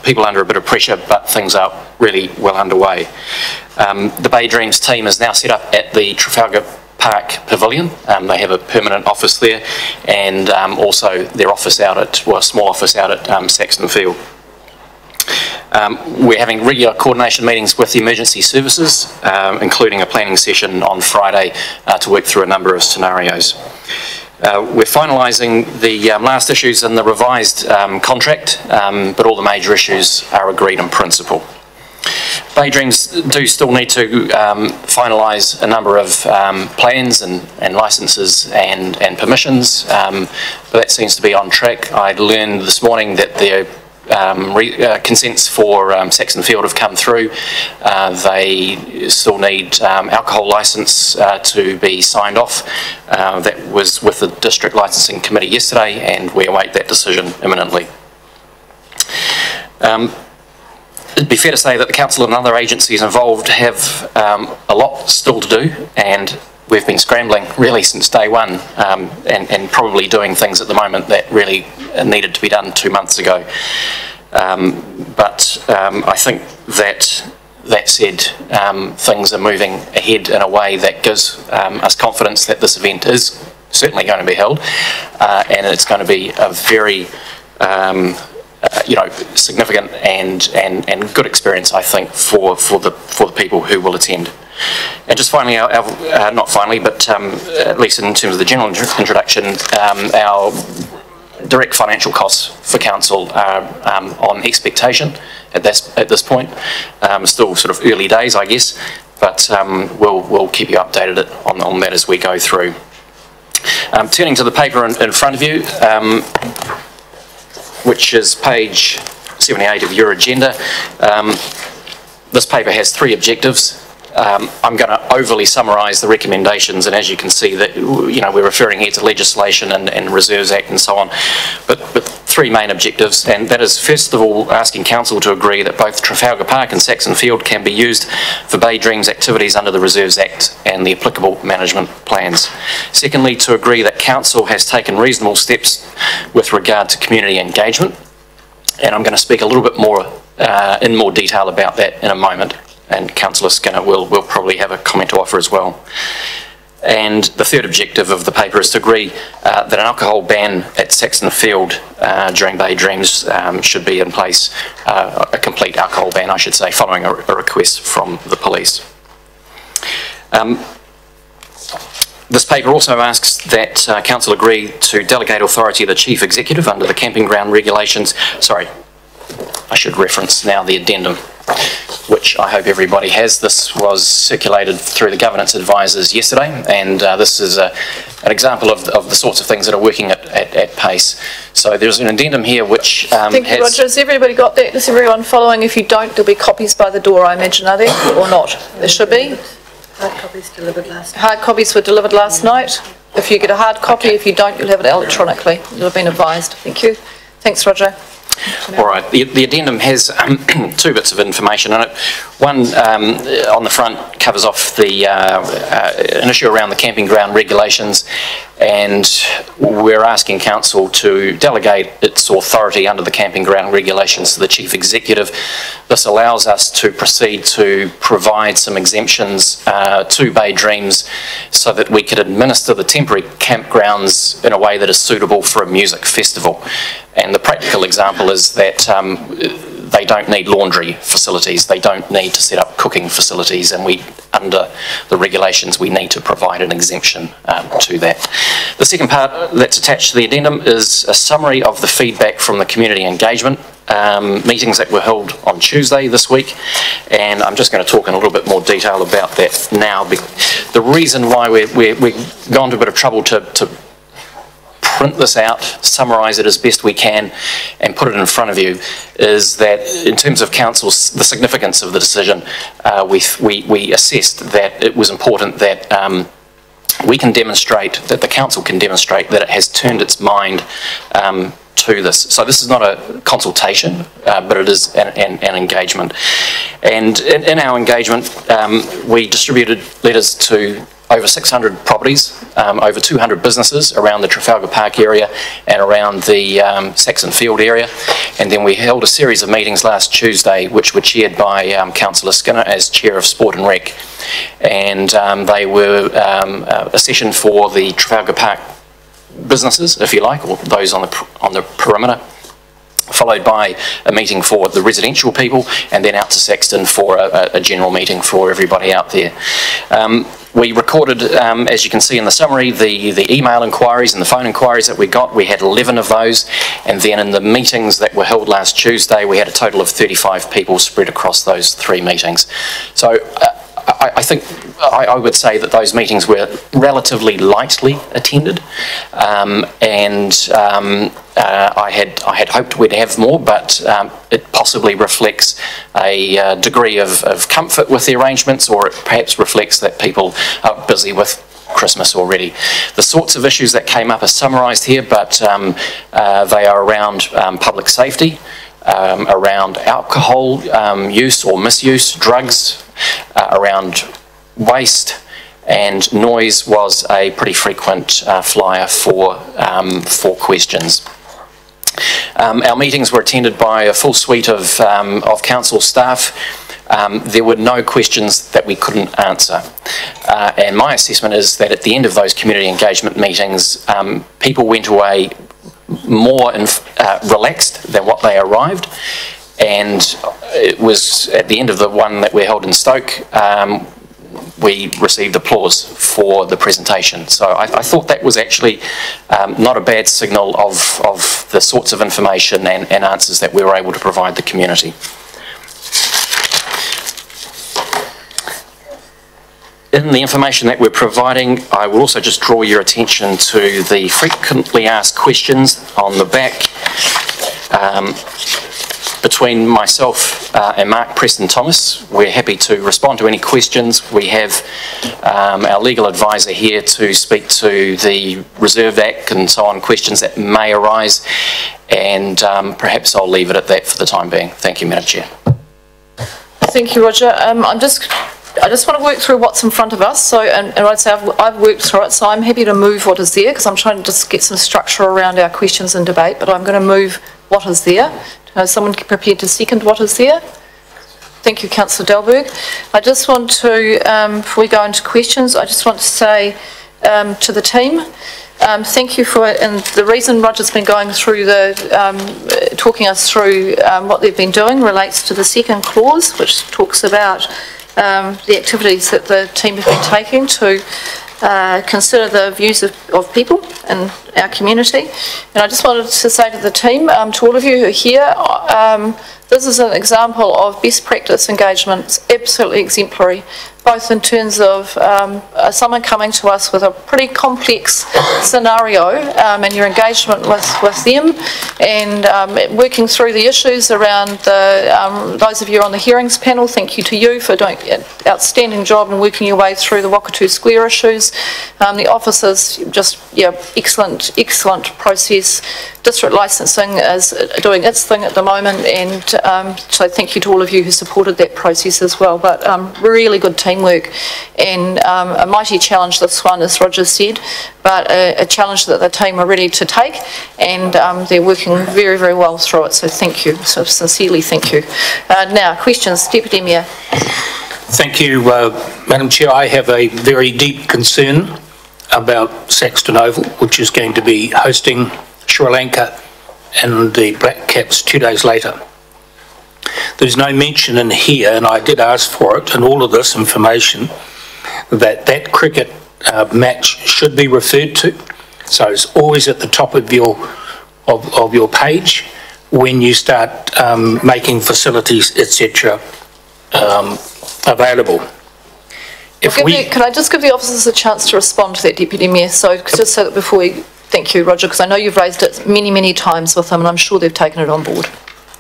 people under a bit of pressure, but things are really well underway. The Bay Dreams team is now set up at the Trafalgar Park Pavilion. They have a permanent office there, and also their office out at, well, a small office out at Saxton Field. We're having regular coordination meetings with the emergency services, including a planning session on Friday to work through a number of scenarios. We're finalising the last issues in the revised contract, but all the major issues are agreed in principle. Bay Dreams do still need to finalise a number of plans and licences and permissions, but that seems to be on track. I learned this morning that their consents for Saxton Field have come through. They still need alcohol licence to be signed off. That was with the District Licensing Committee yesterday, and we await that decision imminently. It'd be fair to say that the Council and other agencies involved have a lot still to do, and we've been scrambling really since day one, and probably doing things at the moment that really needed to be done 2 months ago. But I think that said, things are moving ahead in a way that gives us confidence that this event is certainly going to be held, and it's going to be a very significant and good experience, I think, for the people who will attend. And just finally, not finally, but at least in terms of the general introduction, our direct financial costs for council are on expectation at this point. Still sort of early days, I guess, but we'll keep you updated on that as we go through. Turning to the paper in front of you, which is page 78 of your agenda. This paper has 3 objectives. I'm going to overly summarise the recommendations, and as you can see, that we're referring here to legislation and Reserves Act and so on, but 3 main objectives, and that is first of all asking Council to agree that both Trafalgar Park and Saxton Field can be used for Bay Dreams activities under the Reserves Act and the applicable management plans. Secondly, to agree that Council has taken reasonable steps with regard to community engagement, and I'm going to speak a little bit more in more detail about that in a moment, and Councillor Skinner will probably have a comment to offer as well. And the third objective of the paper is to agree that an alcohol ban at Saxton Field during Bay Dreams should be in place, a complete alcohol ban, I should say, following a request from the police. This paper also asks that Council agree to delegate authority of the Chief Executive under the camping ground regulations. Sorry. I should reference now the addendum, which I hope everybody has. This was circulated through the governance advisors yesterday, and this is an example of the sorts of things that are working at pace. So there's an addendum here which Thank you, Roger. Has everybody got that? Is everyone following? If you don't, there'll be copies by the door, I imagine, are there, or not? There should be. Hard copies delivered last night. Hard copies were delivered last night. If you get a hard copy, if you don't, you'll have it electronically. You'll have been advised. Thank you. Thanks, Roger. All right, the addendum has two bits of information in it. One on the front covers off the an issue around the camping ground regulations, and we're asking council to delegate its authority under the camping ground regulations to the chief executive. This allows us to proceed to provide some exemptions to Bay Dreams so that we could administer the temporary campgrounds in a way that is suitable for a music festival. And the practical example is that they don't need laundry facilities, they don't need to set up cooking facilities, and under the regulations, we need to provide an exemption to that. The second part that's attached to the addendum is a summary of the feedback from the community engagement meetings that were held on Tuesday this week, and I'm just going to talk in a little bit more detail about that now. The reason why we've gone to a bit of trouble to print this out, summarise it as best we can, and put it in front of you, is that in terms of council's, the significance of the decision, we assessed that it was important that we can demonstrate, that the council can demonstrate that it has turned its mind to this. So this is not a consultation, but it is an engagement. And in our engagement, we distributed letters to over 600 properties, over 200 businesses around the Trafalgar Park area and around the Saxon Field area. And then we held a series of meetings last Tuesday, which were chaired by Councillor Skinner as Chair of Sport and Rec. And they were a session for the Trafalgar Park businesses, if you like, or those on the perimeter, followed by a meeting for the residential people, and then out to Saxton for a general meeting for everybody out there. We recorded, as you can see in the summary, the email inquiries and the phone inquiries that we got. We had 11 of those, and then in the meetings that were held last Tuesday, we had a total of 35 people spread across those 3 meetings. So I think I would say that those meetings were relatively lightly attended, and I had hoped we'd have more, but it possibly reflects a degree of comfort with the arrangements, or it perhaps reflects that people are busy with Christmas already. The sorts of issues that came up are summarised here, but they are around public safety, around alcohol use or misuse, drugs, around waste, and noise was a pretty frequent flyer for questions. Our meetings were attended by a full suite of council staff. There were no questions that we couldn't answer. And my assessment is that at the end of those community engagement meetings, people went away more relaxed than what they arrived. And it was at the end of the one that we held in Stoke, we received applause for the presentation. So I thought that was actually not a bad signal of the sorts of information and answers that we were able to provide the community. In the information that we're providing, I will also just draw your attention to the frequently asked questions on the back. Between myself and Mark Preston-Thomas, we're happy to respond to any questions. We have our legal advisor here to speak to the Reserve Act and so on, questions that may arise, and perhaps I'll leave it at that for the time being. Thank you, Madam Chair. Thank you, Roger. I just want to work through what's in front of us. So, and I'd say I've worked through it, so I'm happy to move what is there, because I'm trying to just get some structure around our questions and debate, but I'm going to move what is there. Is someone prepared to second what is there? Thank you, Councillor Delberg. I just want to, before we go into questions, I just want to say to the team, thank you for, and the reason Roger's been going through talking us through what they've been doing relates to the second clause, which talks about the activities that the team have been taking to consider the views of people in our community. And I just wanted to say to the team, to all of you who are here, this is an example of best practice engagement. It's absolutely exemplary, both in terms of someone coming to us with a pretty complex scenario and your engagement with them, and working through the issues around those of you on the hearings panel. Thank you to you for doing an outstanding job and working your way through the Wakatu Square issues. The officers, just excellent process. District licensing is doing its thing at the moment, and so thank you to all of you who supported that process as well. But really good teamwork, and a mighty challenge this one, as Roger said, but a challenge that the team are ready to take, and they're working very, very well through it. So thank you, so sincerely thank you. Now, questions, Deputy Mayor. Thank you, Madam Chair. I have a very deep concern about Saxton Oval, which is going to be hosting Sri Lanka and the Black Caps 2 days later. There's no mention in here, and I did ask for it, and all of this information, that cricket match should be referred to. So it's always at the top of your page when you start making facilities, etc., available. Can I just give the officers a chance to respond to that, Deputy Mayor? So just so that before we, thank you, Roger, because I know you've raised it many, many times with them, and I'm sure they've taken it on board.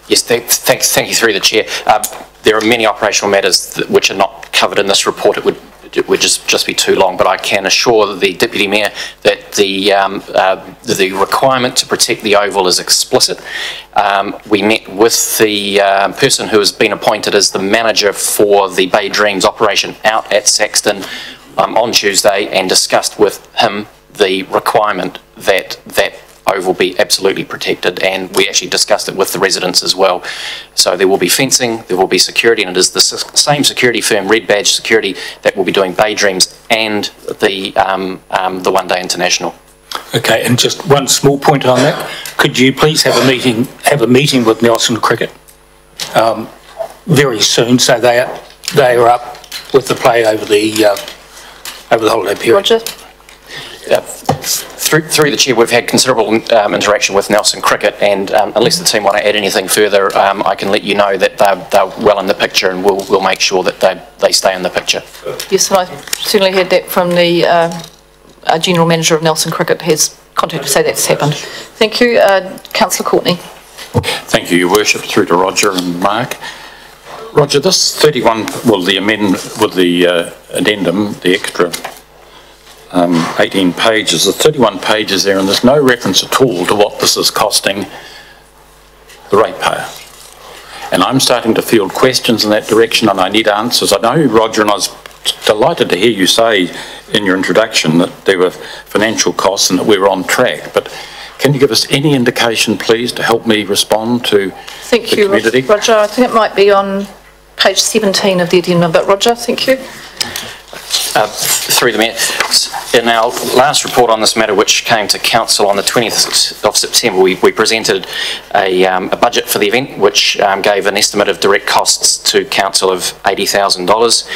Yes, thank you through the Chair. There are many operational matters which are not covered in this report. It would just be too long, but I can assure the Deputy Mayor that the requirement to protect the Oval is explicit. We met with the person who has been appointed as the manager for the Bay Dreams operation out at Saxton on Tuesday, and discussed with him the requirement that Oval be absolutely protected, and we actually discussed it with the residents as well. So there will be fencing, there will be security, and it is the same security firm, Red Badge Security, that will be doing Bay Dreams and the One Day International. Okay, and just one small point on that. Could you please have a meeting with Nelson Cricket very soon, so they are up with the play over the holiday period? Roger. Through the Chair, we've had considerable interaction with Nelson Cricket, and unless the team want to add anything further, I can let you know that they're well in the picture, and we'll make sure that they stay in the picture. Yes, and I certainly heard that from the General Manager of Nelson Cricket has contacted to say that's happened. Thank you. Councillor Courtney. Thank you, Your Worship, through to Roger and Mark. Roger, this 31, well, the amendment with the addendum, the extra 18 pages, the 31 pages there, and there's no reference at all to what this is costing the ratepayer. And I'm starting to field questions in that direction, and I need answers. I know, Roger, and I was delighted to hear you say in your introduction that there were financial costs and that we were on track, but can you give us any indication, please, to help me respond to the community? Roger. I think it might be on page 17 of the addendum, but Roger, thank you. Through the Mayor, in our last report on this matter, which came to Council on the 20th of September, we presented a budget for the event, which gave an estimate of direct costs to Council of $80,000.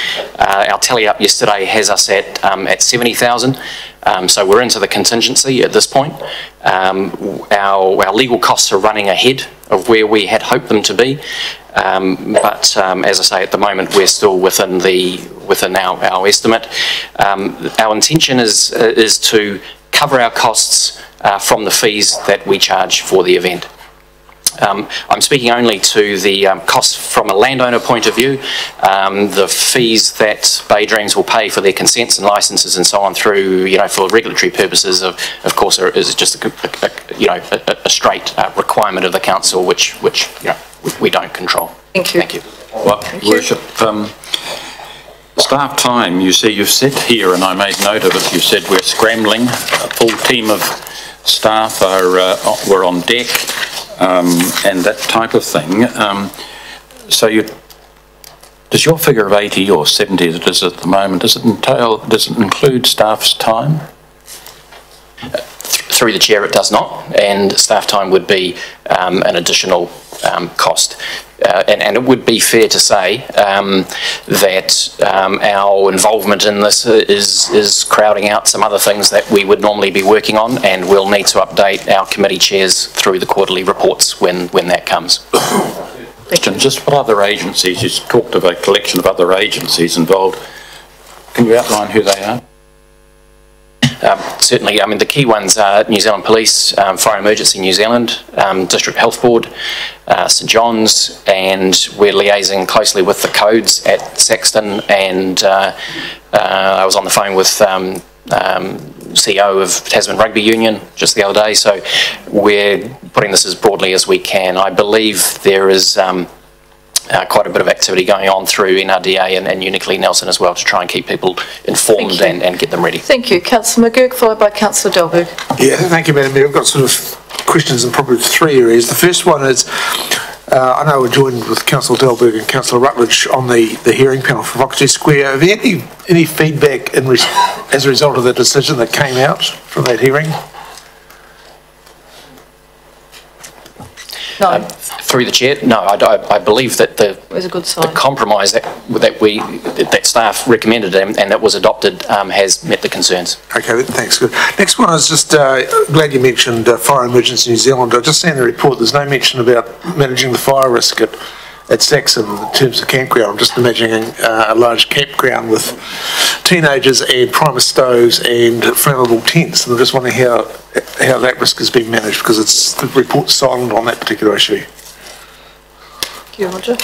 Our tally up yesterday has us at $70,000. So we're into the contingency at this point. Our legal costs are running ahead of where we had hoped them to be. But as I say, at the moment we're still within our estimate. Our intention is to cover our costs from the fees that we charge for the event. I'm speaking only to the costs from a landowner point of view. The fees that Bay Dreams will pay for their consents and licences and so on through, for regulatory purposes, of course, is just a straight requirement of the council, which we don't control. Thank you. Thank you. Well, Worship, staff time, you've said here, and I made note of it, you said we're scrambling, a full team of staff were on deck, and that type of thing. So does your figure of 80 or 70 that is at the moment, does it include staff's time? Through the Chair, it does not, and staff time would be an additional cost. And it would be fair to say that our involvement in this is crowding out some other things that we would normally be working on, and we'll need to update our committee chairs through the quarterly reports when that comes. Question, just what other agencies, you talked of a collection of other agencies involved. Can you outline who they are? Certainly, I mean, the key ones are New Zealand Police, Fire and Emergency New Zealand, District Health Board, St John's, and we're liaising closely with the codes at Saxton, and I was on the phone with CEO of Tasman Rugby Union just the other day, so we're putting this as broadly as we can. I believe there is quite a bit of activity going on through NRDA and Uniquely Nelson as well to try and keep people informed and get them ready. Thank you. Councillor McGurk, followed by Councillor Delberg. Yeah, thank you, Madam Mayor. I've got sort of questions in probably 3 areas. The first one is, I know we're joined with Councillor Delberg and Councillor Rutledge on the hearing panel for Whakatū Square. Have you had any feedback as a result of the decision that came out from that hearing? No. Through the chair, no, I believe that the compromise that staff recommended and that was adopted has met the concerns. Okay, thanks. Good. Next one is just glad you mentioned Fire and Emergency New Zealand. I just seen in the report there's no mention about managing the fire risk at Saxon in terms of campground. I'm just imagining a large campground with teenagers and primer stoves and flammable tents, and I'm just wondering how that risk has been managed, because the report's silent on that particular issue. Thank you, Roger.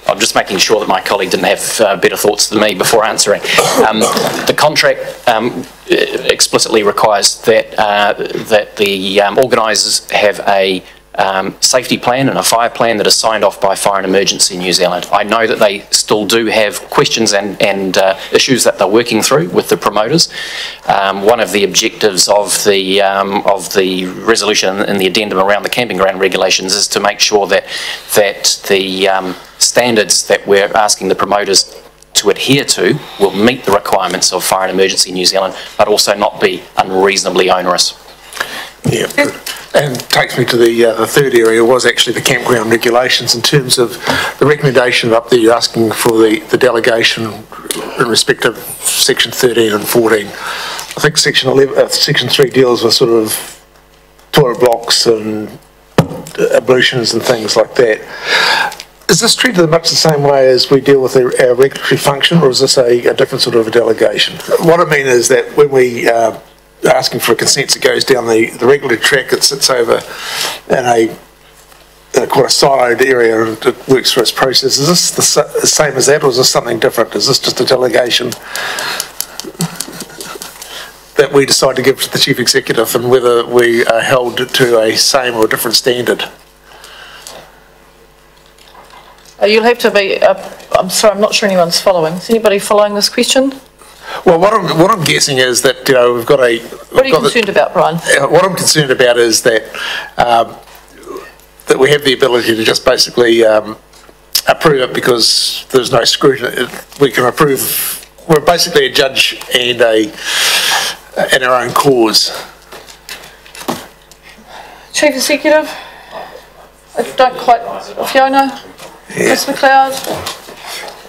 I'm just making sure that my colleague didn't have better thoughts than me before answering. The contract explicitly requires that the organisers have a safety plan and a fire plan that is signed off by Fire and Emergency New Zealand. I know that they still do have questions and issues that they're working through with the promoters. One of the objectives of the resolution and the addendum around the camping ground regulations is to make sure that the standards that we're asking the promoters to adhere to will meet the requirements of Fire and Emergency New Zealand, but also not be unreasonably onerous. Yeah, good. And takes me to the third area, was actually the campground regulations in terms of the recommendation up there, you're asking for the delegation in respect of section 13 and 14. I think section 3 deals with sort of toilet blocks and ablutions and things like that. Is this treated much the same way as we deal with our regulatory function, or is this a different sort of a delegation? What I mean is that when we asking for a consent that goes down the regulatory track that sits over in quite a siloed area and it works through its process. Is this the same as that, or is this something different? Is this just a delegation that we decide to give to the Chief Executive, and whether we are held to a same or different standard? You'll have to be, I'm sorry, I'm not sure anyone's following. Is anybody following this question? Well, what I'm guessing is that we've got a. What are you concerned about, Brian? What I'm concerned about is that that we have the ability to just basically approve it because there's no scrutiny. We can approve. We're basically a judge and in our own cause. Chief Executive, I don't quite. Fiona, Chris McLeod.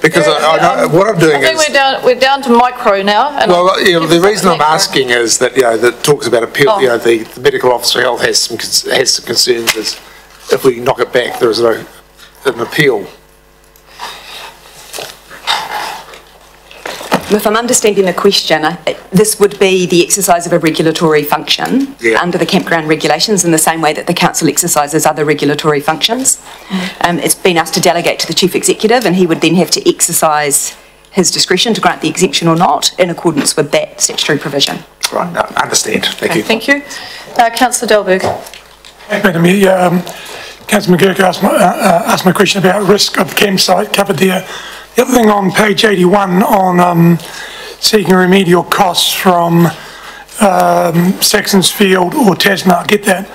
Because I know what I'm doing is. I think we're down to micro now. And well, the reason I'm asking is that that talks about appeal. The medical officer of health has some concerns. Is if we knock it back, there is an appeal. If I'm understanding the question, this would be the exercise of a regulatory function under the campground regulations in the same way that the council exercises other regulatory functions. It's been asked to delegate to the Chief Executive, and he would then have to exercise his discretion to grant the exemption or not in accordance with that statutory provision. Right, no, I understand. Thank you. Thank you. Councillor Delberg. Thank you, Madam Mayor. Councillor McGurk asked my question about risk of campsite covered there. The other thing on page 81 on seeking remedial costs from Saxon's Field or Tasman, I get that.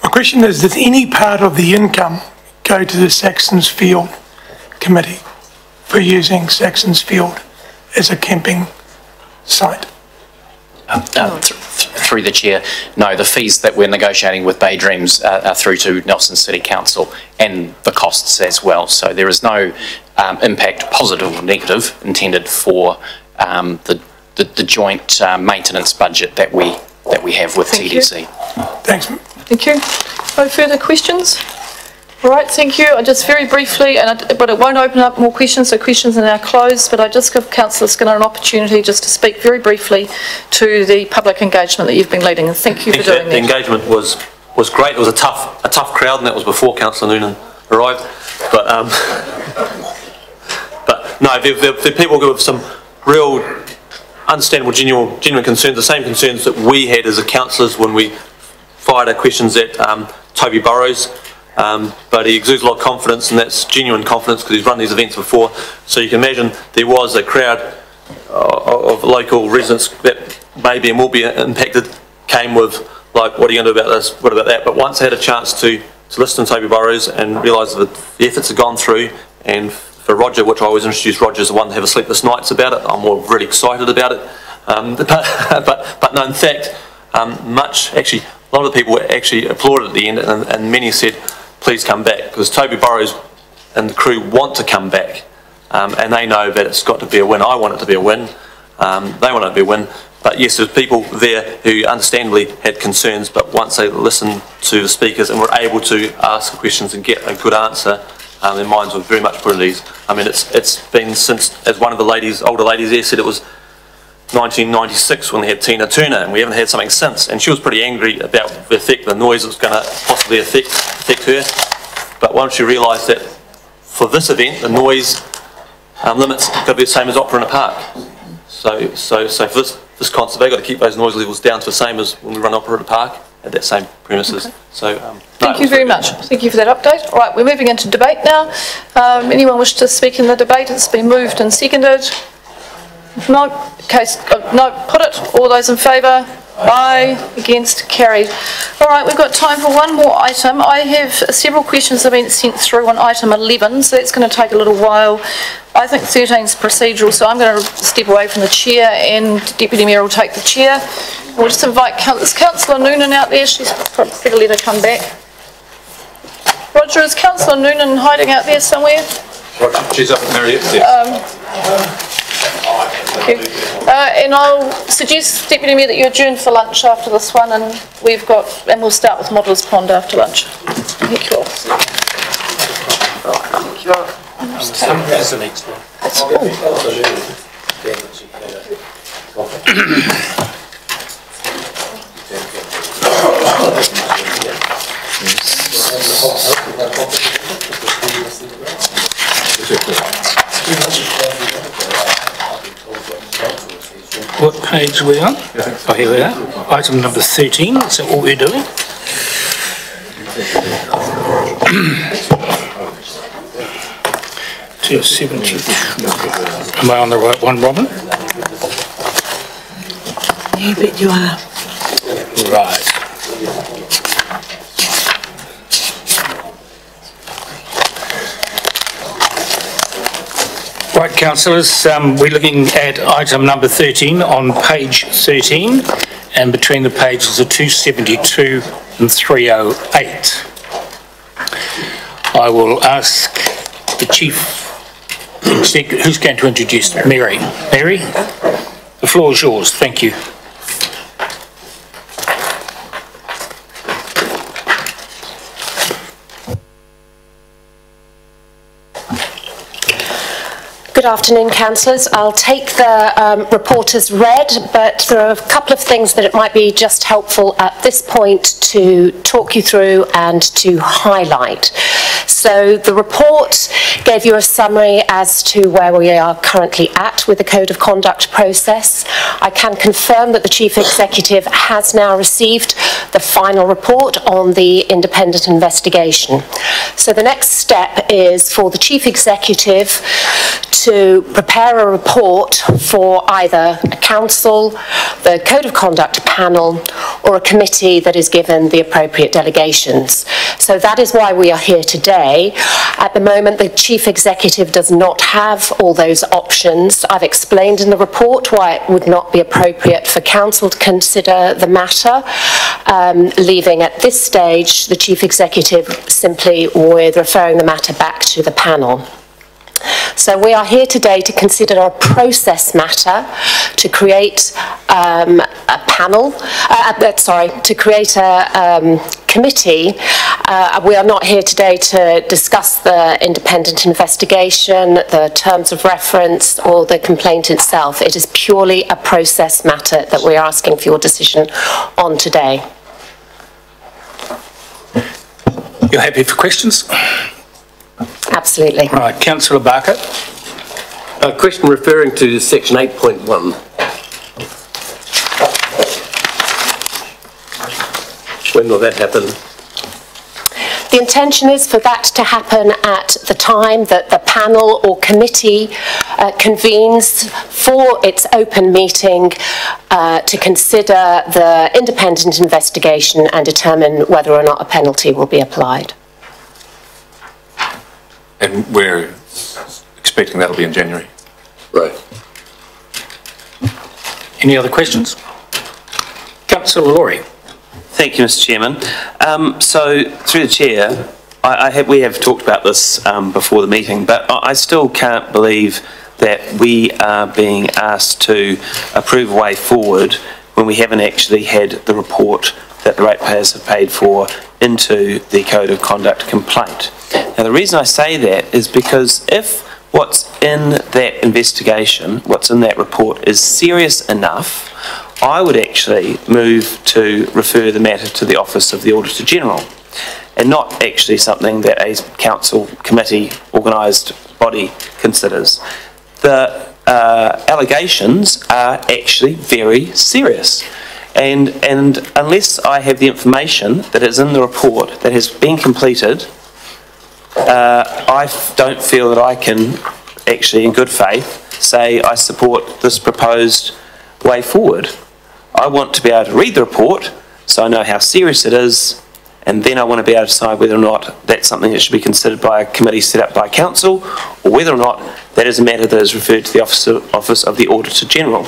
My question is, does any part of the income go to the Saxon's Field Committee for using Saxon's Field as a camping site? Through the chair, no, the fees that we're negotiating with Bay Dreams are through to Nelson City Council and the costs as well. So there is no impact, positive or negative, intended for the joint maintenance budget that we have with TDC. Thanks. Thank you. No further questions? All right, thank you. I just very briefly, but it won't open up more questions, so questions are now closed, but I just give Councillor Skinner an opportunity just to speak very briefly to the public engagement that you've been leading, and thank you for doing that. The engagement was great. It was a tough crowd, and that was before Councillor Noonan arrived. But no, the people who have some real understandable, genuine concerns, the same concerns that we had as a councillors when we fired our questions at Toby Burrows. But he exudes a lot of confidence, and that's genuine confidence because he's run these events before. So you can imagine there was a crowd of local residents that maybe and will be impacted, came with like, what are you going to do about this, what about that? But once I had a chance to listen to Toby Burrows and realise that the efforts have gone through, and for Roger, which I always introduce Roger as the one to have a sleepless nights about it, I'm really excited about it. But no, in fact, a lot of the people actually applauded at the end, and many said, please come back, because Toby Burrows and the crew want to come back, and they know that it's got to be a win. I want it to be a win. They want it to be a win. But yes, there's people there who understandably had concerns, but once they listened to the speakers and were able to ask questions and get a good answer, their minds were very much put at ease. I mean, it's been since, as one of the older ladies there said, it was 1996 when they had Tina Turner, and we haven't had something since, and she was pretty angry about the effect the noise was going to possibly affect her. But once you realise that for this event the noise limits are going to be the same as Opera in a Park, so for this concert they've got to keep those noise levels down to the same as when we run Opera in a Park at that same premises. Okay. So thank you very much. Thank you for that update. All right, we're moving into debate now. Anyone wish to speak in the debate? It's been moved and seconded. No, put it. All those in favour? Aye. Against? Carried. All right, we've got time for one more item. I have several questions that have been sent through on item 11, so that's going to take a little while. I think 13 is procedural, so I'm going to step away from the chair, and Deputy Mayor will take the chair. We'll just invite Councillor Noonan out there. She's better let her come back. Roger, is Councillor Noonan hiding out there somewhere? Roger, she's up at Marriott. Yes. Thank you. And I'll suggest, Deputy Mayor, that you adjourn for lunch after this one, and we'll start with Modellers Pond after lunch. Thank you all. Thank you all. That's the next one. What page are we on? Oh, here we are. Item number 13, is that what we're doing? Am I on the right one, Robin? Yeah, but you are. Right. Right, councillors, we're looking at item number 13 on page 13, and between the pages are 272 and 308. I will ask the Chief Executive, who's going to introduce Mary? Mary, the floor is yours. Thank you. Good afternoon, councillors. I'll take the report as read, but there are a couple of things that it might be just helpful at this point to talk you through and to highlight. So the report gave you a summary as to where we are currently at with the Code of Conduct process. I can confirm that the Chief Executive has now received the final report on the independent investigation. So the next step is for the Chief Executive to prepare a report for either a council, the Code of Conduct panel, or a committee that is given the appropriate delegations. So that is why we are here today. At the moment, the Chief Executive does not have all those options. I've explained in the report why it would not be appropriate for council to consider the matter, leaving at this stage the Chief Executive simply with referring the matter back to the panel. So we are here today to consider a process matter to create a panel, to create a committee. We are not here today to discuss the independent investigation, the terms of reference, or the complaint itself. It is purely a process matter that we are asking for your decision on today. You're happy for questions? Absolutely. Right, Councillor Barker. A question referring to section 8.1. When will that happen? The intention is for that to happen at the time that the panel or committee convenes for its open meeting to consider the independent investigation and determine whether or not a penalty will be applied. And we're expecting that'll be in January. Right. Any other questions? Councillor Laurie. Thank you, Mr. Chairman. So, through the chair, we have talked about this before the meeting, but I still can't believe that we are being asked to approve a way forward when we haven't actually had the report that the ratepayers have paid for into the Code of Conduct complaint. Now, the reason I say that is because if what's in that investigation, what's in that report is serious enough, I would actually move to refer the matter to the Office of the Auditor General, and not actually something that a council committee organised body considers. The allegations are actually very serious. And unless I have the information that is in the report that has been completed, I don't feel that I can actually, in good faith, say I support this proposed way forward. I want to be able to read the report so I know how serious it is, and then I want to be able to decide whether or not that's something that should be considered by a committee set up by council, or whether or not that is a matter that is referred to the Office of the Auditor General.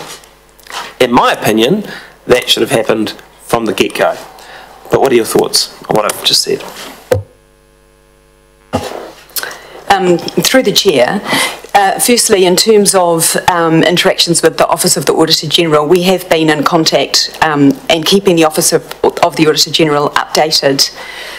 In my opinion, that should have happened from the get-go. But what are your thoughts on what I've just said? Through the chair, firstly, in terms of interactions with the Office of the Auditor General, we have been in contact and keeping the Office of the Auditor General updated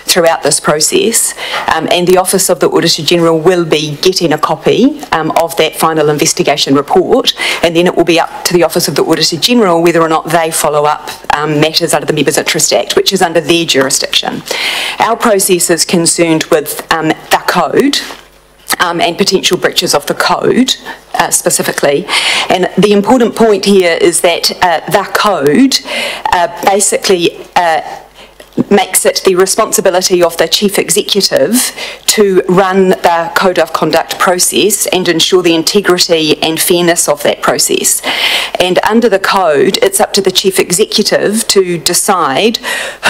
throughout this process, and the Office of the Auditor General will be getting a copy of that final investigation report, and then it will be up to the Office of the Auditor General whether or not they follow up matters under the Members' Interest Act, which is under their jurisdiction. Our process is concerned with the code, and potential breaches of the code specifically. And the important point here is that the code basically makes it the responsibility of the Chief Executive to run the Code of Conduct process and ensure the integrity and fairness of that process. And under the code, it's up to the Chief Executive to decide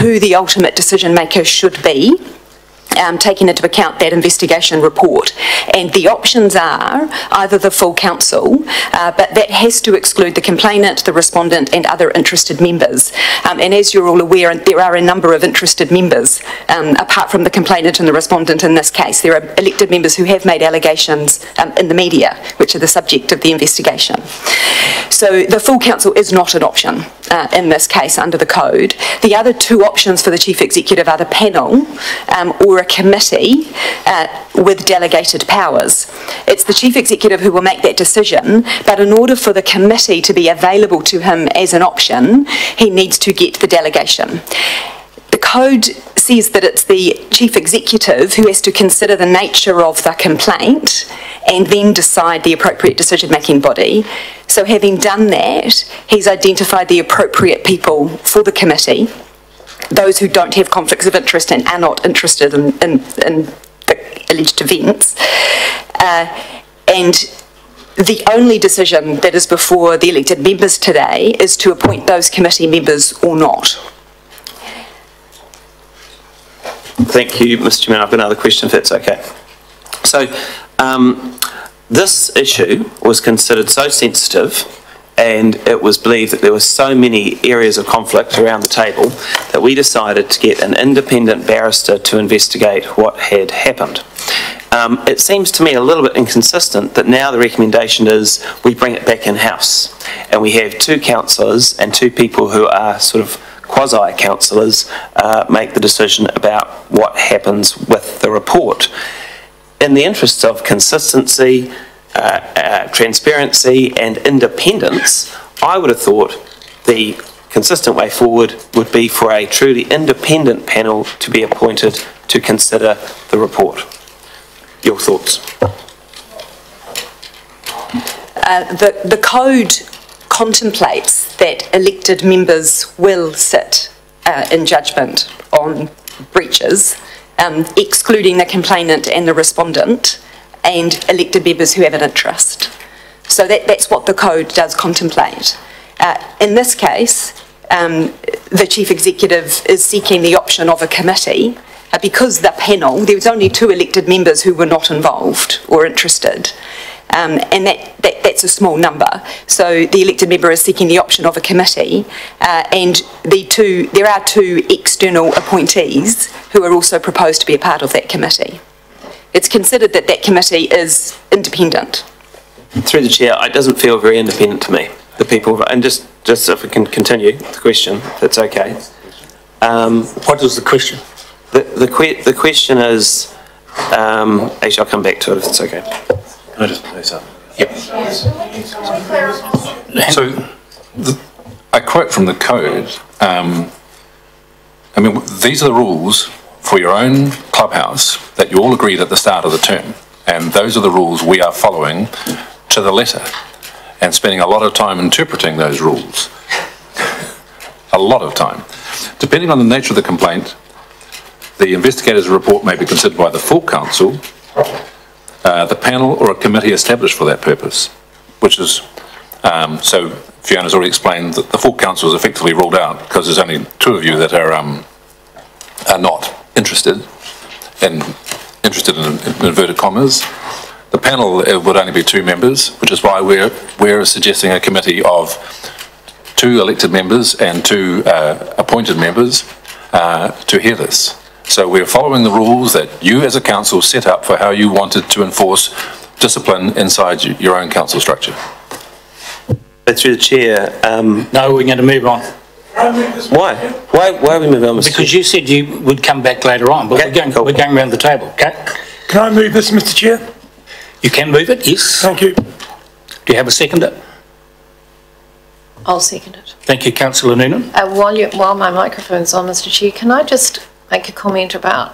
who the ultimate decision maker should be, taking into account that investigation report. And the options are either the full council, but that has to exclude the complainant, the respondent and other interested members. And as you're all aware, there are a number of interested members, apart from the complainant and the respondent in this case. There are elected members who have made allegations in the media, which are the subject of the investigation. So the full council is not an option in this case under the code. The other two options for the Chief Executive are the panel or a committee with delegated powers. It's the Chief Executive who will make that decision, but in order for the committee to be available to him as an option, he needs to get the delegation. The code says that it's the Chief Executive who has to consider the nature of the complaint and then decide the appropriate decision-making body. So having done that, he's identified the appropriate people for the committee, those who don't have conflicts of interest and are not interested in the alleged events, and the only decision that is before the elected members today is to appoint those committee members or not. Thank you, Mr. Chairman. I've got another question, if that's okay. So, this issue was considered so sensitive, and it was believed that there were so many areas of conflict around the table that we decided to get an independent barrister to investigate what had happened. It seems to me a little bit inconsistent that now the recommendation is we bring it back in-house, and we have two councillors and two people who are sort of quasi-councillors make the decision about what happens with the report. In the interests of consistency, transparency and independence, I would have thought the consistent way forward would be for a truly independent panel to be appointed to consider the report. Your thoughts? The code contemplates that elected members will sit in judgment on breaches, excluding the complainant and the respondent, and elected members who have an interest. So that's what the code does contemplate. In this case, the Chief Executive is seeking the option of a committee because the panel, there was only 2 elected members who were not involved or interested. And that's a small number. So the elected member is seeking the option of a committee, and there are 2 external appointees who are also proposed to be a part of that committee. It's considered that that committee is independent. Through the chair, it doesn't feel very independent to me. The people, and just if we can continue the question, if it's okay. What is the question? The question is, actually I'll come back to it if it's okay. Can I just say something? Yep. So, I quote from the code, I mean, these are the rules for your own clubhouse that you all agreed at the start of the term, and those are the rules we are following to the letter, and spending a lot of time interpreting those rules. A lot of time. Depending on the nature of the complaint, the investigator's report may be considered by the full council, the panel or a committee established for that purpose, which is, so Fiona's already explained that the full council is effectively ruled out because there's only 2 of you that are not interested in inverted commas. The panel would only be 2 members, which is why we're suggesting a committee of 2 elected members and 2 appointed members to hear this. So we're following the rules that you as a council set up for how you wanted to enforce discipline inside your own council structure. Through the chair. No, we're going to move on. Why? Why are we moving on, Mr. Because you said you would come back later on, but we're going around the table, okay? Can I move this, Mr. Chair? You can move it, yes. Thank you. Do you have a seconder? I'll second it. Thank you, Councillor Noonan. While my microphone's on, Mr. Chair, can I just make a comment about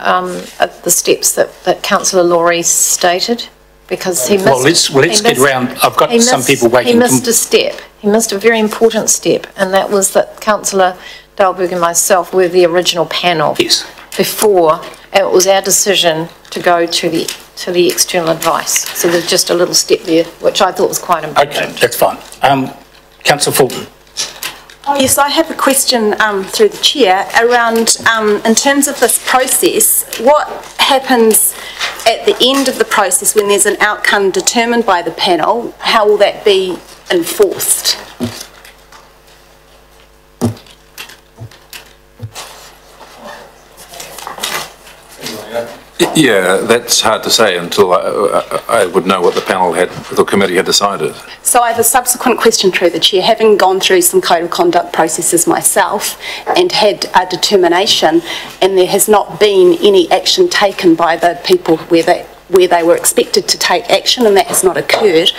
the steps that Councillor Laurie stated? Because he missed... Well, let's get around. I've got some people waiting. He missed a step. He missed a very important step, and that was that Councillor Dalberg and myself were the original panel. Yes. Before, and it was our decision to go to the external advice. So there's just a little step there, which I thought was quite important. Okay, that's fine. Councillor Fulton. Yes, I have a question through the chair around, in terms of this process, what happens at the end of the process when there's an outcome determined by the panel? How will that be enforced? Yeah, that's hard to say until I would know what the panel had, the committee had decided. So I have a subsequent question through the chair. Having gone through some code of conduct processes myself and had a determination, and there has not been any action taken by the people where they were expected to take action, and that has not occurred,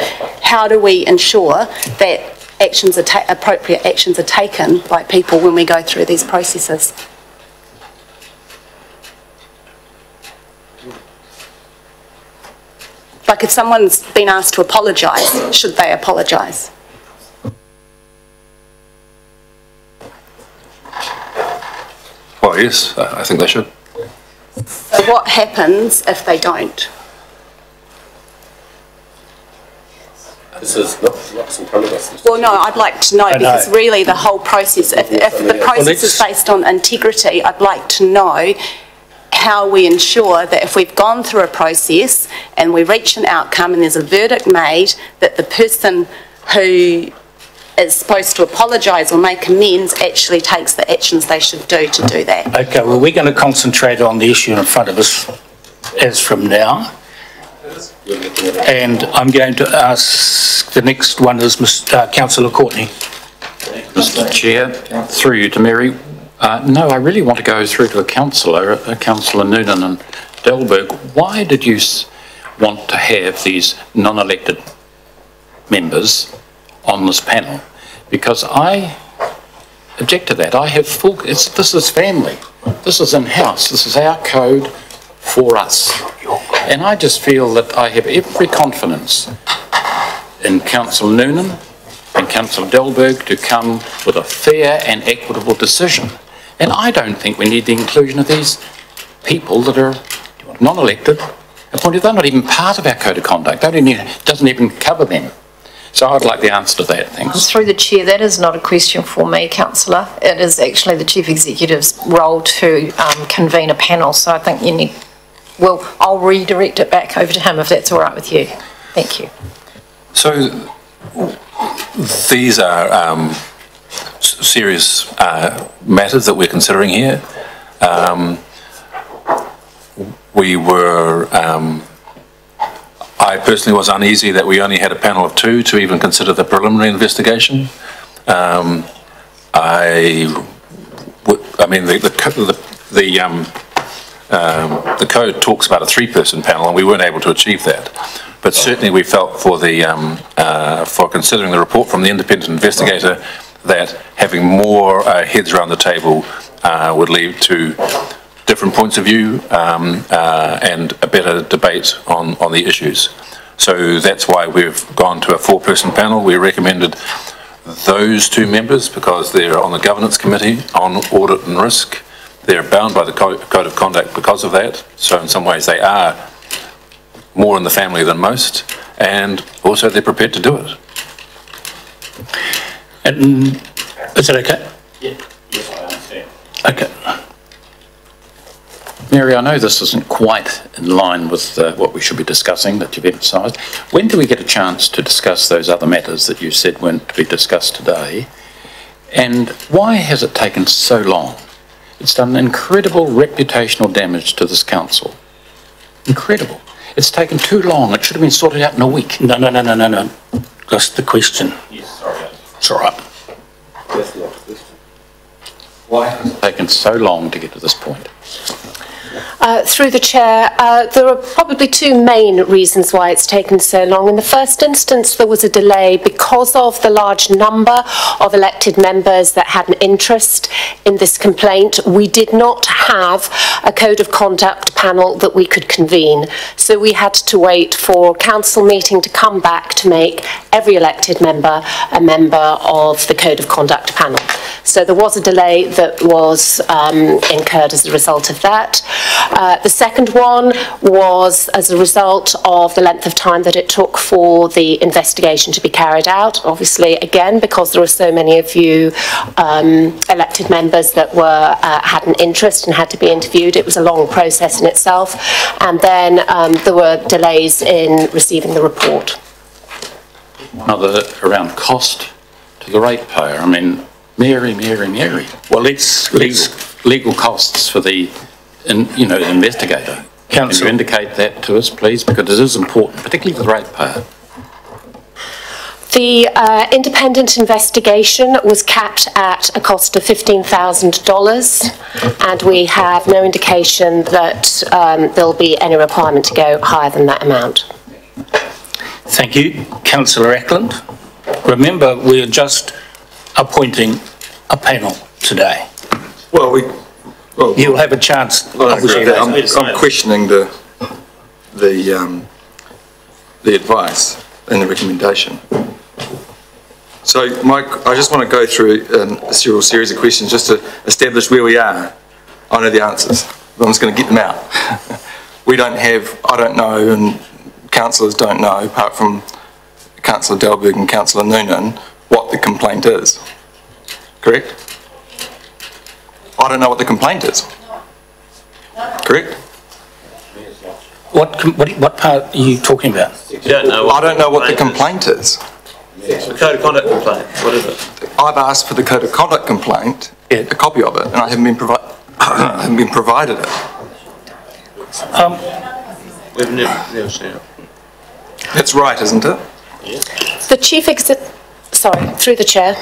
how do we ensure that appropriate actions are taken by people when we go through these processes? Like if someone's been asked to apologise, should they apologise? Well, yes, I think they should. So what happens if they don't? This is not what's in front of us. Well, no, I'd like to know, because really the whole process, if the process is based on integrity, I'd like to know how we ensure that if we've gone through a process and we reach an outcome and there's a verdict made, that the person who is supposed to apologise or make amends actually takes the actions they should do to do that. Okay, well, we're going to concentrate on the issue in front of us as from now. And I'm going to ask, the next one is Councillor Courtney. Mr Chair, through you to Mary. No, I really want to go through to Councillor Noonan and Delberg. Why did you want to have these non-elected members on this panel? Because I object to that. I have full, this is family. This is in-house. This is our code for us. And I just feel that I have every confidence in Councillor Noonan and Councillor Delberg to come with a fair and equitable decision. And I don't think we need the inclusion of these people that are non-elected, appointed. They're not even part of our code of conduct. It doesn't even cover them. So I'd like the answer to that, thanks. Through the Chair, that is not a question for me, Councillor. It is actually the Chief Executive's role to convene a panel, so I think you need, well, I'll redirect it back over to him if that's all right with you. Thank you. So these are serious matters that we're considering here. I personally was uneasy that we only had a panel of 2 to even consider the preliminary investigation. I mean, the code talks about a 3-person panel, and we weren't able to achieve that. But certainly we felt for considering the report from the independent investigator that having more heads around the table would lead to different points of view and a better debate on the issues. So that's why we've gone to a 4-person panel. We recommended those 2 members because they're on the governance committee on audit and risk. They're bound by the code of conduct because of that. So in some ways they are more in the family than most, and also they're prepared to do it. And is it okay? Yeah. Yes, I understand. Okay. Mary, I know this isn't quite in line with what we should be discussing that you've emphasised. When do we get a chance to discuss those other matters that you said weren't to be discussed today? And why has it taken so long? It's done incredible reputational damage to this council. Incredible. It's taken too long. It should have been sorted out in a week. No. That's the question. Yes, sorry. It's all right. That's not the question. Why has it taken so long to get to this point? Through the Chair, there are probably 2 main reasons why it's taken so long. In the first instance, there was a delay because of the large number of elected members that had an interest in this complaint. We did not have a code of conduct panel that we could convene, so we had to wait for council meeting to come back to make every elected member a member of the code of conduct panel. So there was a delay that was incurred as a result of that. The second one was as a result of the length of time that it took for the investigation to be carried out. Obviously, again, because there were so many of you elected members that had an interest and had to be interviewed, it was a long process in itself. And then there were delays in receiving the report. Another around cost to the ratepayer. I mean, Mary. Well, let's legal costs for the investigator. Can you indicate that to us, please? Because it is important, particularly for the ratepayer. The independent investigation was capped at a cost of $15,000, and we have no indication that there'll be any requirement to go higher than that amount. Thank you. Councillor Ackland. Remember, we're just appointing a panel today. Well, you'll have a chance. I'm questioning the advice and the recommendation. So, Mike, I just want to go through a series of questions just to establish where we are. I know the answers, but I'm just going to get them out. I don't know, and councillors don't know, apart from Councillor Dalberg and Councillor Noonan what the complaint is. Correct? I don't know what the complaint is. Correct? What part are you talking about? You don't know I don't know what the complaint is. The code of conduct complaint, what is it? I've asked for the code of conduct complaint, a copy of it, and I haven't been provided it. We've never seen it. That's right, isn't it? The Chief through the Chair.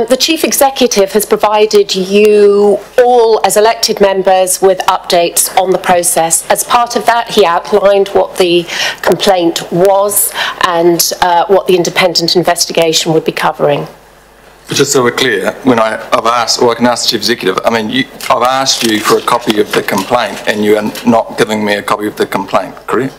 The Chief Executive has provided you all as elected members with updates on the process. As part of that, he outlined what the complaint was and what the independent investigation would be covering. Just so we're clear, when I've asked, or I can ask the Chief Executive, I mean, I've asked you for a copy of the complaint and you are not giving me a copy of the complaint, correct?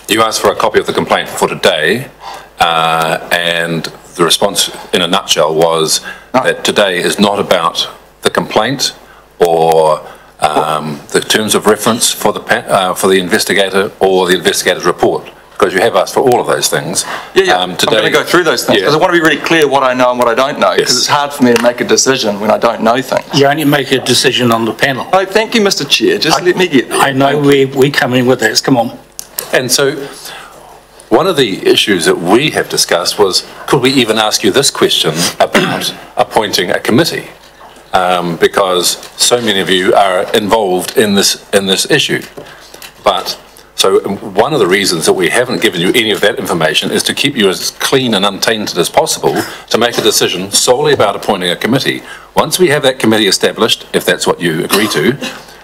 You asked for a copy of the complaint for today, and the response in a nutshell was that today is not about the complaint or the terms of reference for the investigator or the investigator's report, because you have asked for all of those things. Today, I'm going to go through those things because I want to be really clear what I know and what I don't know, because it's hard for me to make a decision when I don't know things. You only make a decision on the panel. Oh, thank you, Mr. Chair. Just let me get there. I know we come in with this. Come on. And so one of the issues that we have discussed was, could we even ask you this question about appointing a committee? Because so many of you are involved in this issue. But so one of the reasons that we haven't given you any of that information is to keep you as clean and untainted as possible to make a decision solely about appointing a committee. Once we have that committee established, if that's what you agree to,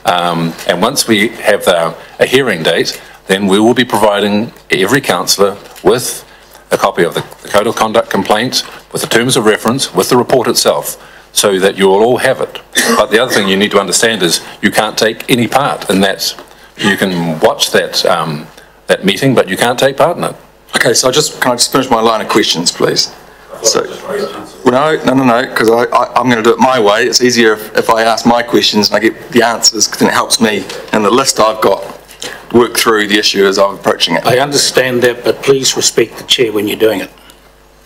and once we have a hearing date, then we will be providing every councillor with a copy of the Code of Conduct complaint, with the terms of reference, with the report itself, so that you will all have it. But the other thing you need to understand is you can't take any part in that. You can watch that meeting, but you can't take part in it. Okay, so can I just finish my line of questions, please? So, no, because I'm going to do it my way. It's easier if I ask my questions and I get the answers, because then it helps me in the list I've got work through the issue as I'm approaching it. I understand that, but please respect the Chair when you're doing it.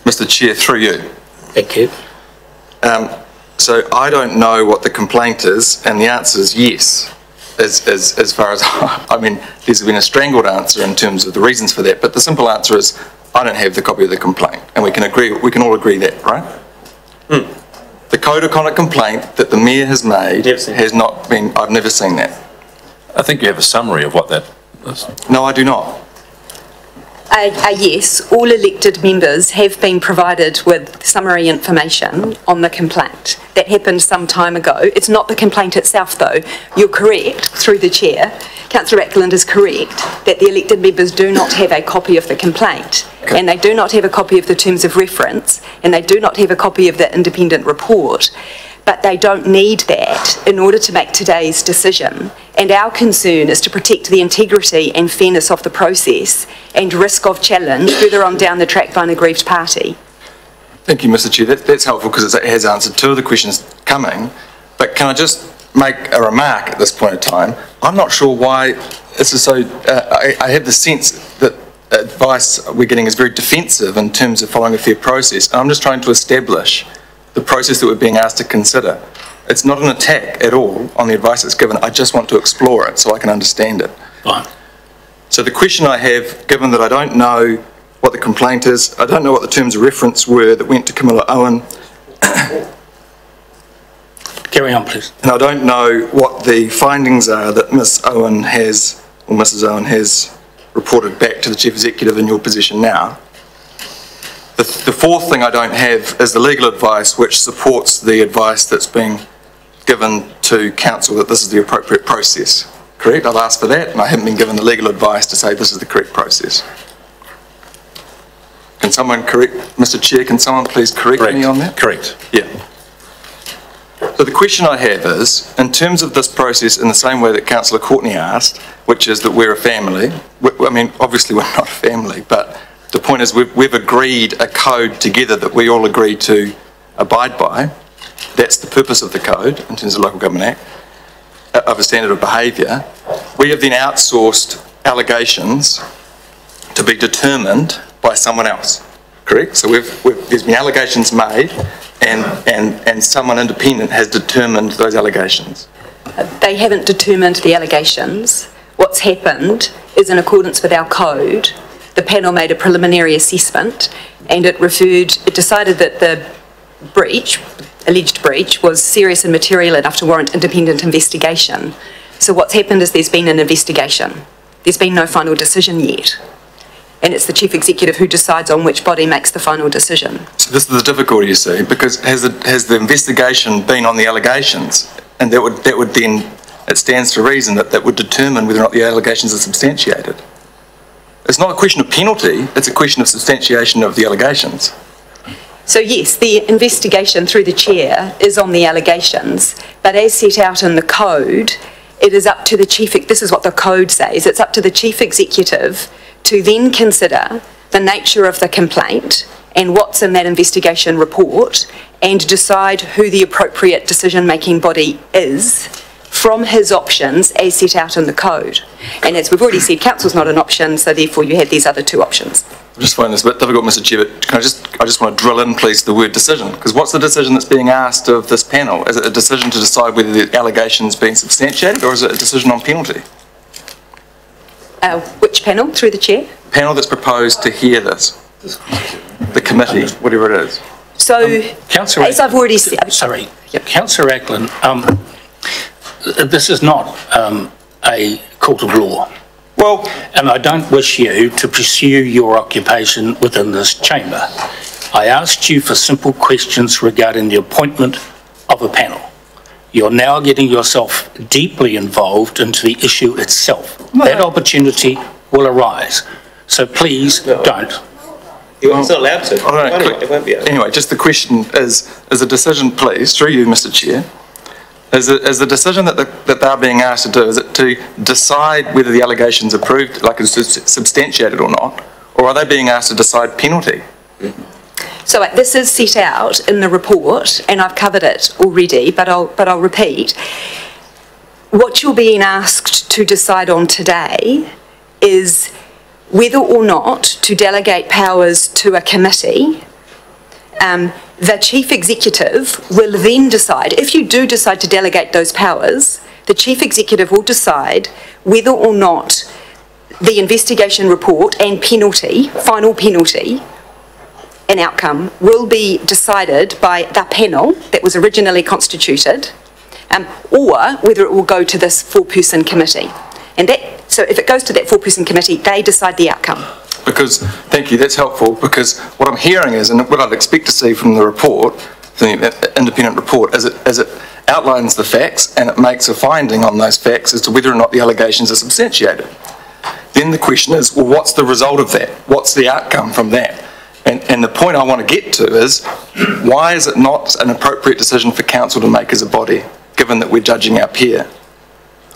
Mr. Chair, through you. Thank you. So I don't know what the complaint is, and the answer is yes. As far as, I mean, there's been a strangled answer in terms of the reasons for that, but the simple answer is I don't have the copy of the complaint, and we can all agree that, right? The Code of Conduct complaint that the Mayor has made has not been, I've never seen that. I think you have a summary of what that is. No, I do not. Yes, all elected members have been provided with summary information on the complaint. That happened some time ago. It's not the complaint itself, though. You're correct, through the Chair. Councillor Ackland is correct that the elected members do not have a copy of the complaint, and they do not have a copy of the terms of reference, and they do not have a copy of the independent report. But they don't need that in order to make today's decision. And our concern is to protect the integrity and fairness of the process and risk of challenge further on down the track by an aggrieved party. Thank you, Mr. Chair. That's helpful because it has answered two of the questions coming. But can I just make a remark at this point in time? I'm not sure why this is so... I have the sense that advice we're getting is very defensive in terms of following a fair process. And I'm just trying to establish the process that we're being asked to consider. It's not an attack at all on the advice that's given. I just want to explore it so I can understand it. Fine. So the question I have, given that I don't know what the complaint is, I don't know what the terms of reference were that went to Camilla Owen. Carry on, please. And I don't know what the findings are that Ms. Owen has, or Mrs. Owen has reported back to the Chief Executive in your position now. The fourth thing I don't have is the legal advice which supports the advice that's being given to Council that this is the appropriate process. Correct? I've asked for that and I haven't been given the legal advice to say this is the correct process. Can someone correct, Mr. Chair, can someone please correct me on that? Correct. Yeah. So the question I have is, in terms of this process in the same way that Councillor Courtney asked, which is that we're a family, I mean, obviously we're not a family, but the point is we've agreed a code together that we all agree to abide by. That's the purpose of the code in terms of Local Government Act, of a standard of behaviour. We have then outsourced allegations to be determined by someone else. correct? So there's been allegations made and someone independent has determined those allegations. They haven't determined the allegations. What's happened is, in accordance with our code, the panel made a preliminary assessment and it decided that the alleged breach, was serious and material enough to warrant independent investigation. So what's happened is there's been an investigation. There's been no final decision yet. And it's the Chief Executive who decides on which body makes the final decision. So this is the difficulty, you see, because has the investigation been on the allegations? And that would then, it stands to reason that would determine whether or not the allegations are substantiated. It's not a question of penalty, it's a question of substantiation of the allegations. So yes, the investigation through the chair is on the allegations, but as set out in the code, it is up to the this is what the code says, it's up to the Chief Executive to then consider the nature of the complaint and what's in that investigation report and decide who the appropriate decision-making body is from his options as set out in the code. And as we've already said, council's not an option, so therefore you have these other two options. I just find this a bit difficult, Mr. Chair, but I just want to drill in, please, the word decision, because what's the decision that's being asked of this panel? Is it a decision to decide whether the allegation's been substantiated, or is it a decision on penalty? Which panel? Through the chair? Panel that's proposed to hear this. The committee, whatever it is. So, as I've already said... Sorry, Councillor Ackland, this is not a court of law. Well... And I don't wish you to pursue your occupation within this chamber. I asked you for simple questions regarding the appointment of a panel. You're now getting yourself deeply involved into the issue itself. That opportunity will arise. So please don't. It's not allowed to. Anyway, just the question is a decision, please, through you, Mr. Chair, is the decision that they're being asked to do, is it to decide whether the allegations are proved, like it's substantiated or not, or are they being asked to decide penalty? So this is set out in the report, and I've covered it already, but I'll repeat. What you're being asked to decide on today is whether or not to delegate powers to a committee. The Chief Executive will then decide, if you do decide to delegate those powers, the Chief Executive will decide whether or not the investigation report and penalty, final penalty, and outcome will be decided by the panel that was originally constituted, or whether it will go to this four-person committee. And so if it goes to that four-person committee, they decide the outcome. Because, thank you, that's helpful, because what I'm hearing is, and what I'd expect to see from the report, the independent report, is it outlines the facts and it makes a finding on those facts as to whether or not the allegations are substantiated. Then the question is, well, what's the result of that? What's the outcome from that? And the point I want to get to is, why is it not an appropriate decision for council to make as a body, given that we're judging our peer?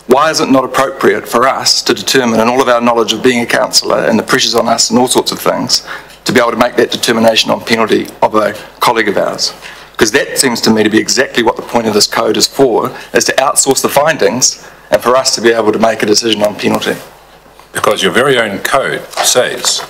Why is it not appropriate for us to determine, in all of our knowledge of being a councillor and the pressures on us and all sorts of things, to be able to make that determination on penalty of a colleague of ours? Because that seems to me to be exactly what the point of this code is for, is to outsource the findings and for us to be able to make a decision on penalty. Because your very own code says,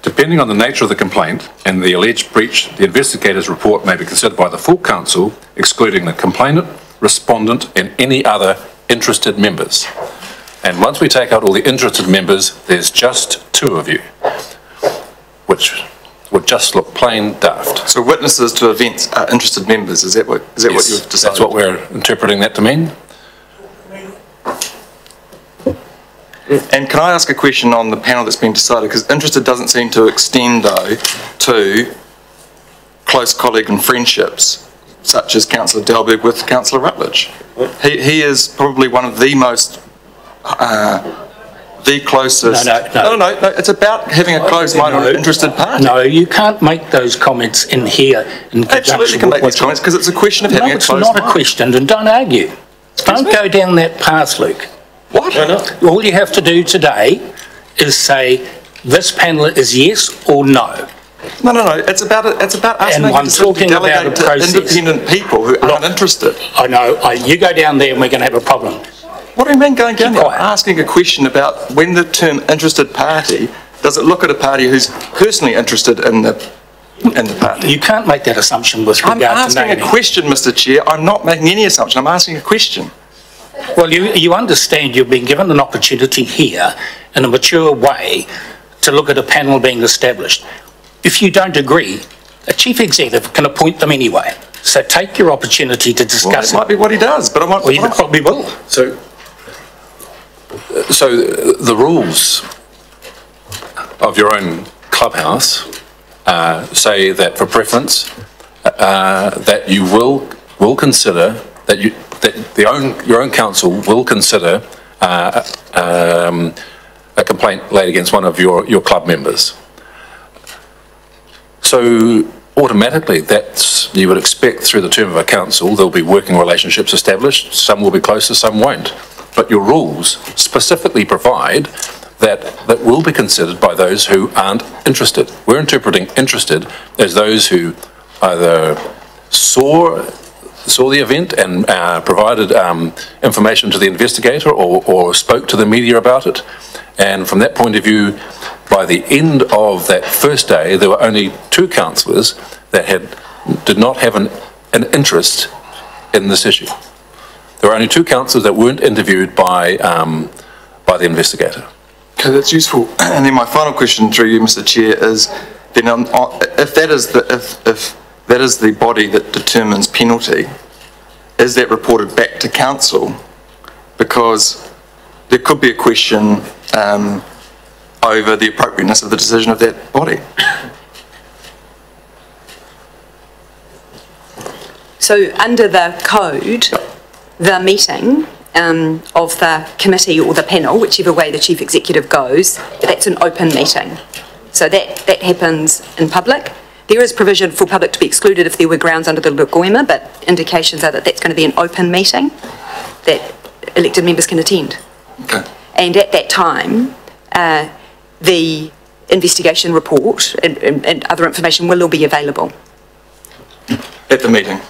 depending on the nature of the complaint and the alleged breach, the investigator's report may be considered by the full council, excluding the complainant, respondent and any other interested members. And once we take out all the interested members, there's just two of you, which would just look plain daft. So witnesses to events are interested members, is that what you've decided? That's what we're interpreting that to mean. And can I ask a question on the panel that's been decided? Because interested doesn't seem to extend, though, to close colleague and friendships, such as Councillor Dalberg with Councillor Rutledge. He is probably one of the most, the closest... No, it's about having a close-minded, interested party. No, you can't make those comments in here. Absolutely can make these comments, because it's a question of having a close mind. No, it's not a question, and don't argue. Don't go down that path, Luke. What? Why not? All you have to do today is say, this panel is yes or no. No. It's about us making a decision to delegate to independent people who aren't interested. I know. You go down there and we're going to have a problem. What do you mean going down there? I'm asking a question about when the term interested party Does it look at a party who's personally interested in the party? You can't make that assumption with regard to I'm asking naming. a question, Mr. Chair. I'm not making any assumption. I'm asking a question. Well, you understand you've been given an opportunity here in a mature way to look at a panel being established. If you don't agree, a chief executive can appoint them anyway. So take your opportunity to discuss Well, that might be what he does, but I might. Well, you probably will. So the rules of your own clubhouse say that for preference, that you will consider that your own council will consider a complaint laid against one of your club members. So automatically, you would expect through the term of a council there'll be working relationships established. Some will be closer, some won't. But your rules specifically provide that will be considered by those who aren't interested. We're interpreting interested as those who either saw the event and provided information to the investigator or spoke to the media about it. And from that point of view, by the end of that first day, there were only 2 councillors that did not have an interest in this issue. There were only 2 councillors that weren't interviewed by the investigator. Okay, that's useful. And then my final question through you, Mr. Chair, is then if that is the body that determines penalty, is that reported back to council? Because there could be a question over the appropriateness of the decision of that body. So under the code, the meeting of the committee or the panel, whichever way the chief executive goes, that's an open meeting. So that happens in public. There is provision for public to be excluded if there were grounds under the Goima, but indications are that that's going to be an open meeting that elected members can attend. Okay. And at that time, the investigation report and other information will all be available. At the meeting?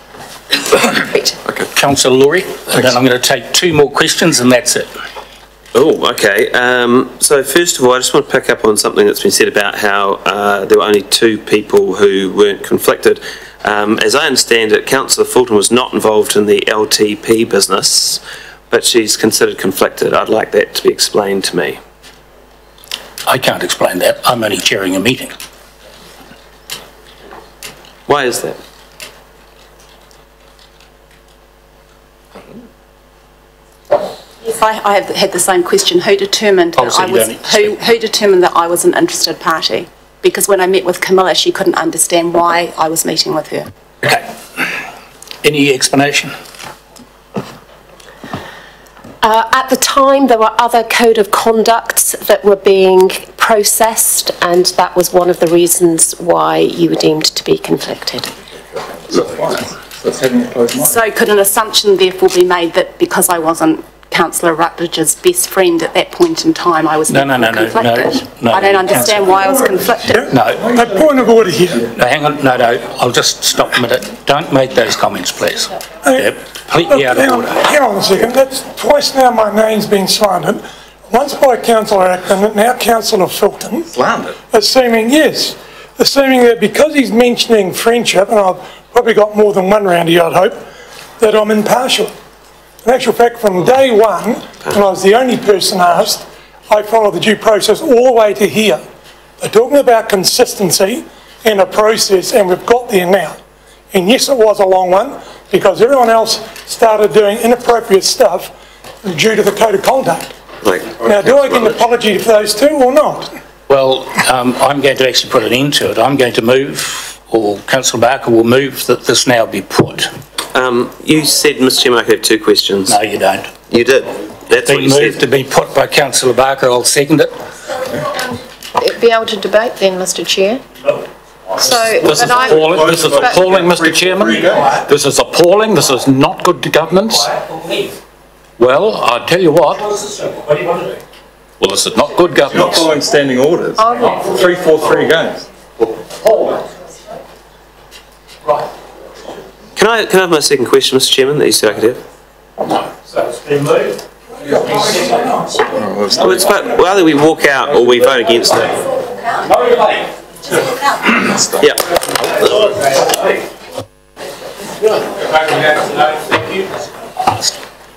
Right. Okay. Councillor Laurie, and then I'm going to take 2 more questions and that's it. Oh, okay. So first of all, I just want to pick up on something that's been said about how there were only 2 people who weren't conflicted. As I understand it, Councillor Fulton was not involved in the LTP business, but she's considered conflicted. I'd like that to be explained to me. I can't explain that. I'm only chairing a meeting. Why is that? Yes, I have had the same question. Who determined that who determined that I was an interested party? Because when I met with Camilla, she couldn't understand why I was meeting with her. Okay. Any explanation? At the time, there were other code of conducts that were being processed, and that was one of the reasons why you were deemed to be conflicted. So could an assumption therefore be made that because I wasn't Councillor Rutledge's best friend at that point in time, I was conflicted? No, I don't understand why I was conflicted. No. A point of order here. No, hang on, no, I'll just stop a minute. Don't make those comments, please. They're completely out of order. Hang on a second. That's twice now my name's been slandered. Once by Councillor Acton, now Councillor Fulton. Slandered? Assuming that because he's mentioning friendship, and I've probably got more than one round here, I'd hope, that I'm impartial. In actual fact, from day one, when I was the only person asked, I followed the due process all the way to here. They're talking about consistency and a process, and we've got there now. And yes, it was a long one, because everyone else started doing inappropriate stuff due to the code of conduct. Now, do I get an apology for those 2 or not? Well, I'm going to actually put an end to it. I'm going to move, or Councillor Barker will move, that this now be put. You said, Mr. Chairman, I could have 2 questions. No, you don't. You did. That's what you said. Moved to be put by Councillor Barker. I'll second it. Be able to debate then, Mr. Chair? So, This is appalling, Mr. Chairman. This is appalling. This is not good governance. Well, I'll tell you what. What do you want to do? Well, this is not good governance. Not following standing orders. 343 against. Right. Can I have my second question, Mr. Chairman, that you said I could have? No. So it's been moved. Well, it's about whether we walk out or we vote against it. No debate. Yeah. Thank you.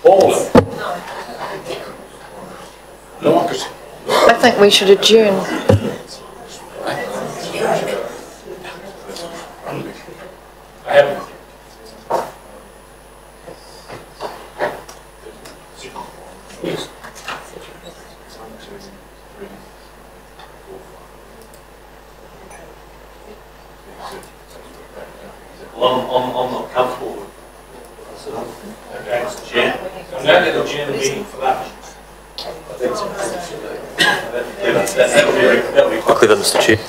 All of them. Democracy. I think we should adjourn. I haven't. I'm not comfortable with against the chair. I'm going to adjourn the meeting for that. That would be clever, Mr. Chair.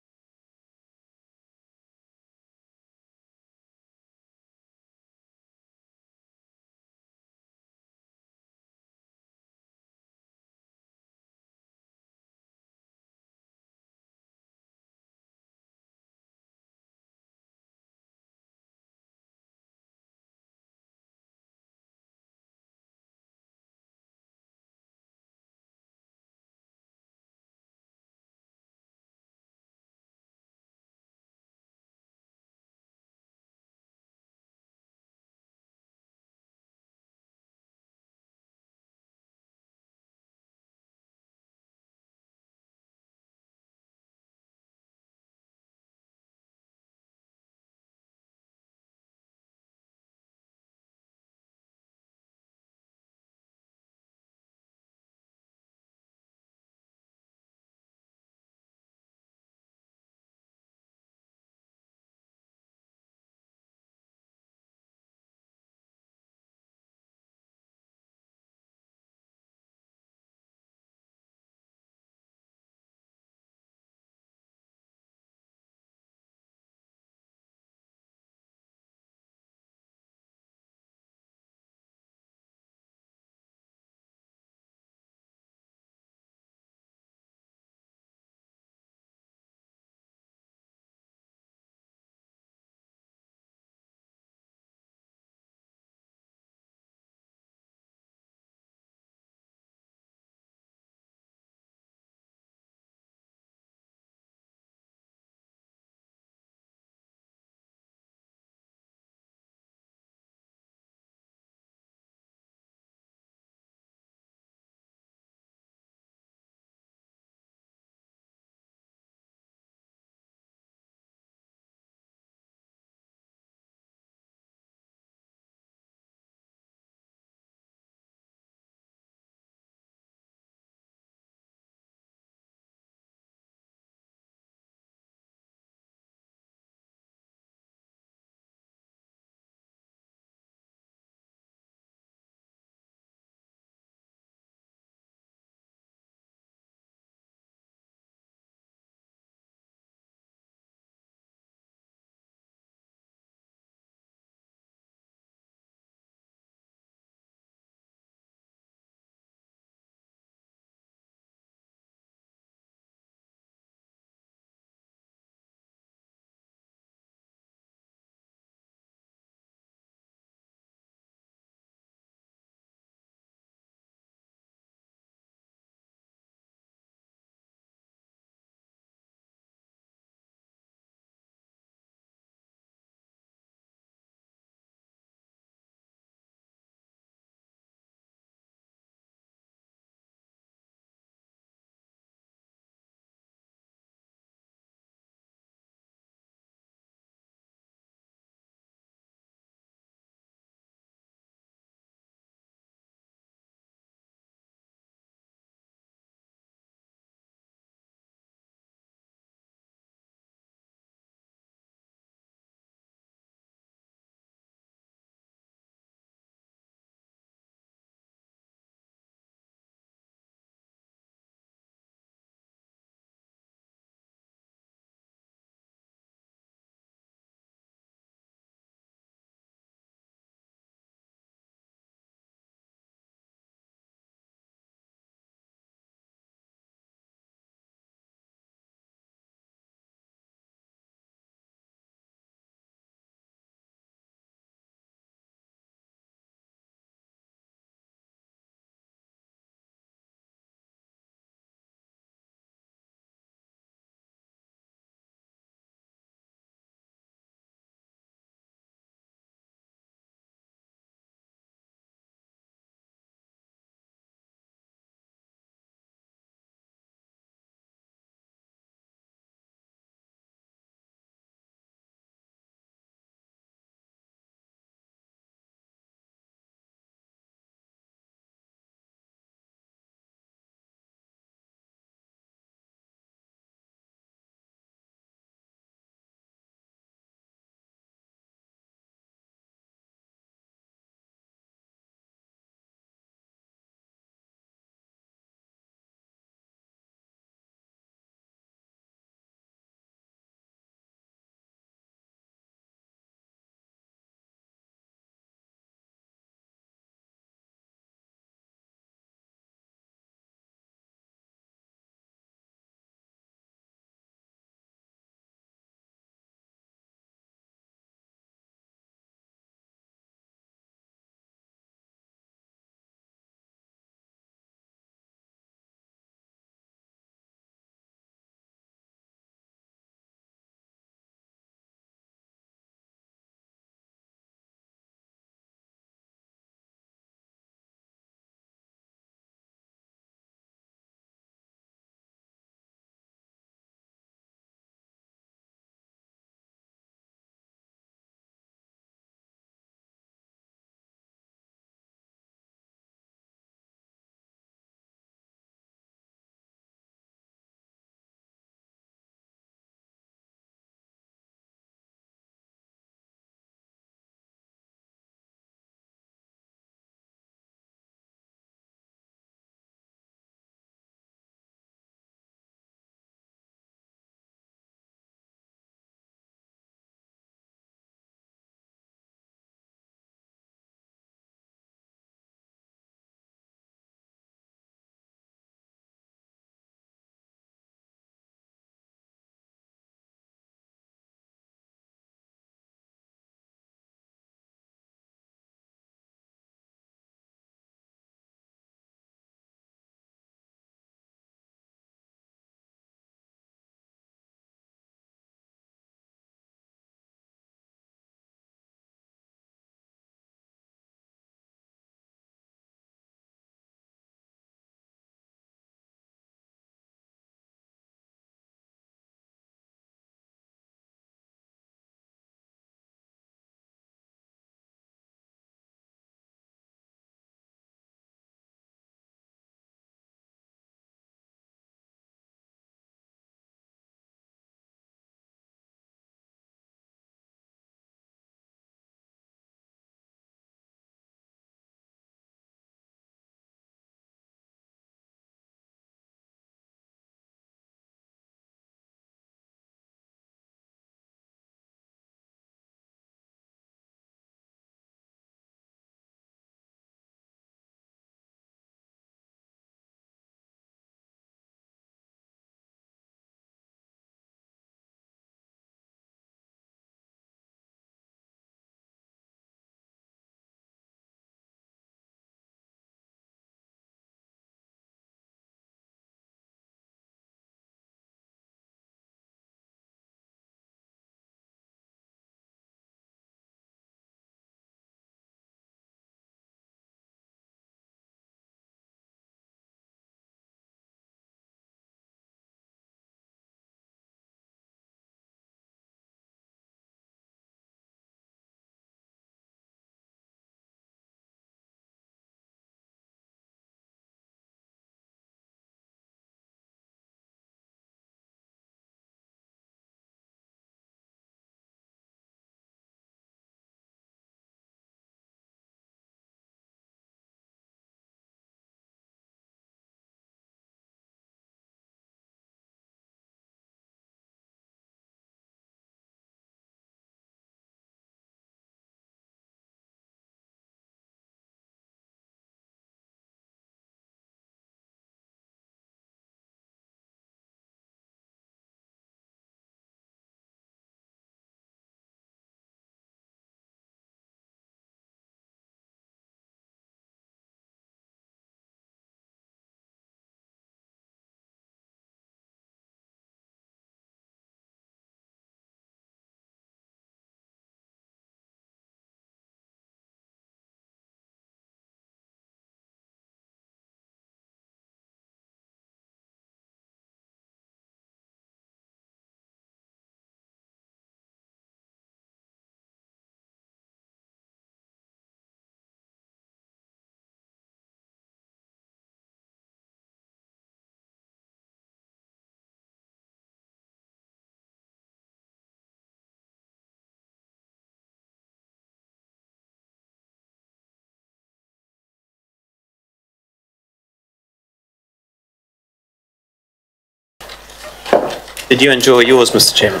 Did you enjoy yours, Mr Chairman?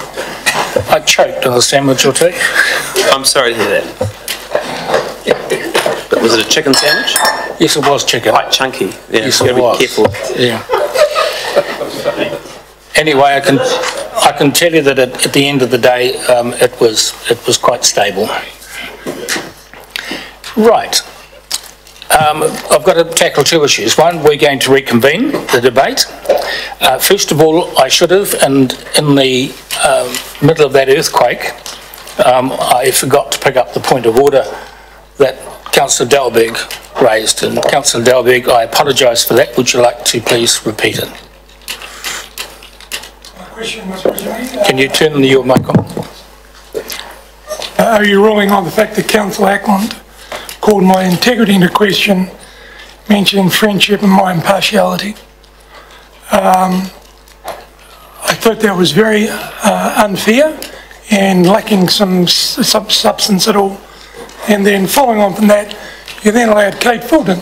I choked on a sandwich or two. I'm sorry to hear that. But was it a chicken sandwich? Yes, it was chicken. Quite chunky. Yeah, Yes, you've it got to was. be careful. Yeah. Anyway, I can tell you that at the end of the day, it was quite stable. Right. I've got to tackle two issues. One, we're going to reconvene the debate. First of all, I should have, and in the middle of that earthquake, I forgot to pick up the point of order that Councillor Dalberg raised. And Councillor Dalberg, I apologise for that. Would you like to please repeat it? Can you turn your mic on? Are you ruling on the fact that Councillor Ackland called my integrity into question, mentioning friendship and my impartiality? I thought that was very unfair and lacking some substance at all. And then following on from that, you then allowed Kate Fulton,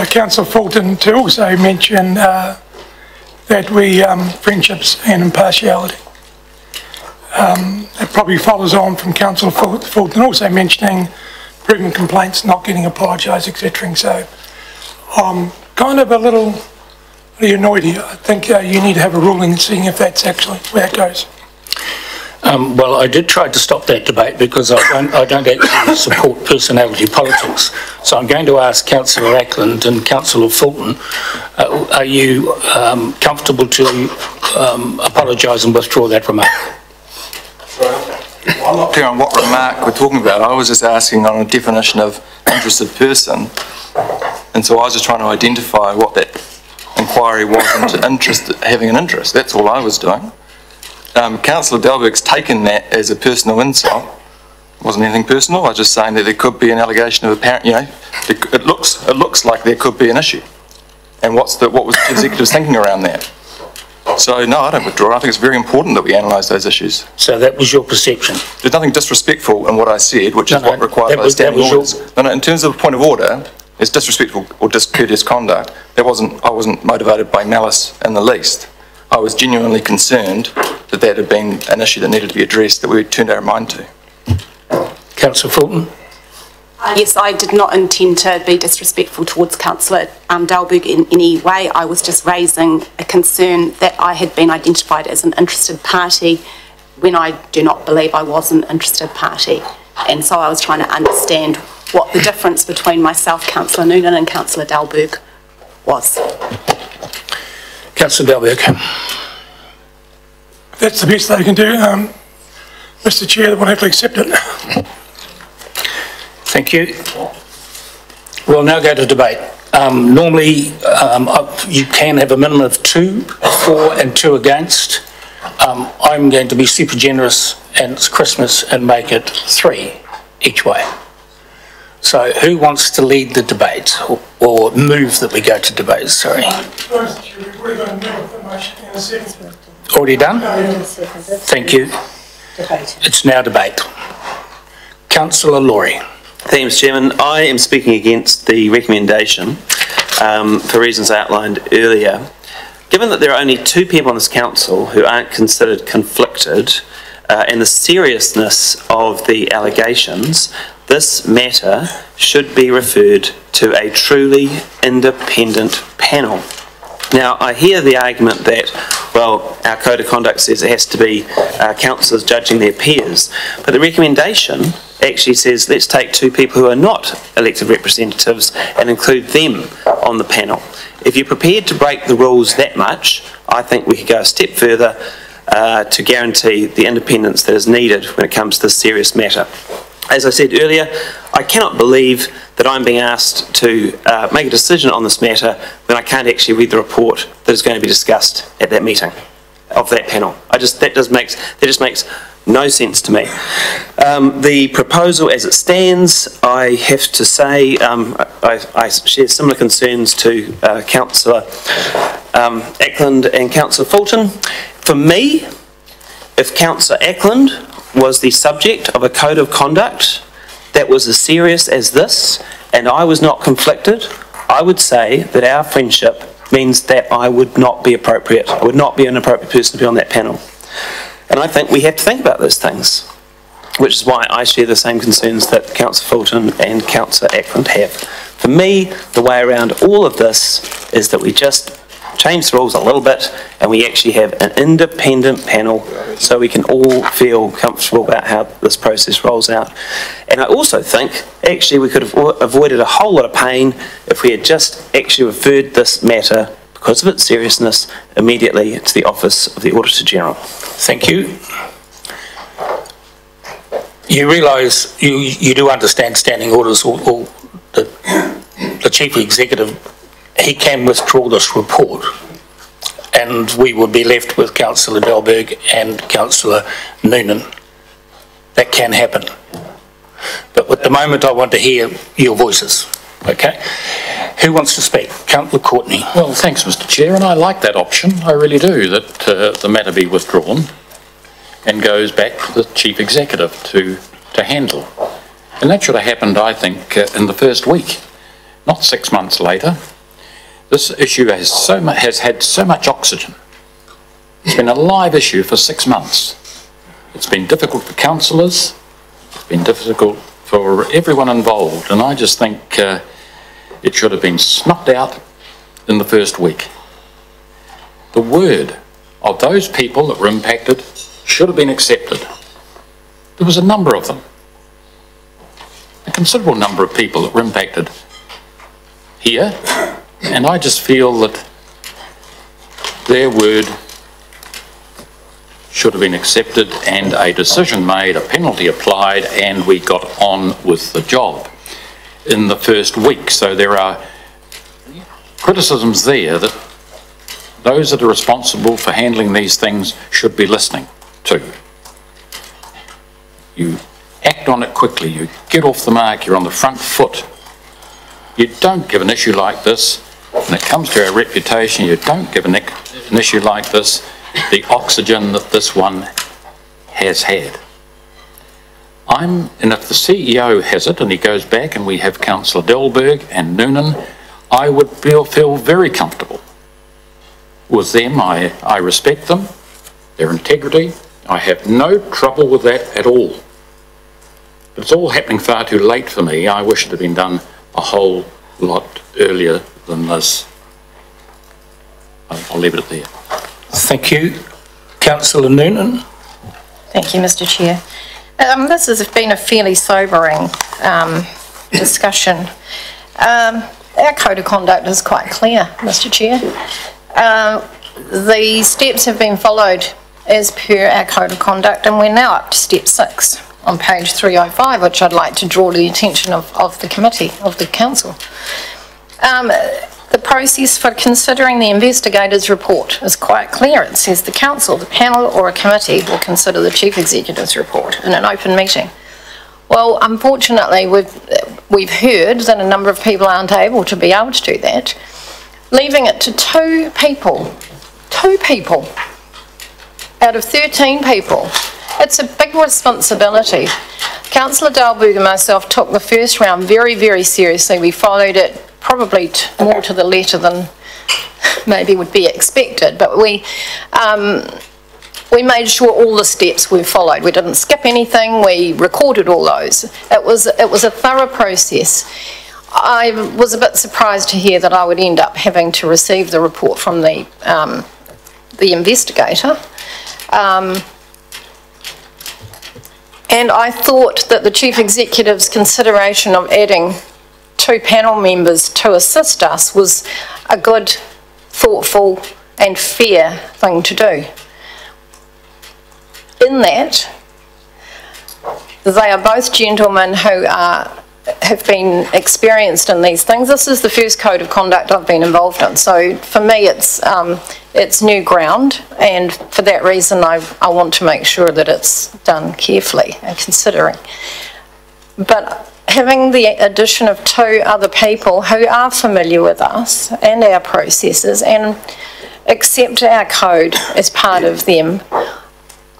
Councillor Fulton, to also mention that we friendships and impartiality. It probably follows on from Councillor Fulton also mentioning improvement complaints, not getting apologised, etc. So I'm kind of a little annoyed here. I think you need to have a ruling and seeing if that's actually where it goes. Well, I did try to stop that debate because I don't actually support personality politics. So I'm going to ask Councillor Ackland and Councillor Fulton, are you comfortable to apologise and withdraw that remark? I'm not clear on what remark we're talking about. I was just asking on a definition of interested person. And so I was just trying to identify what that inquiry was into having an interest. That's all I was doing. Councillor Dalberg's taken that as a personal insult. It wasn't anything personal. I was just saying that there could be an allegation of apparent, it looks like there could be an issue. And what was the executive's thinking around that? So no, I don't withdraw. I think it's very important that we analyse those issues. So that was your perception? There's nothing disrespectful in what I said, which is what required by the standing orders. No, in terms of a point of order, it's disrespectful or discourteous conduct. I wasn't motivated by malice in the least. I was genuinely concerned that that had been an issue that needed to be addressed, that we turned our mind to. Councillor Fulton? Yes, I did not intend to be disrespectful towards Councillor Dalberg in any way. I was just raising a concern that I had been identified as an interested party when I do not believe I was an interested party. And so I was trying to understand what the difference between myself, Councillor Noonan and Councillor Dalberg was. Councillor Dalberg. That's the best they can do. Mr Chair, we'll have to accept it. Thank you. We'll now go to debate. Normally, you can have a minimum of 2 for and 2 against. I'm going to be super generous, and it's Christmas, and make it 3 each way. So who wants to lead the debate, or move that we go to debate, sorry? Already done? Thank you. It's now debate. Councillor Laurie. Thank you, Mr Chairman. I am speaking against the recommendation for reasons I outlined earlier. Given that there are only 2 people on this council who aren't considered conflicted and the seriousness of the allegations, this matter should be referred to a truly independent panel. Now, I hear the argument that, well, our code of conduct says it has to be councillors judging their peers, but the recommendation actually says let's take 2 people who are not elected representatives and include them on the panel. If you're prepared to break the rules that much, I think we could go a step further to guarantee the independence that is needed when it comes to this serious matter. As I said earlier, I cannot believe that I'm being asked to make a decision on this matter when I can't actually read the report that is going to be discussed at that meeting of that panel. That just makes no sense to me. The proposal as it stands, I have to say, I share similar concerns to Councillor Ackland and Councillor Fulton. For me, if Councillor Ackland was the subject of a code of conduct that was as serious as this, and I was not conflicted, I would say that our friendship means that I would not be appropriate. I would not be an appropriate person to be on that panel. And I think we have to think about those things, which is why I share the same concerns that Councillor Fulton and Councillor Ackland have. For me, the way around all of this is that we just change the rules a little bit and we actually have an independent panel so we can all feel comfortable about how this process rolls out. And I also think actually we could have avoided a whole lot of pain if we had just actually referred this matter, because of its seriousness, immediately to the Office of the Auditor General. Thank you. You realise, you do understand standing orders, or the Chief Executive, he can withdraw this report and we would be left with Councillor Delberg and Councillor Noonan. That can happen. But at the moment I want to hear your voices, okay? Who wants to speak? Councillor Courtney. Well, thanks, Mr. Chair, and I like that option. I really do, that the matter be withdrawn and goes back to the Chief Executive to handle. And that should have happened, I think, in the first week, not 6 months later. This issue has had so much oxygen. It's been a live issue for 6 months. It's been difficult for councillors, it's been difficult for everyone involved, and I just think it should have been snuffed out in the first week. The word of those people that were impacted should have been accepted. There was a number of them, a considerable number of people that were impacted here, and I just feel that their word should have been accepted and a decision made, a penalty applied, and we got on with the job in the first week. So there are criticisms there that those that are responsible for handling these things should be listening to. You act on it quickly, you get off the mark, you're on the front foot. You don't give an issue like this, when it comes to our reputation, you don't give an issue like this the oxygen that this one has had. And if the CEO has it and he goes back and we have Councillor Delberg and Noonan, I would feel very comfortable with them. I respect them, their integrity. I have no trouble with that at all. But it's all happening far too late for me. I wish it had been done a whole lot earlier than this. I'll leave it at there. Thank you. Councillor Noonan. Thank you, Mr. Chair. This has been a fairly sobering discussion. Our code of conduct is quite clear, Mr. Chair. The steps have been followed as per our code of conduct, and we're now up to step 6 on page 305, which I'd like to draw to the attention of the committee, of the council. The process for considering the investigator's report is quite clear. It says the council, the panel or a committee will consider the Chief Executive's report in an open meeting. Well, unfortunately, we've heard that a number of people aren't able to do that, leaving it to two people out of 13 people. It's a big responsibility. Councillor Delberg and myself took the first round very, very seriously. We followed it probably more to the letter than maybe would be expected, but we made sure all the steps were followed. We didn't skip anything. We recorded all those. It was a thorough process. I was a bit surprised to hear that I would end up having to receive the report from the investigator. And I thought that the Chief Executive's consideration of adding 2 panel members to assist us was a good, thoughtful and fair thing to do. In that, they are both gentlemen who have been experienced in these things. This is the first code of conduct I've been involved in, so for me it's new ground, and for that reason I want to make sure that it's done carefully and considering. But having the addition of 2 other people who are familiar with us and our processes and accept our code as part of them,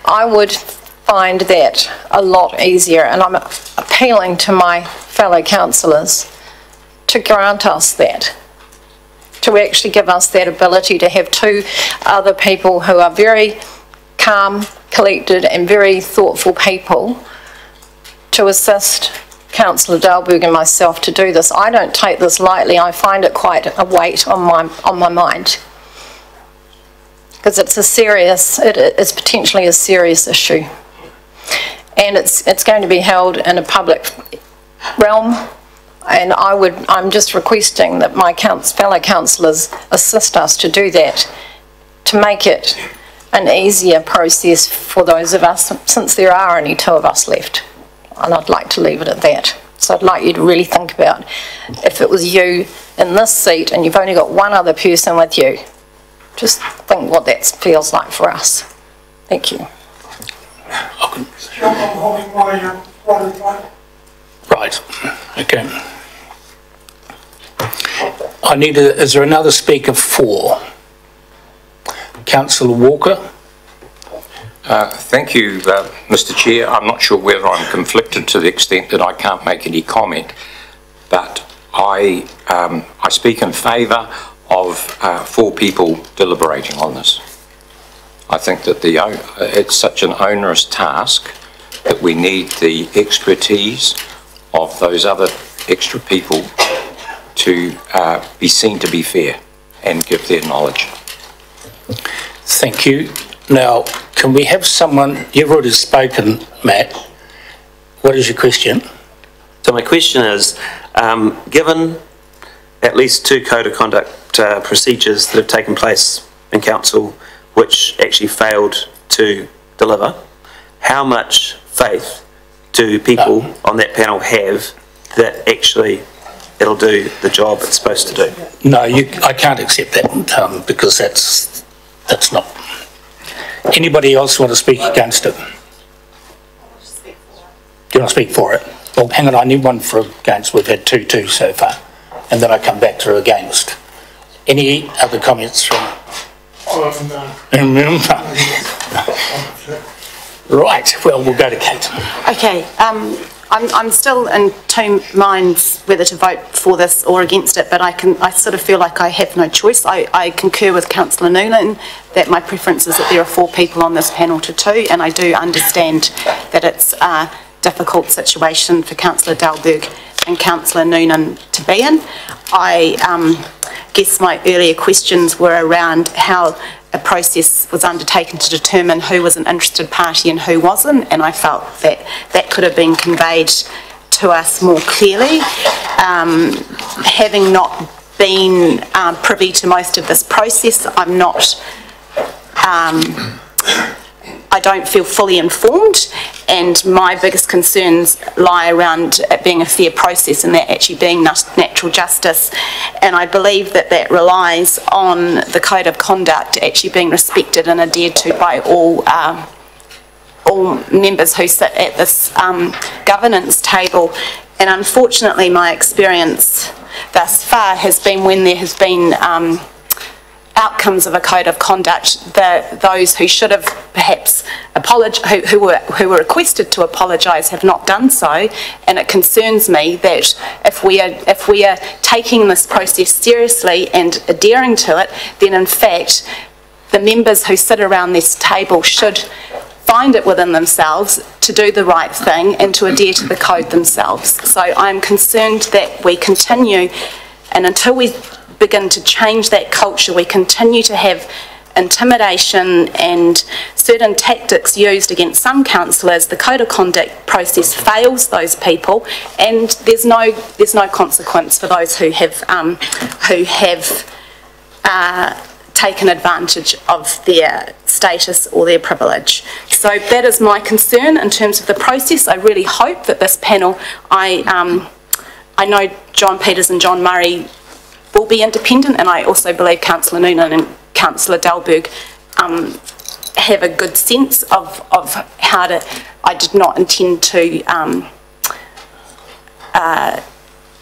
I would find that a lot easier, and I'm appealing to my fellow councillors to grant us that. to actually give us that ability to have two other people who are very calm, collected and very thoughtful people to assist Councillor Dalberg and myself to do this. I don't take this lightly. I find it quite a weight on my mind, because it's it's potentially a serious issue, and it's going to be held in a public realm. And I'm just requesting that my fellow councillors assist us to do that, to make it an easier process for those of us, since there are only two of us left. And I'd like to leave it at that. So I'd like you to really think about, if it was you in this seat and you've only got one other person with you, just think what that feels like for us. Thank you. Right, okay. Is there another speaker for? Councillor Walker? Thank you, Mr. Chair. I'm not sure whether I'm conflicted to the extent that I can't make any comment, but I speak in favour of 4 people deliberating on this. I think that it's such an onerous task that we need the expertise of those other extra people to be seen to be fair and give their knowledge. Thank you. Now, can we have someone, you've already spoken, Matt. What is your question? So my question is, given at least 2 code of conduct procedures that have taken place in council which actually failed to deliver, how much faith do people on that panel have that actually it'll do the job it's supposed to do? No, I can't accept that because that's not. Anybody else want to speak against it? Do you want to speak for it? Well, hang on, I need one for against. We've had 2 so far, and then I come back to against. Any other comments from? Right, well, we'll go to Kate. Okay, I'm still in two minds whether to vote for this or against it, but I sort of feel like I have no choice. I concur with Councillor Noonan that my preference is that there are 4 people on this panel to 2, and I do understand that it's a difficult situation for Councillor Dalberg and Councillor Noonan to be in. I guess my earlier questions were around how a process was undertaken to determine who was an interested party and who wasn't, and I felt that that could have been conveyed to us more clearly. Having not been privy to most of this process, I'm not, I don't feel fully informed, and my biggest concerns lie around it being a fair process and that actually being natural justice, and I believe that that relies on the code of conduct actually being respected and adhered to by all members who sit at this governance table. And unfortunately my experience thus far has been when there has been outcomes of a code of conduct, those who should have perhaps apologised, who were requested to apologise, have not done so, and it concerns me that if we are taking this process seriously and adhering to it, then in fact the members who sit around this table should find it within themselves to do the right thing and to adhere to the code themselves. So I'm concerned that we continue, and until we begin to change that culture, we continue to have intimidation and certain tactics used against some councillors. The code of conduct process fails those people, and there's no consequence for those who have taken advantage of their status or their privilege. So that is my concern in terms of the process. I really hope that this panel, I know John Peters and John Murray will be independent, and I also believe Councillor Noonan and Councillor Dalberg have a good sense of how to. I did not intend to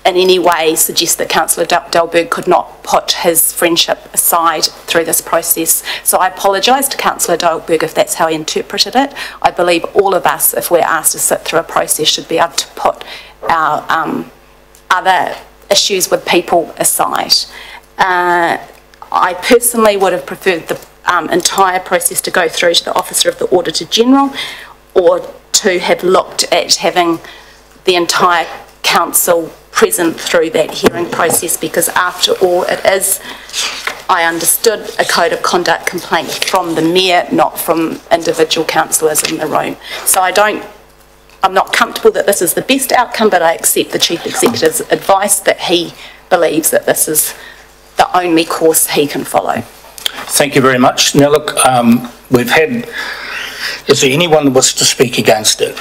in any way suggest that Councillor Dalberg could not put his friendship aside through this process. So I apologise to Councillor Dalberg if that's how he interpreted it. I believe all of us, if we're asked to sit through a process, should be able to put our other issues with people aside. I personally would have preferred the entire process to go through to the Officer of the Auditor General, or to have looked at having the entire council present through that hearing process, because after all, it is, I understood, a code of conduct complaint from the mayor, not from individual councillors in the room. So I'm not comfortable that this is the best outcome, but I accept the Chief Executive's advice that he believes that this is the only course he can follow. Thank you very much. Now look, we've had, is there anyone that wants to speak against it?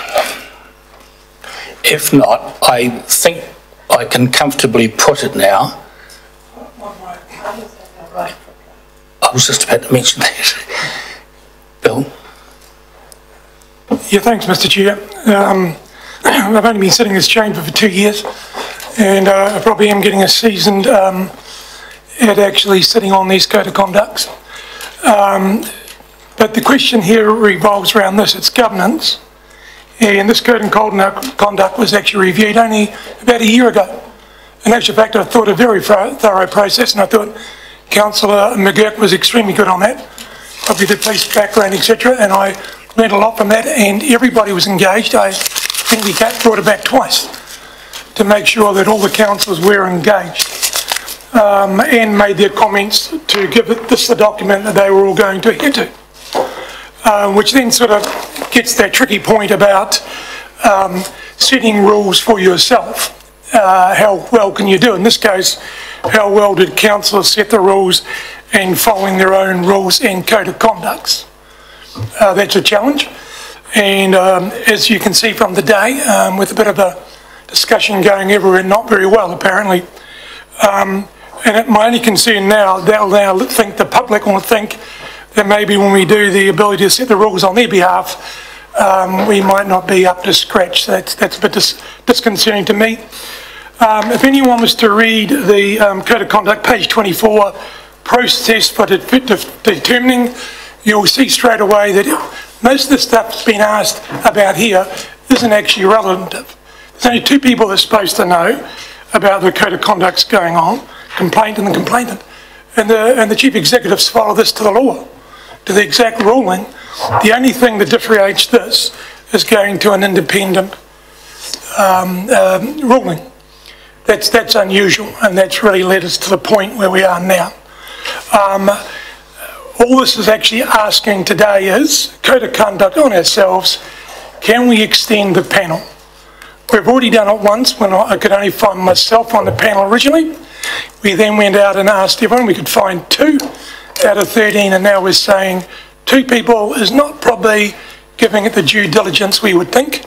If not, I think I can comfortably put it now. I was just about to mention that. Bill? Yeah, thanks, Mr. Chair. I've only been sitting in this chamber for 2 years, and I probably am getting a seasoned at actually sitting on these code of conducts. But the question here revolves around this: it's governance, and this code of conduct was actually reviewed only about a year ago. In actual fact, I thought a very thorough process, and I thought Councillor McGurk was extremely good on that, probably the police background, etc., and I learned a lot from that, and everybody was engaged. I think we brought it back twice to make sure that all the councillors were engaged, and made their comments to give this the document that they were all going to adhere to, which then sort of gets that tricky point about setting rules for yourself. How well can you do? In this case, how well did councillors set the rules and following their own rules and code of conducts? That's a challenge, and as you can see from the day, with a bit of a discussion going everywhere, not very well apparently. And my only concern now, they'll now think, the public will think that maybe when we do the ability to set the rules on their behalf, we might not be up to scratch. So that's a bit disconcerting to me. If anyone was to read the Code of Conduct, page 24, process for determining, you'll see straight away that most of the stuff that's been asked about here isn't actually relative. There's only two people that are supposed to know about the Code of Conduct's going on, complaint and the complainant. And the Chief Executives follow this to the law, to the exact ruling. The only thing that differentiates this is going to an independent ruling. That's unusual, and that's really led us to the point where we are now. All this is actually asking today is Code of Conduct on ourselves. Can we extend the panel? We've already done it once when I could only find myself on the panel originally. We then went out and asked everyone. We could find 2 out of 13, and now we're saying 2 people is not probably giving it the due diligence we would think,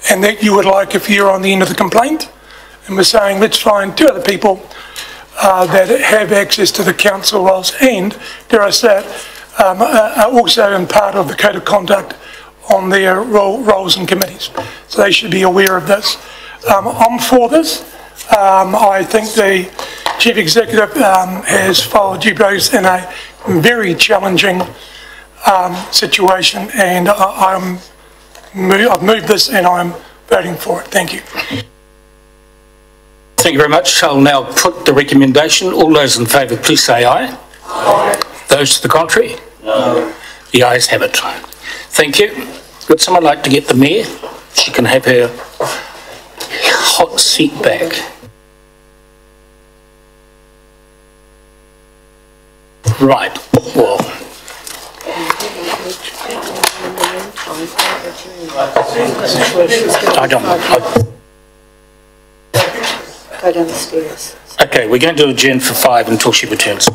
and that you would like if you're on the end of the complaint. And we're saying let's find 2 other people that have access to the council roles, and dare I say it, are also in part of the Code of Conduct on their roles and committees. So they should be aware of this. I'm for this. I think the Chief Executive has followed due process in a very challenging situation, and I've moved this and I'm voting for it. Thank you. Thank you very much. I'll now put the recommendation. All those in favour, please say aye. Aye. Those to the contrary? No. The ayes have it. Thank you. Would someone like to get the Mayor? She can have her hot seat back. Right. Well. I don't know. Go down the stairs. Okay, we're going to adjourn for 5 until she returns.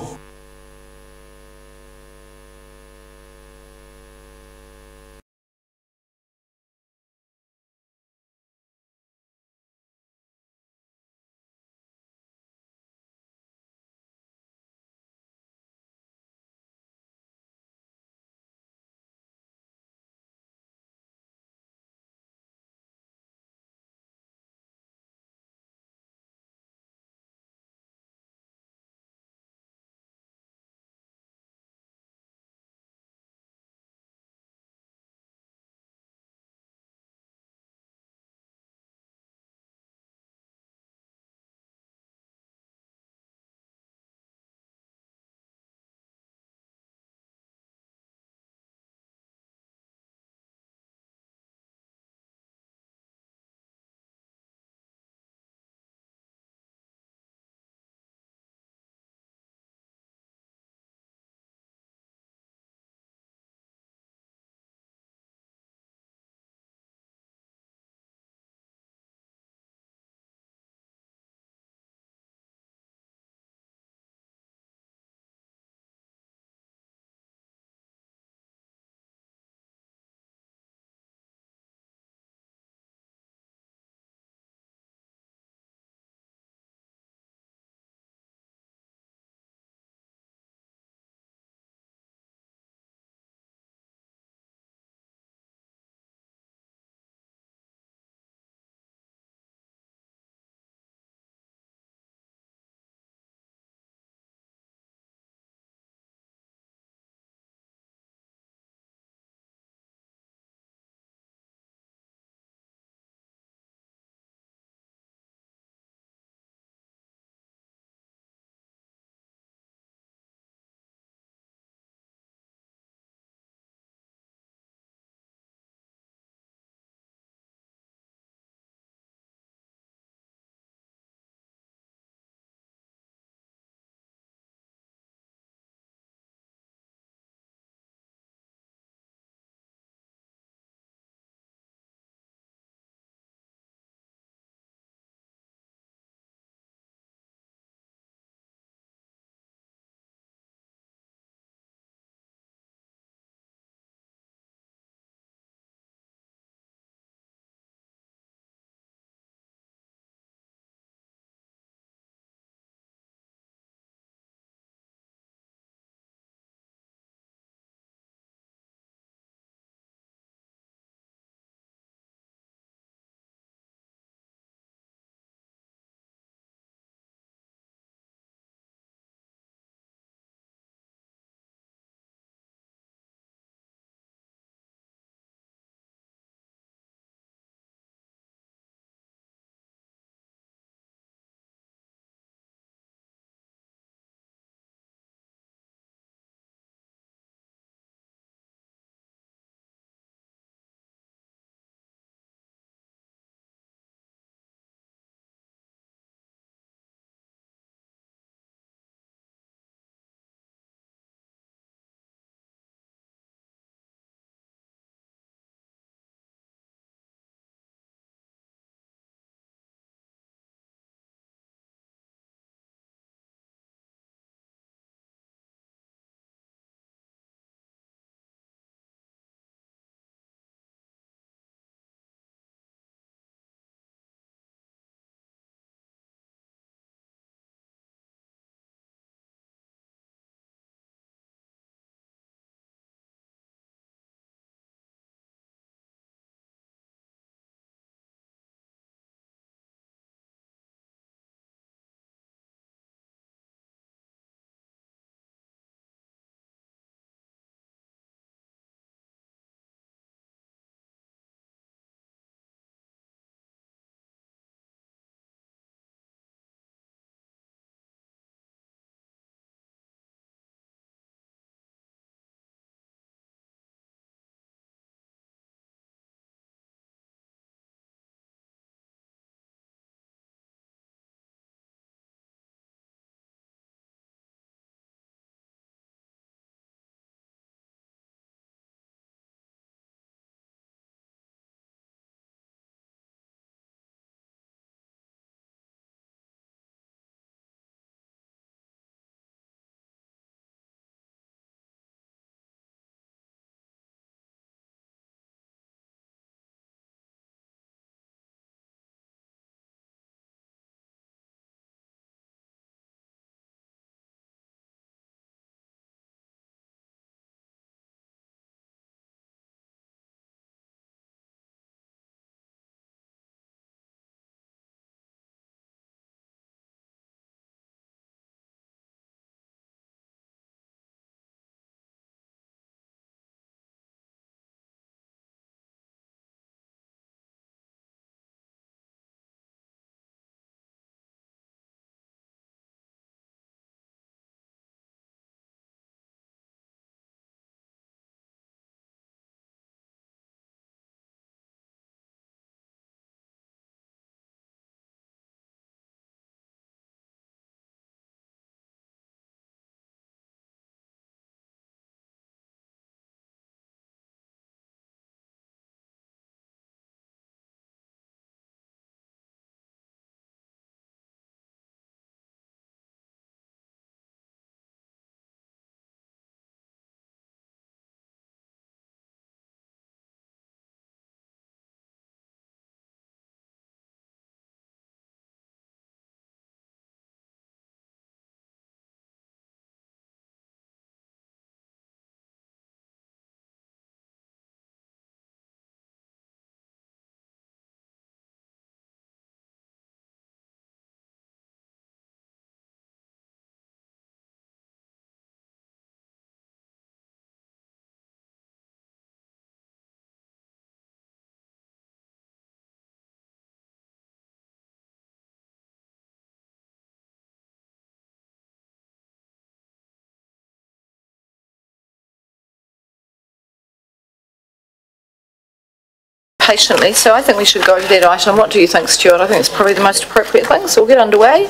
patiently, so I think we should go to that item. What do you think, Stuart? I think it's probably the most appropriate thing, so we'll get underway.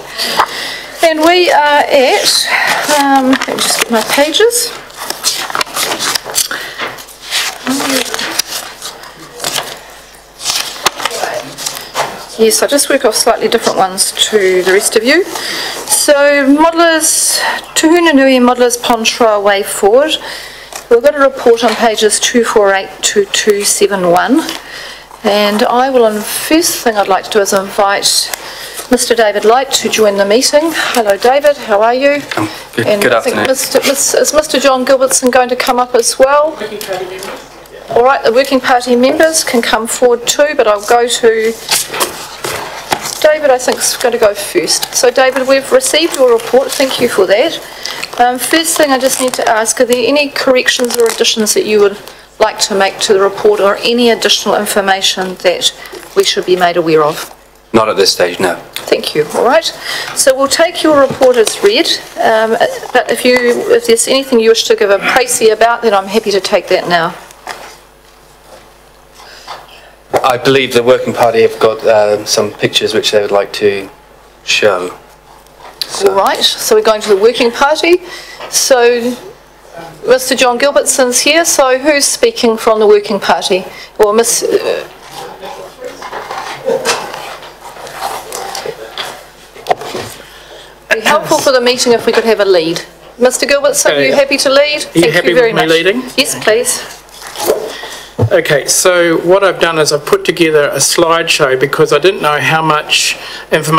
And we are at, let me just get my pages. Yes, I just work off slightly different ones to the rest of you. So, Modellers, Tuhunanui Modellers Pond Trail Way Forward. We've got a report on pages 248 to 271. And I will, first thing I'd like to do is invite Mr. David Light to join the meeting. Hello, David, how are you? Good afternoon. Is Mr. John Gilbertson going to come up as well? All right, the working party members can come forward too, but I'll go to David, I think, is going to go first. So, David, we've received your report. Thank you for that. First thing I just need to ask, are there any corrections or additions that you would like to make to the report, or any additional information that we should be made aware of? Not at this stage, no. Thank you. All right. So we'll take your report as read, but if there's anything you wish to give a précis about, then I'm happy to take that now. I believe the working party have got some pictures which they would like to show. All right, so we're going to the working party. So Mr. John Gilbertson's here, so who's speaking from the working party? Or Miss... It'd be helpful for the meeting if we could have a lead. Mr. Gilbertson, are you happy to lead? Thank you very much. Leading? Yes, please. Okay, so what I've done is I've put together a slideshow because I didn't know how much information